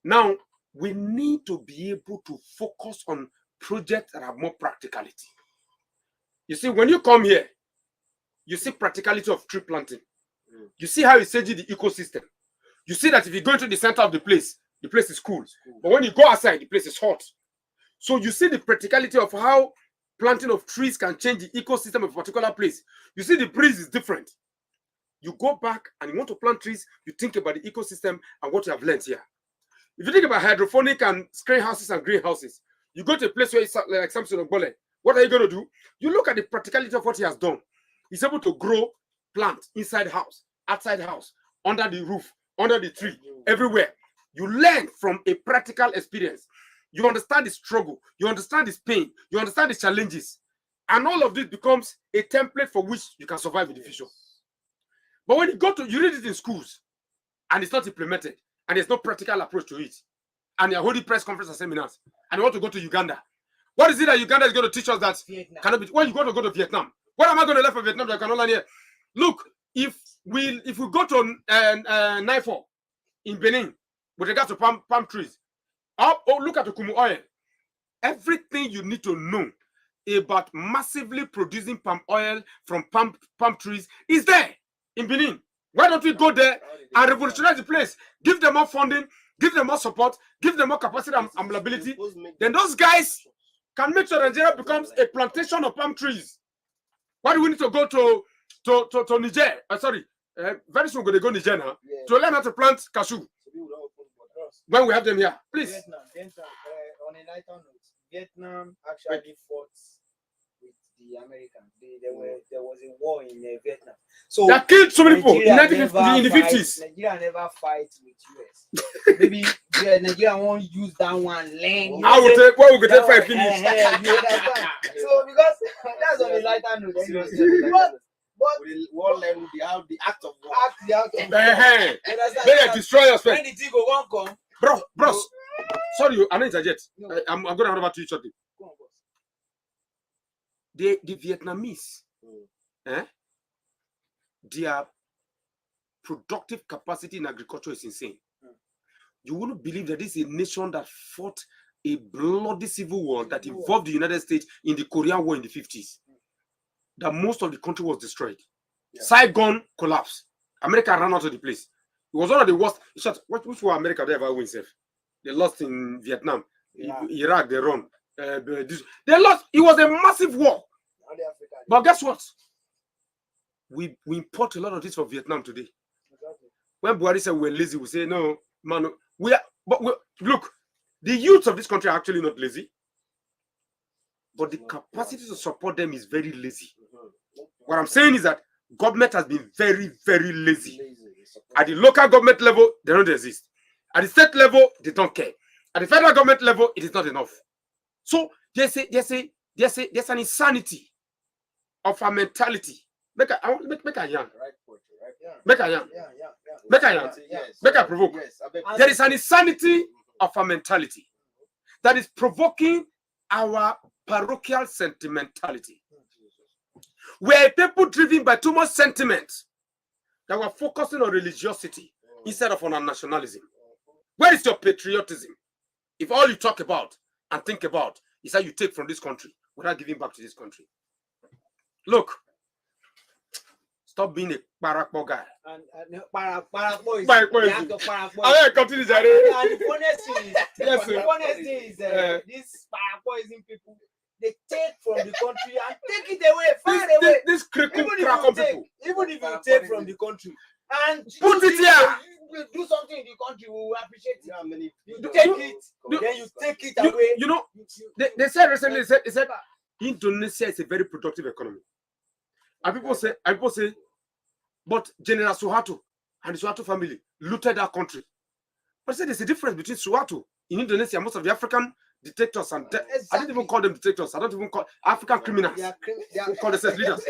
Speaker 4: Now, we need to be able to focus on projects that have more practicality. You see, when you come here, you see practicality of tree planting. You see how it changes the ecosystem. You see that if you go into the center of the place is cool. But when you go outside, the place is hot. So you see the practicality of how planting of trees can change the ecosystem of a particular place. You see the breeze is different. You go back and you want to plant trees, you think about the ecosystem and what you have learned here. If you think about hydroponic and screen houses and greenhouses, you go to a place where it's like Samson Ogbole. What are you going to do? You look at the practicality of what he has done. He's able to grow plants inside house, outside house, under the roof, under the tree, everywhere. You learn from a practical experience. You understand the struggle. You understand his pain. You understand the challenges. And all of this becomes a template for which you can survive in the future. But when you read it in schools, and it's not implemented, and there's no practical approach to it, and you're holding press conference and seminars, and you want to go to Uganda, what is it that Uganda is going to teach us that cannot be? Well, you got to go to Vietnam. What am I going to learn from Vietnam that I cannot learn here? Look, if we go to Naifor in Benin with regard to palm trees, look at the Kumu oil. Everything you need to know about massively producing palm oil from palm trees is there in Benin. Why don't we go there and revolutionize the place? Give them more funding, give them more support, give them more capacity and ability. Then those guys can make sure Nigeria becomes a plantation of palm trees. Why do we need to go to Niger? Very soon we're going to go Niger now to learn how to plant cashew. When we have them here, please.
Speaker 3: Vietnam, on a lighter note, Vietnam actually fought with the Americans. There was a war in Vietnam. So
Speaker 4: that killed so many people in the 50s.
Speaker 3: Nigeria never fight with US. Maybe Nigeria won't use that one lane.
Speaker 4: I will take what we could take for a finish.
Speaker 3: So because that's on a lighter note. But
Speaker 2: war learn the act of war.
Speaker 4: They destroy your
Speaker 3: when the thing go come.
Speaker 4: Bros. Sorry, I don't interject. No. I'm going to hand over to you shortly.
Speaker 3: Go on, boss.
Speaker 4: The Vietnamese, their productive capacity in agriculture is insane. You wouldn't believe that this is a nation that fought a bloody civil war that involved the United States in the Korean War in the 50s. That most of the country was destroyed. Saigon collapsed. America ran out of the place. It was one of the worst. Which war America they ever win? They lost in Vietnam, Iraq. They run. They lost. It was a massive war. But guess what? We import a lot of this from Vietnam today. When Buhari said we're lazy, we say no, man. Look, the youths of this country are actually not lazy, but the capacity to support them is very lazy. What I'm saying is that government has been very, very lazy. At the local government level, they don't exist. At the state level, they don't care. At the federal government level, it is not enough. So there's an insanity of a mentality. Make a young. Make I am.
Speaker 3: Yeah.
Speaker 4: Make I am.
Speaker 2: Yes.
Speaker 4: Make I provoke.
Speaker 2: Yes. I beg.
Speaker 4: There is an insanity of a mentality that is provoking our parochial sentimentality. Where people driven by too much sentiment that were focusing on religiosity instead of on nationalism. Where is your patriotism? If all you talk about and think about is how you take from this country without giving back to this country. Look, stop being a parakpo guy.
Speaker 3: And parakpo is
Speaker 4: Parakpo
Speaker 3: the
Speaker 4: is-
Speaker 3: act of parakpo.
Speaker 4: I will continue,
Speaker 3: And
Speaker 4: Jare.
Speaker 3: the funniest thing is,
Speaker 4: Yes,
Speaker 3: the
Speaker 4: sir.
Speaker 3: funniest thing is these parakpoism people, they take from the country and take it away, far away.
Speaker 4: This critical
Speaker 3: Even if
Speaker 4: crack
Speaker 3: you
Speaker 4: on
Speaker 3: take,
Speaker 4: people.
Speaker 3: even if you take from the country and
Speaker 4: Put
Speaker 3: you
Speaker 4: it here.
Speaker 3: you do something in the country, we will appreciate it.
Speaker 2: How many
Speaker 3: You
Speaker 2: people-
Speaker 3: take it, then you take it away.
Speaker 4: You know,
Speaker 3: You-
Speaker 4: they said recently, they said Indonesia is a very productive economy. And people say, but General Suharto and the Suharto family looted our country. But I said there's a difference between Suharto in Indonesia, most of the African dictators and I don't even call them dictators. I don't even call African criminals.
Speaker 3: They are
Speaker 4: Who call themselves leaders.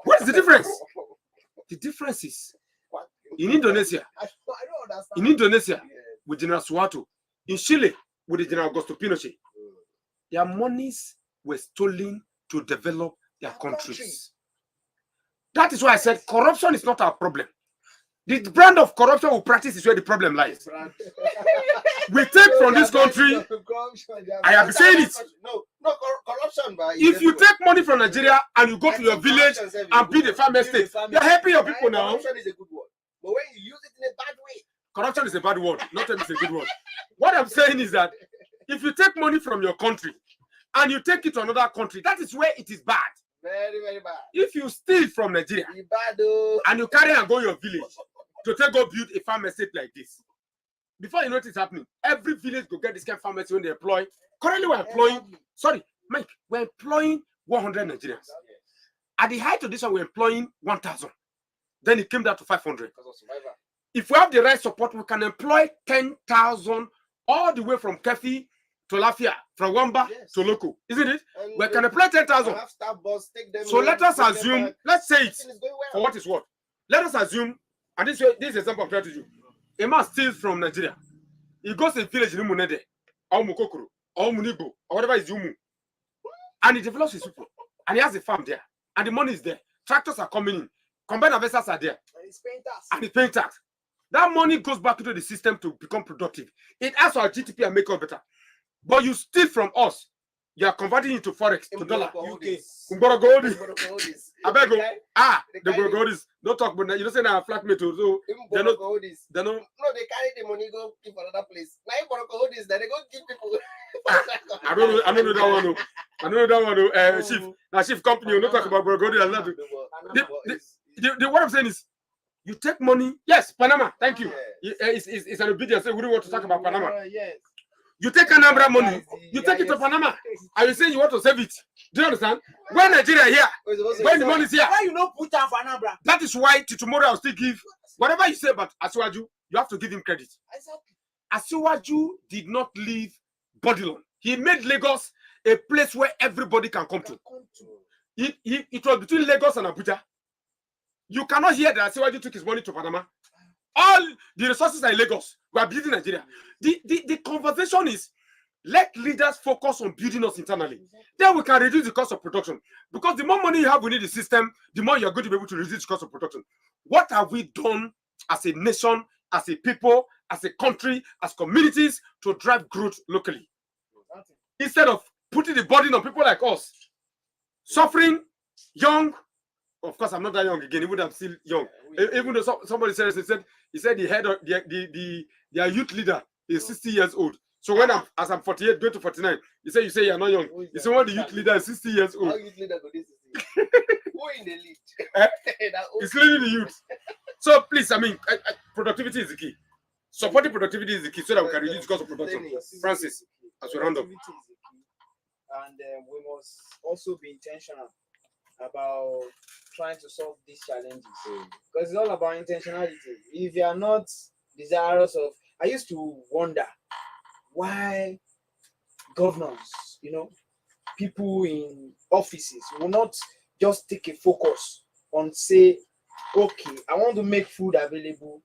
Speaker 4: What is the difference? The difference is in Indonesia,
Speaker 3: I don't understand.
Speaker 4: in Indonesia with General Suharto, in Chile with the General Augusto Pinochet, their monies were stolen to develop their countries. That is why I said corruption is not our problem. The brand of corruption we practice is where the problem lies. We take from this country. I have been saying it.
Speaker 2: No, corruption. But
Speaker 4: If you take money from Nigeria and you go to your village and build a farm estate, you're helping your people now.
Speaker 2: Corruption is a good word, but when you use it in a bad way,
Speaker 4: Corruption is a bad word. Not that it's a good word. What I'm saying is that if you take money from your country and you take it to another country, that is where it is bad.
Speaker 2: very, very bad.
Speaker 4: If you steal from Nigeria
Speaker 2: It's bad, though.
Speaker 4: and you carry and go your village to take go build a farm estate like this, before you know it's happening, every village go get this kind of farm estate when they employ. Currently, we're employing, sorry, Mike, we're employing 100 Nigerians. At the height of this one, we're employing 1,000. Then it came down to 500.
Speaker 2: Because of survivor.
Speaker 4: If we have the right support, we can employ 10,000 all the way from Kefi to Lafia, from Wamba to Loco, isn't it?
Speaker 2: And
Speaker 4: We can employ 10,000.
Speaker 2: have staff boss, take them
Speaker 4: So
Speaker 2: in,
Speaker 4: let us
Speaker 2: bring them
Speaker 4: assume,
Speaker 2: back.
Speaker 4: let's say it
Speaker 2: Everything is going well.
Speaker 4: for what is what. Let us assume, and this example I'm trying to do. A man steals from Nigeria. He goes to a village in Umunede, or Mukokoro, or Munigo, or whatever is Umu. And he develops his people. And he has a farm there. And the money is there. Tractors are coming in. Combined harvesters are there.
Speaker 3: And it's paying tax.
Speaker 4: And he's paying tax. That money goes back into the system to become productive. It adds our GDP and make us better. But you steal from us. You are converting into forex to dollar.
Speaker 2: UK.
Speaker 4: Umboro I beg you.
Speaker 2: They
Speaker 4: The
Speaker 2: carry
Speaker 4: Gorodis. Don't talk, but you don't say now flatmate. So they don't.
Speaker 2: hold this.
Speaker 4: They don't.
Speaker 2: No, they carry the money, go keep another place. Now you hold this, then they go give people.
Speaker 4: I don't know. I don't know that one. No. I don't know that one. No. Chief. Now chief company. You don't talk about Gorodis and that. What I'm saying is, you take money. Yes, Panama. Thank you. It's an obedience. We don't want to talk about Panama.
Speaker 3: Yes.
Speaker 4: You take Anambra money. You take it to Panama. And you say you want to save it. Do you understand? When Nigeria here, when the money is here,
Speaker 3: Why you not put down for Anambra?
Speaker 4: that is why till tomorrow I'll still give whatever you say about Asiwaju, you have to give him credit.
Speaker 3: Exactly.
Speaker 4: Asiwaju did not leave Bodilon. He made Lagos a place where everybody can come to. It was between Lagos and Abuja. You cannot hear that Asiwaju took his money to Panama. All the resources are in Lagos. We are building Nigeria. The conversation is, let leaders focus on building us internally. Then we can reduce the cost of production. Because the more money you have within the system, the more you're going to be able to reduce the cost of production. What have we done as a nation, as a people, as a country, as communities to drive growth locally? Instead of putting the burden on people like us, suffering, young. Of course, I'm not that young again, even though I'm still young. Even though somebody said the head of their youth leader is 60 years old. So when I'm 48, going to 49, you say you're not young. You say when the youth leader is 60 years old.
Speaker 2: How youth leader go this? Who in the lead?
Speaker 4: It's leading the youth. So please, I mean, productivity is the key. Supporting productivity is the key so that we can reduce the cost of production. Francis, as we round up.
Speaker 3: Productivity is the key. And we must also be intentional about trying to solve these challenges. Because it's all about intentionality. If you are not desirous of, I used to wonder why governors, people in offices will not just take a focus on, say, okay, I want to make food available.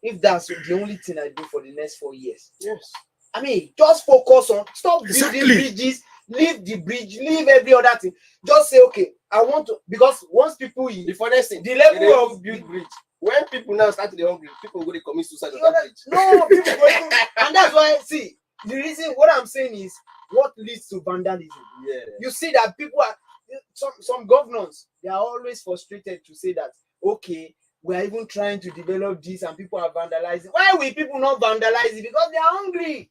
Speaker 3: If that's the only thing I do for the next 4 years,
Speaker 2: Yes.
Speaker 3: I mean, just focus on, stop
Speaker 4: Exactly.
Speaker 3: building bridges, leave the bridge, leave every other thing. Just say, okay, I want to, because once people,
Speaker 2: The funniest thing,
Speaker 3: the level
Speaker 2: they
Speaker 3: of
Speaker 2: build bridge. When people now start to be hungry, people go to commit suicide on
Speaker 3: You know
Speaker 2: that bridge.
Speaker 3: no, people go to, and that's why, see, the reason, what I'm saying is, what leads to vandalism.
Speaker 2: Yeah.
Speaker 3: You see that people are, some governors, they are always frustrated to say that, okay, we are even trying to develop this and people are vandalizing. Why will people not vandalize it? Because they are hungry.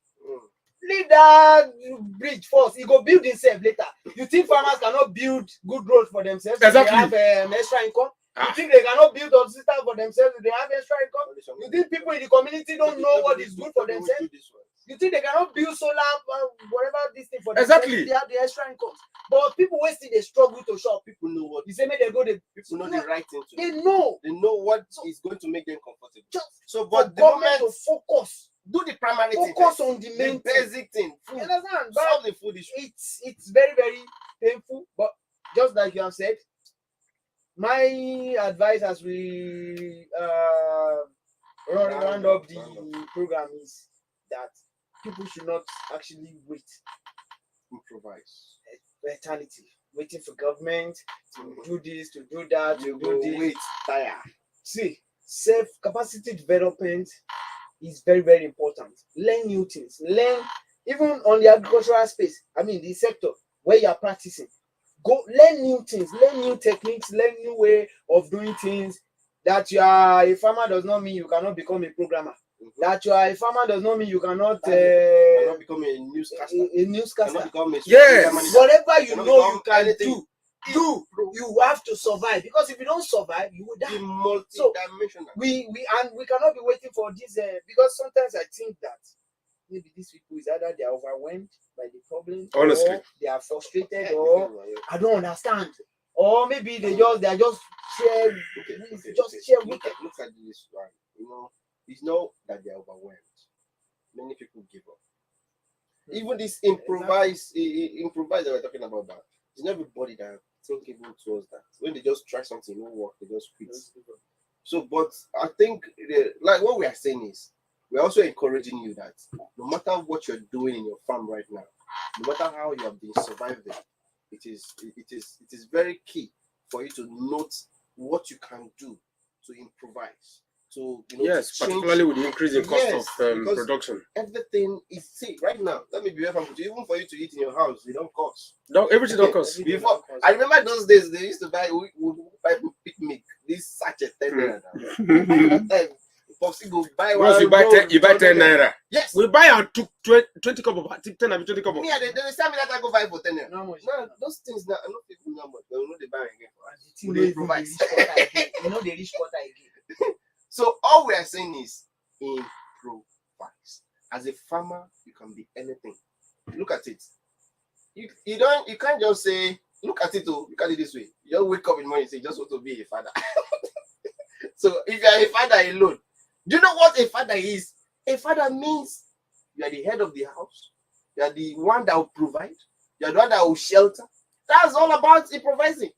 Speaker 3: Leave that bridge first. He go build himself later. You think farmers cannot build good roads for themselves?
Speaker 4: Exactly.
Speaker 3: They have extra income. You think they cannot build hospitals for themselves? They have extra income. You think people in the community don't know what is good for themselves? You think they cannot build solar, whatever this thing for themselves?
Speaker 4: Exactly.
Speaker 3: They have the extra income. But people wasting they struggle to shop.
Speaker 2: People know what.
Speaker 3: You say maybe they go the
Speaker 2: People know the right thing to
Speaker 3: they
Speaker 2: do.
Speaker 3: know.
Speaker 2: They know what is going to make them comfortable.
Speaker 3: Just
Speaker 2: So,
Speaker 3: for
Speaker 2: but the
Speaker 3: government
Speaker 2: moment
Speaker 3: to focus.
Speaker 2: do the primary thing,
Speaker 3: Focus
Speaker 2: first.
Speaker 3: on the main
Speaker 2: the basic thing.
Speaker 3: You
Speaker 2: Food.
Speaker 3: understand?
Speaker 2: Solve
Speaker 3: But
Speaker 2: the food issue.
Speaker 3: it's very, very painful. But just like you have said, my advice as we round up the program is that people should not actually wait
Speaker 2: Improvise.
Speaker 3: eternity, waiting for government to do this, to do that, to
Speaker 2: You
Speaker 3: do
Speaker 2: go
Speaker 3: this.
Speaker 2: wait, tire.
Speaker 3: See, self-capacity development is very, very important. Learn new things. Learn even on the agricultural space. I mean, the sector where you are practicing. Go learn new things, learn new techniques, learn new way of doing things. That you are a farmer does not mean you cannot become a programmer. That you are a farmer does not mean you cannot
Speaker 2: become a newscaster.
Speaker 3: a newscaster.
Speaker 2: Cannot become a
Speaker 4: Yes.
Speaker 2: social media manager.
Speaker 3: Whatever you
Speaker 2: Cannot
Speaker 3: know you
Speaker 2: become
Speaker 3: can
Speaker 2: anything.
Speaker 3: do, you have to survive. Because if you don't survive, you will
Speaker 2: Be
Speaker 3: die.
Speaker 2: multi-dimensional.
Speaker 3: We cannot be waiting for this because sometimes I think that maybe these people is either they are overwhelmed by the problem,
Speaker 4: Honestly.
Speaker 3: or they are frustrated, or I don't understand, or maybe they are just share share
Speaker 2: Look
Speaker 3: wicked.
Speaker 2: at this one. You know, it's not that they're overwhelmed. Many people give up. Even this improvise that we're talking about that. It's not everybody that think even towards that. When they just try something, it won't work, they just quit. So, but I think like what we are saying is we're also encouraging you that no matter what you're doing in your farm right now, no matter how you have been surviving, it is very key for you to note what you can do to improvise. So
Speaker 4: Yes,
Speaker 2: to change,
Speaker 4: particularly with the increase in cost
Speaker 2: Yes,
Speaker 4: of
Speaker 2: because
Speaker 4: production.
Speaker 2: everything is see right now. Let me be very frank with you. Even for you to eat in your house, it don't cost.
Speaker 4: No, everything don't cost.
Speaker 2: Before I remember those days they used to buy we buy picnic this sachet 10 naira now. That time Popsy go buy
Speaker 4: Once
Speaker 2: one.
Speaker 4: you buy 10, you buy 10 naira.
Speaker 2: Yes.
Speaker 4: We buy and took 20 cup of 10 and 20 cup of.
Speaker 2: Me, they sell me that I go buy for 10 naira.
Speaker 3: No much.
Speaker 2: No, those things now, I know people know much, but we know they buy again for us.
Speaker 3: You
Speaker 2: We improvise.
Speaker 3: know they reach quarter again.
Speaker 2: So all we are saying is improvise. As a farmer, you can be anything. Look at it. You can't just say, look at it this way. You just wake up in the morning and say you just want to be a father. So if you are a father alone, do you know what a father is? A father means you are the head of the house, you are the one that will provide, you are the one that will shelter. That's all about improvising.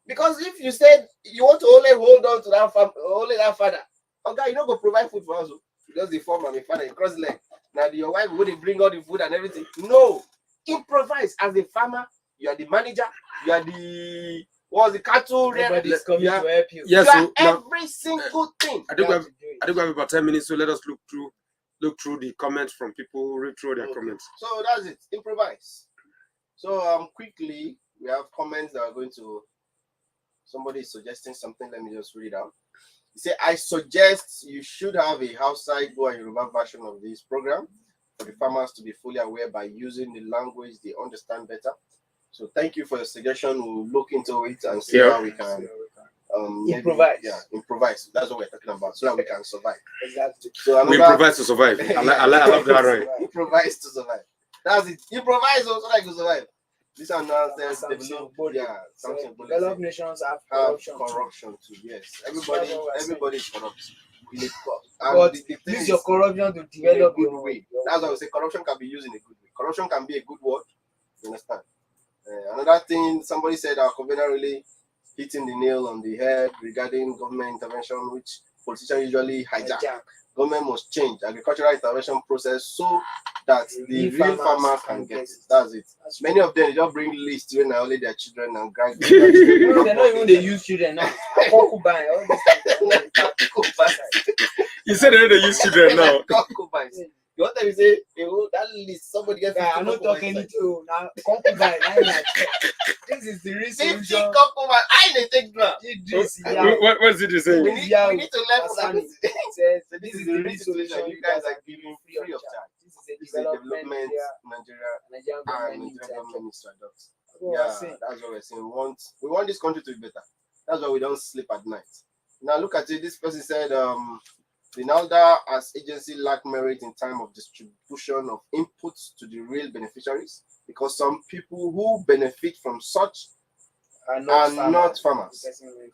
Speaker 2: Because if you said you want to only hold on to that only that father, okay, you don't go provide food for us. Because the former my father, you cross leg. Now your wife would bring all the food and everything. No, improvise. As a farmer, you are the manager, you are the cattle rearer.
Speaker 3: Nobody's coming to help you.
Speaker 4: Yes,
Speaker 2: You are
Speaker 4: so now,
Speaker 2: every single thing.
Speaker 4: I think we have about 10 minutes, so let us look through the comments from people, read through their comments.
Speaker 2: So that's it. Improvise. So quickly, we have comments that are going to. Somebody is suggesting something. Let me just read out. He said, I suggest you should have a outside Igbo and Yoruba version of this program for the farmers to be fully aware by using the language they understand better. So thank you for your suggestion. We'll look into it and see how we can
Speaker 3: improvise.
Speaker 2: Improvise. That's what we're talking about, so that we can survive.
Speaker 3: Exactly.
Speaker 2: So
Speaker 4: we improvise to survive. I love that, right?
Speaker 2: Improvise to survive. That's it. Improvise so that you survive. This are nonsense.
Speaker 3: Developed nations have
Speaker 2: corruption too. Yes, everybody is corrupt.
Speaker 3: But use your corruption to develop
Speaker 2: in a good way. That's why I say corruption can be used in a good way. Corruption can be a good word. You understand? Another thing somebody said, our convener really hitting the nail on the head regarding government intervention, which politicians usually hijack. Government must change agricultural intervention process so that the real farmers can get it. That's it. Many of them they just bring lists when only their children and grandchildren.
Speaker 3: They're not even they use children now. Concubine, all this
Speaker 4: You said they use children now.
Speaker 2: Concubines. You want them to say, that list, somebody gets.
Speaker 3: I'm not talking to now. Concubine, this is the reason.
Speaker 2: Concubine, I didn't take that.
Speaker 4: What's it saying?
Speaker 2: We need to learn from that.
Speaker 3: This is the reason
Speaker 2: you guys are giving free of charge. This is a development Nigerian government needs to adopt. Yeah, that's what we're saying. We want this country to be better. That's why we don't sleep at night. Now look at it. This person said, the NALDA as agency lack merit in time of distribution of inputs to the real beneficiaries because some people who benefit from such are not farmers.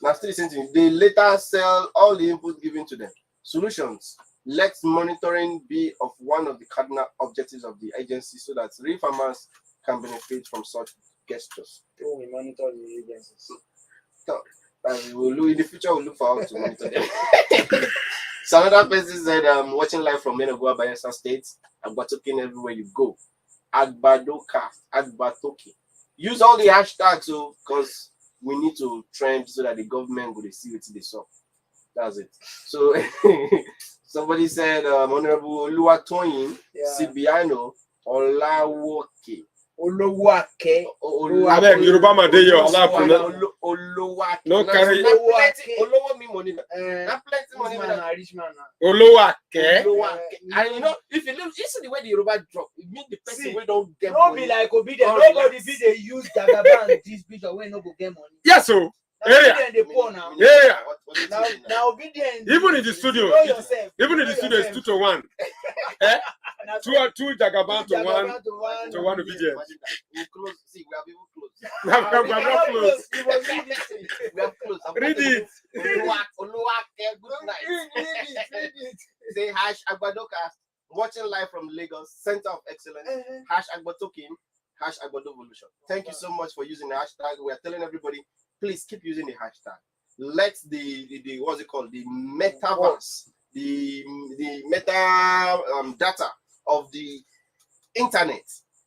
Speaker 2: Now still the same thing. They later sell all the input given to them. Solutions. Let monitoring be of one of the cardinal objectives of the agency so that real farmers can benefit from such gestures.
Speaker 3: Oh, we monitor the agencies.
Speaker 2: So, in the future, we'll look forward to monitor them. So another person said, watching live from Menogua, Bayelsa State, Agbatokin everywhere you go. Agbadocast, Agbatoki. Use all the hashtags, so because we need to trend so that the government will see what they saw. That's it. So somebody said, Honorable Oluwatoyin, Sibiano, Olawoke.
Speaker 3: Olowake.
Speaker 4: I beg Yoruba man, they no carry.
Speaker 2: Olowo me money. That plenty money.
Speaker 3: Rich man.
Speaker 4: Olowake.
Speaker 2: And you know, if you see the way the Yoruba drop, it means the person we don't get
Speaker 3: money.
Speaker 2: Don't
Speaker 3: be like obedient. Nobody be they use Jagaban this picture when no go get money.
Speaker 4: Yes, so.
Speaker 3: Yeah. They poor now.
Speaker 4: Yeah.
Speaker 3: Now obedient.
Speaker 4: Even in the studio. Even in the studio, it's 2 to 1. Two Jagaban to one obedient.
Speaker 2: We'll close. See, we have even closed.
Speaker 4: We have closed.
Speaker 2: We have closed.
Speaker 4: Read it.
Speaker 2: Oluwake, good night.
Speaker 3: Read it.
Speaker 2: Say #Agbadocast. Watching live from Lagos, Center of Excellence. #Agbatokin. #Agbadovolution. Thank you so much for using the hashtag. We are telling everybody, please keep using the hashtag. Let the what's it called? The metaverse, the meta data of the internet.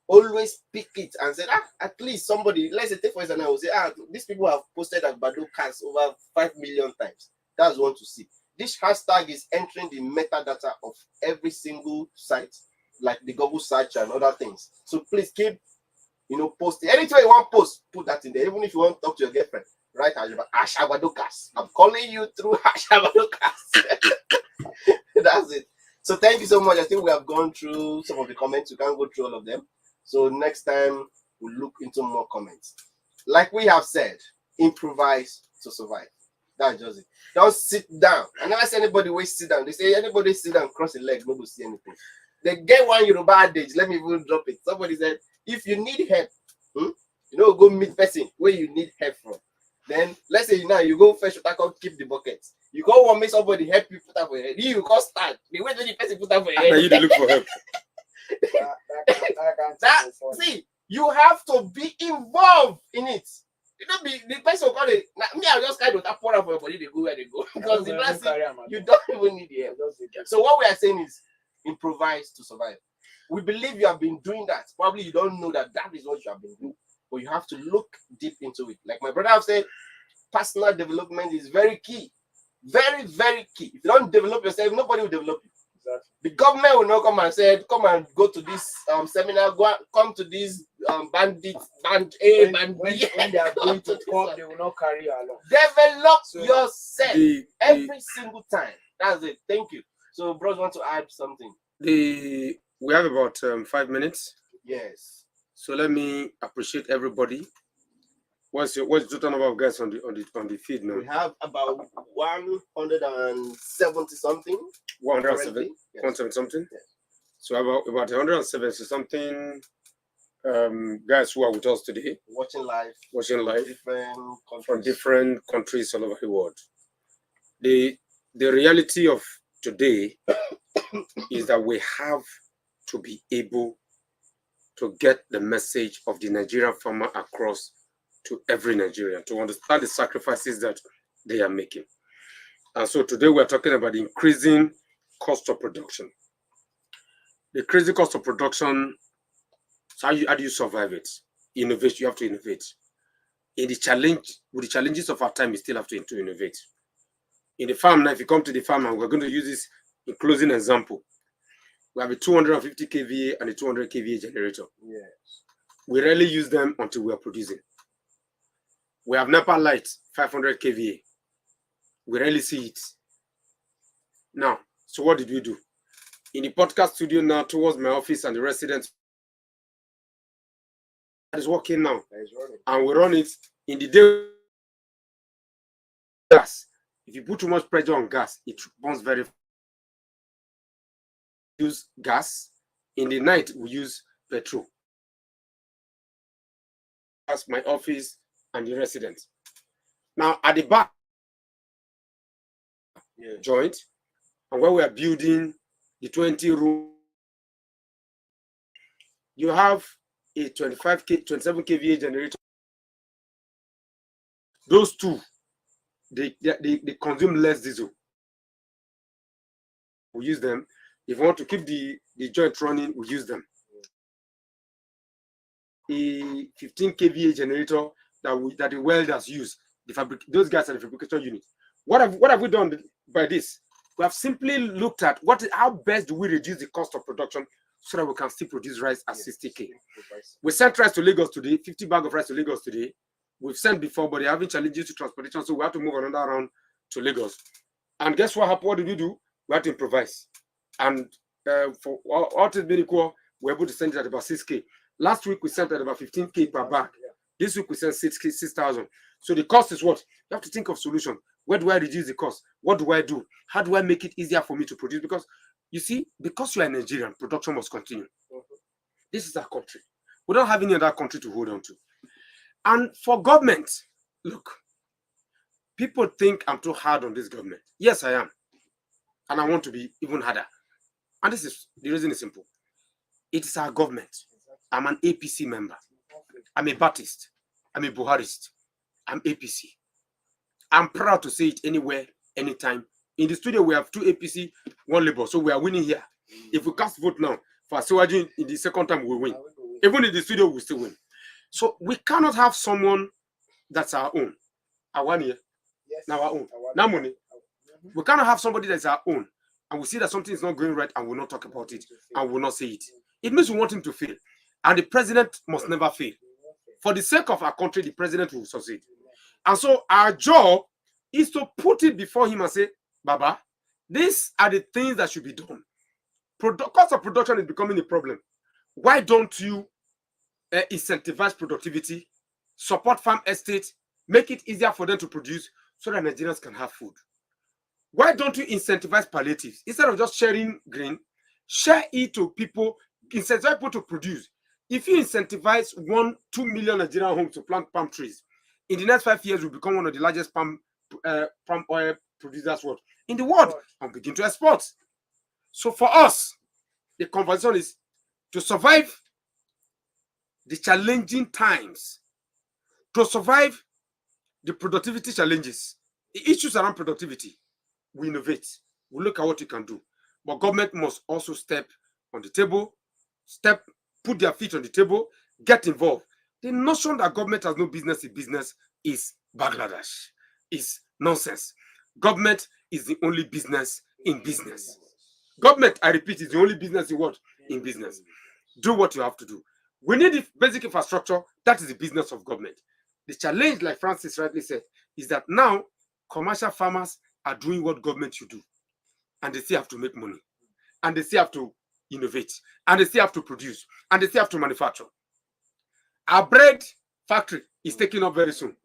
Speaker 2: Always pick it and say, at least somebody, let's say, take for example, will say, these people have posted Agbadocast over 5 million times. That's one to see. This hashtag is entering the metadata of every single site, like the Google search and other things. So please keep, posting. Anytime you want post, put that in there. Even if you want to talk to your girlfriend, write #Agbadocast. I'm calling you through #Agbadocast. That's it. So thank you so much. I think we have gone through some of the comments. We can't go through all of them. So next time we'll look into more comments. Like we have said, improvise to survive. That's just it. Don't sit down. I never see anybody sit down. They say anybody sit down, cross the leg, nobody see anything. They get one Yoruba adage. Let me even drop it. Somebody said, if you need help, go meet person where you need help from. Then let's say now you go fetch water, keep the bucket. You go want make somebody help you put up for your head. You go start. The way the person put up for your head.
Speaker 4: And you look for help.
Speaker 2: See, you have to be involved in it. You don't be the person call it. Me, I just kind of pour out for your body. They go where they go because the last thing, you don't even need the help. So what we are saying is improvise to survive. We believe you have been doing that. Probably you don't know that is what you have been doing, but you have to look deep into it. Like my brother have said, personal development is very key. Very, very key. If you don't develop yourself, nobody will develop you. Exactly. The government will not come and say, come and go to this seminar, come to this band A, band B.
Speaker 3: When they are going to come, they will not carry you along.
Speaker 2: Develop yourself every single time. That's it. Thank you. So, bros, want to add something?
Speaker 4: We have about 5 minutes.
Speaker 2: Yes.
Speaker 4: So let me appreciate everybody. What's the total number of guys on the feed now?
Speaker 2: We have about 170 something.
Speaker 4: 170 something.
Speaker 2: Yes.
Speaker 4: So about 170 something guys who are with us today.
Speaker 2: Watching live.
Speaker 4: From different countries all over the world. The reality of today is that we have to be able to get the message of the Nigerian farmer across to every Nigerian to understand the sacrifices that they are making. And so today we're talking about the increasing cost of production. The crazy cost of production, so how do you survive it? Innovate, you have to innovate. With the challenges of our time, you still have to innovate. In the farm now, if you come to the farm, and we're going to use this in closing example. We have a 250 kVA and a 200 kVA generator.
Speaker 2: Yes.
Speaker 4: We rarely use them until we are producing. We have NEPA lights, 500 kVA. We rarely see it. Now, so what did we do? In the podcast studio now, towards my office and the residents, that is working now. And we run it in the day. Gas. If you put too much pressure on gas, it burns very fast. Use gas. In the night, we use petrol. That's my office and the residents. Now, at the back, joint, and where we are building the 20 room, you have a 27 kVA generator. Those two, they consume less diesel. We use them. If we want to keep the joint running, we use them. A 15 kVA generator that the welders use, those guys are the fabrication unit. What have we done by this? We have simply looked at how best do we reduce the cost of production so that we can still produce rice at 60K. We sent rice to Lagos today, 50 bags of rice to Lagos today. We've sent before, but they're having challenges to transportation, so we have to move another round to Lagos. And guess what happened? What did we do? We had to improvise. And for all things being equal, we're able to send it at about 6K. Last week, we sent at about 15K per bag. This week, we sent 6,000. So the cost is what? You have to think of solution. Where do I reduce the cost? What do I do? How do I make it easier for me to produce? Because, you see, because you are Nigerian, production must continue. This is our country. We don't have any other country to hold on to. And for government, look, people think I'm too hard on this government. Yes, I am. And I want to be even harder. And the reason is simple. It is our government. I'm an APC member. I'm a Baptist. I'm a Buharist. I'm APC. I'm proud to say it anywhere, anytime. In the studio, we have 2 APC, 1 Labour. So we are winning here. If we cast vote now, for Asiwaju in the second time, we win. Even in the studio, we still win. So we cannot have someone that's our own. Our 1 year. Yes. Now our own. Now money. We cannot have somebody that's our own. And we see that something is not going right and we'll not talk about it. And we'll not say it. It means we want him to fail. And the president must never fail. For the sake of our country, the president will succeed. And so our job is to put it before him and say, Baba, these are the things that should be done. Cost of production is becoming a problem. Why don't you incentivize productivity, support farm estates, make it easier for them to produce so that Nigerians can have food? Why don't you incentivize palliatives? Instead of just sharing grain, share it to people, incentivize people to produce. If you incentivize 1-2 million Nigerian homes to plant palm trees, in the next 5 years, we'll become one of the largest palm oil producers in the world and begin to export. So for us, the conversation is to survive the challenging times, to survive the productivity challenges, the issues around productivity. We innovate. We look at what you can do. But government must also step on the table, put their feet on the table, get involved. The notion that government has no business in business is Bangladesh, is nonsense. Government is the only business in business. Government, I repeat, is the only business in what? In business. Do what you have to do. We need the basic infrastructure. That is the business of government. The challenge, like Francis rightly said, is that now commercial farmers are doing what government should do. And they still have to make money. And they still have to innovate. And they still have to produce. And they still have to manufacture. Our bread factory is taking up very soon.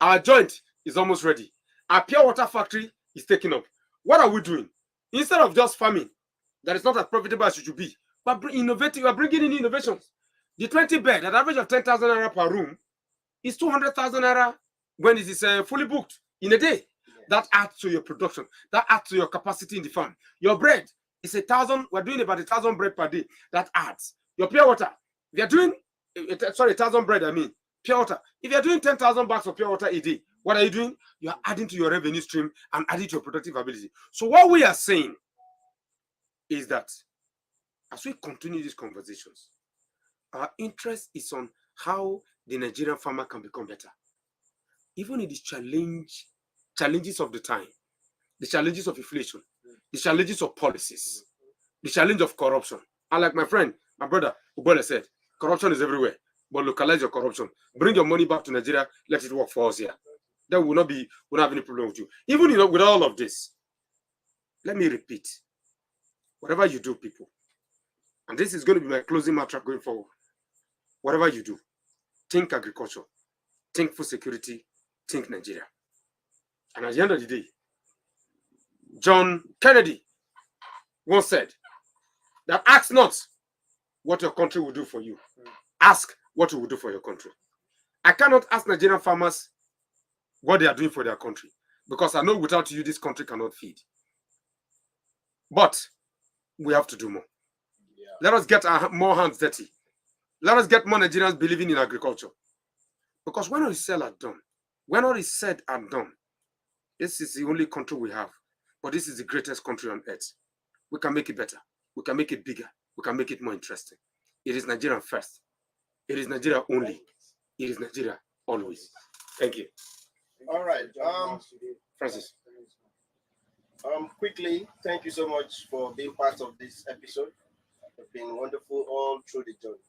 Speaker 4: Our joint is almost ready. Our pure water factory is taking up. What are we doing? Instead of just farming, that is not as profitable as it should be, but innovating, we are bringing in innovations. The 20 bed at average of 10,000 naira per room is 200,000 naira when it is fully booked in a day. That adds to your production. That adds to your capacity in the farm. Your bread is 1,000. We're doing about 1,000 bread per day. That adds. Your pure water, we are doing 1,000 bread. Pure water. If you're doing 10,000 bags of pure water a day, what are you doing? You are adding to your revenue stream and adding to your productive ability. So what we are saying is that as we continue these conversations, our interest is on how the Nigerian farmer can become better. Even in the challenges of the time, the challenges of inflation, the challenges of policies, the challenge of corruption. And like my friend, my brother, Ubole said, corruption is everywhere, but localize your corruption. Bring your money back to Nigeria, let it work for us here. Then we'll not have any problem with you. Even with all of this, let me repeat, whatever you do, people, and this is going to be my closing mantra going forward. Whatever you do, think agriculture, think food security, think Nigeria. And at the end of the day, John Kennedy once said that ask not what your country will do for you. Ask what you will do for your country. I cannot ask Nigerian farmers what they are doing for their country, because I know without you, this country cannot feed. But we have to do more. Yeah. Let us get more hands dirty. Let us get more Nigerians believing in agriculture. Because when all is said and done, this is the only country we have. But this is the greatest country on earth. We can make it better. We can make it bigger. We can make it more interesting. It is Nigeria first. It is Nigeria only. It is Nigeria always. Thank you.
Speaker 2: All right.
Speaker 4: Francis.
Speaker 2: Quickly, thank you so much for being part of this episode. It's been wonderful all through the journey.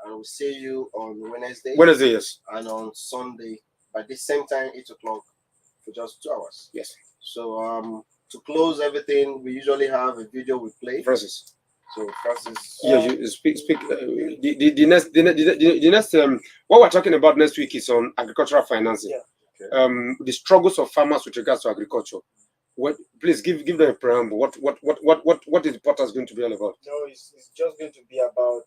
Speaker 2: And we'll see you on Wednesday.
Speaker 4: Wednesday, yes.
Speaker 2: And on Sunday by the same time, 8 o'clock, for just 2 hours.
Speaker 4: Yes.
Speaker 2: So to close everything, we usually have a video we play.
Speaker 4: Francis.
Speaker 2: So Francis.
Speaker 4: Yeah, you speak. The next what we're talking about next week is on agricultural financing.
Speaker 2: Yeah. Okay.
Speaker 4: The struggles of farmers with regards to agriculture. Please give them a preamble. What is the podcast going to be all about?
Speaker 3: No, it's just going to be about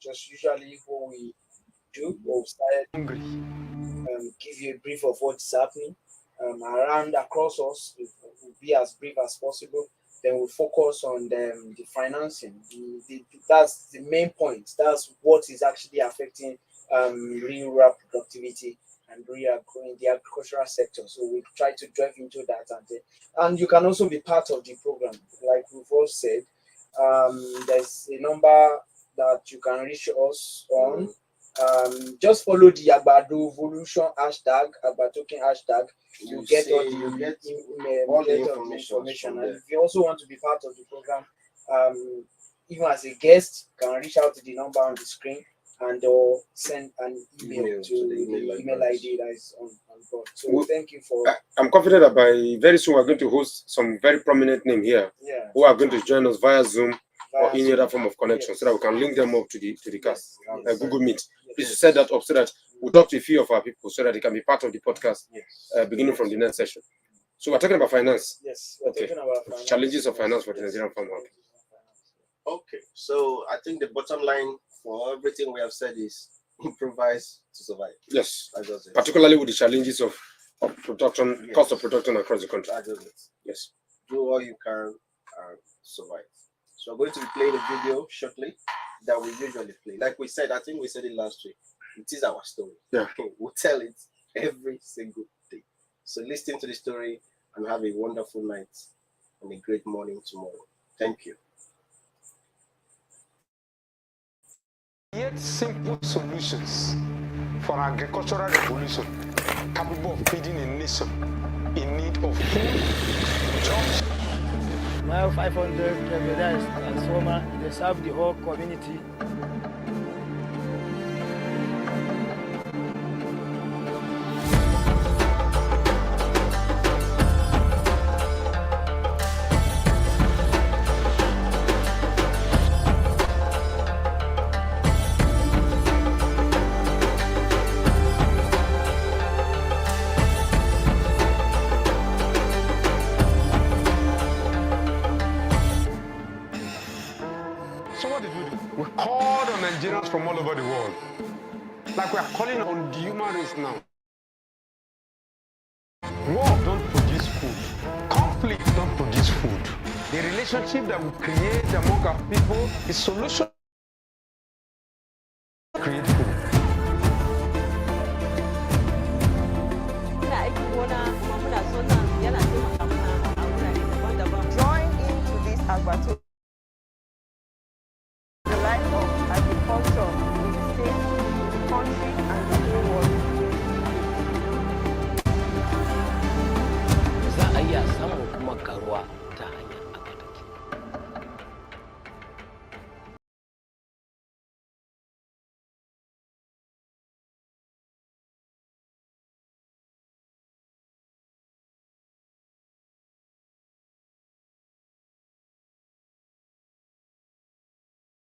Speaker 3: just usually what we do. We'll start hungry. Give you a brief of what's happening around across us. It will be as brief as possible. Then we'll focus on the financing. That's the main point. That's what is actually affecting rural productivity and in the agricultural sector. So we try to drive into that, and you can also be part of the program. Like we've all said, there's a number that you can reach us on. Just follow the Agbado Evolution hashtag, Agbatoken hashtag. You get all the information. And if you also want to be part of the program, even as a guest, you can reach out to the number on the screen and or send an email to the email ID that is on board. So thank you for.
Speaker 4: I'm confident that by very soon we're going to host some very prominent name here who are going to join us via Zoom or any other form of connection, so that we can link them up to the cast. Google Meet. Please set that up so that we'll talk to a few of our people so that they can be part of the podcast beginning from the next session. So we're talking about finance.
Speaker 3: Yes, we're talking about finance.
Speaker 4: Challenges of finance for the Nigerian farmer.
Speaker 2: Okay, so I think the bottom line for everything we have said is improvise to survive.
Speaker 4: Yes, particularly with the challenges of production, cost of production across the country. Yes,
Speaker 2: do all you can and survive. So I'm going to be playing a video shortly that we usually play. Like we said, I think we said it last week. It is our story.
Speaker 4: Yeah,
Speaker 2: we'll tell it every single day. So listen to the story and have a wonderful night and a great morning tomorrow. Thank you.
Speaker 5: Yet simple solutions for agricultural revolution capable of feeding a nation in need of food, jobs.
Speaker 6: My 500 transformer, they serve the whole community.
Speaker 5: From all over the world. Like we are calling on the human race now. War don't produce food. Conflict don't produce food. The relationship that we create among our people is solution. Create food.
Speaker 7: maka ruwa ta hanya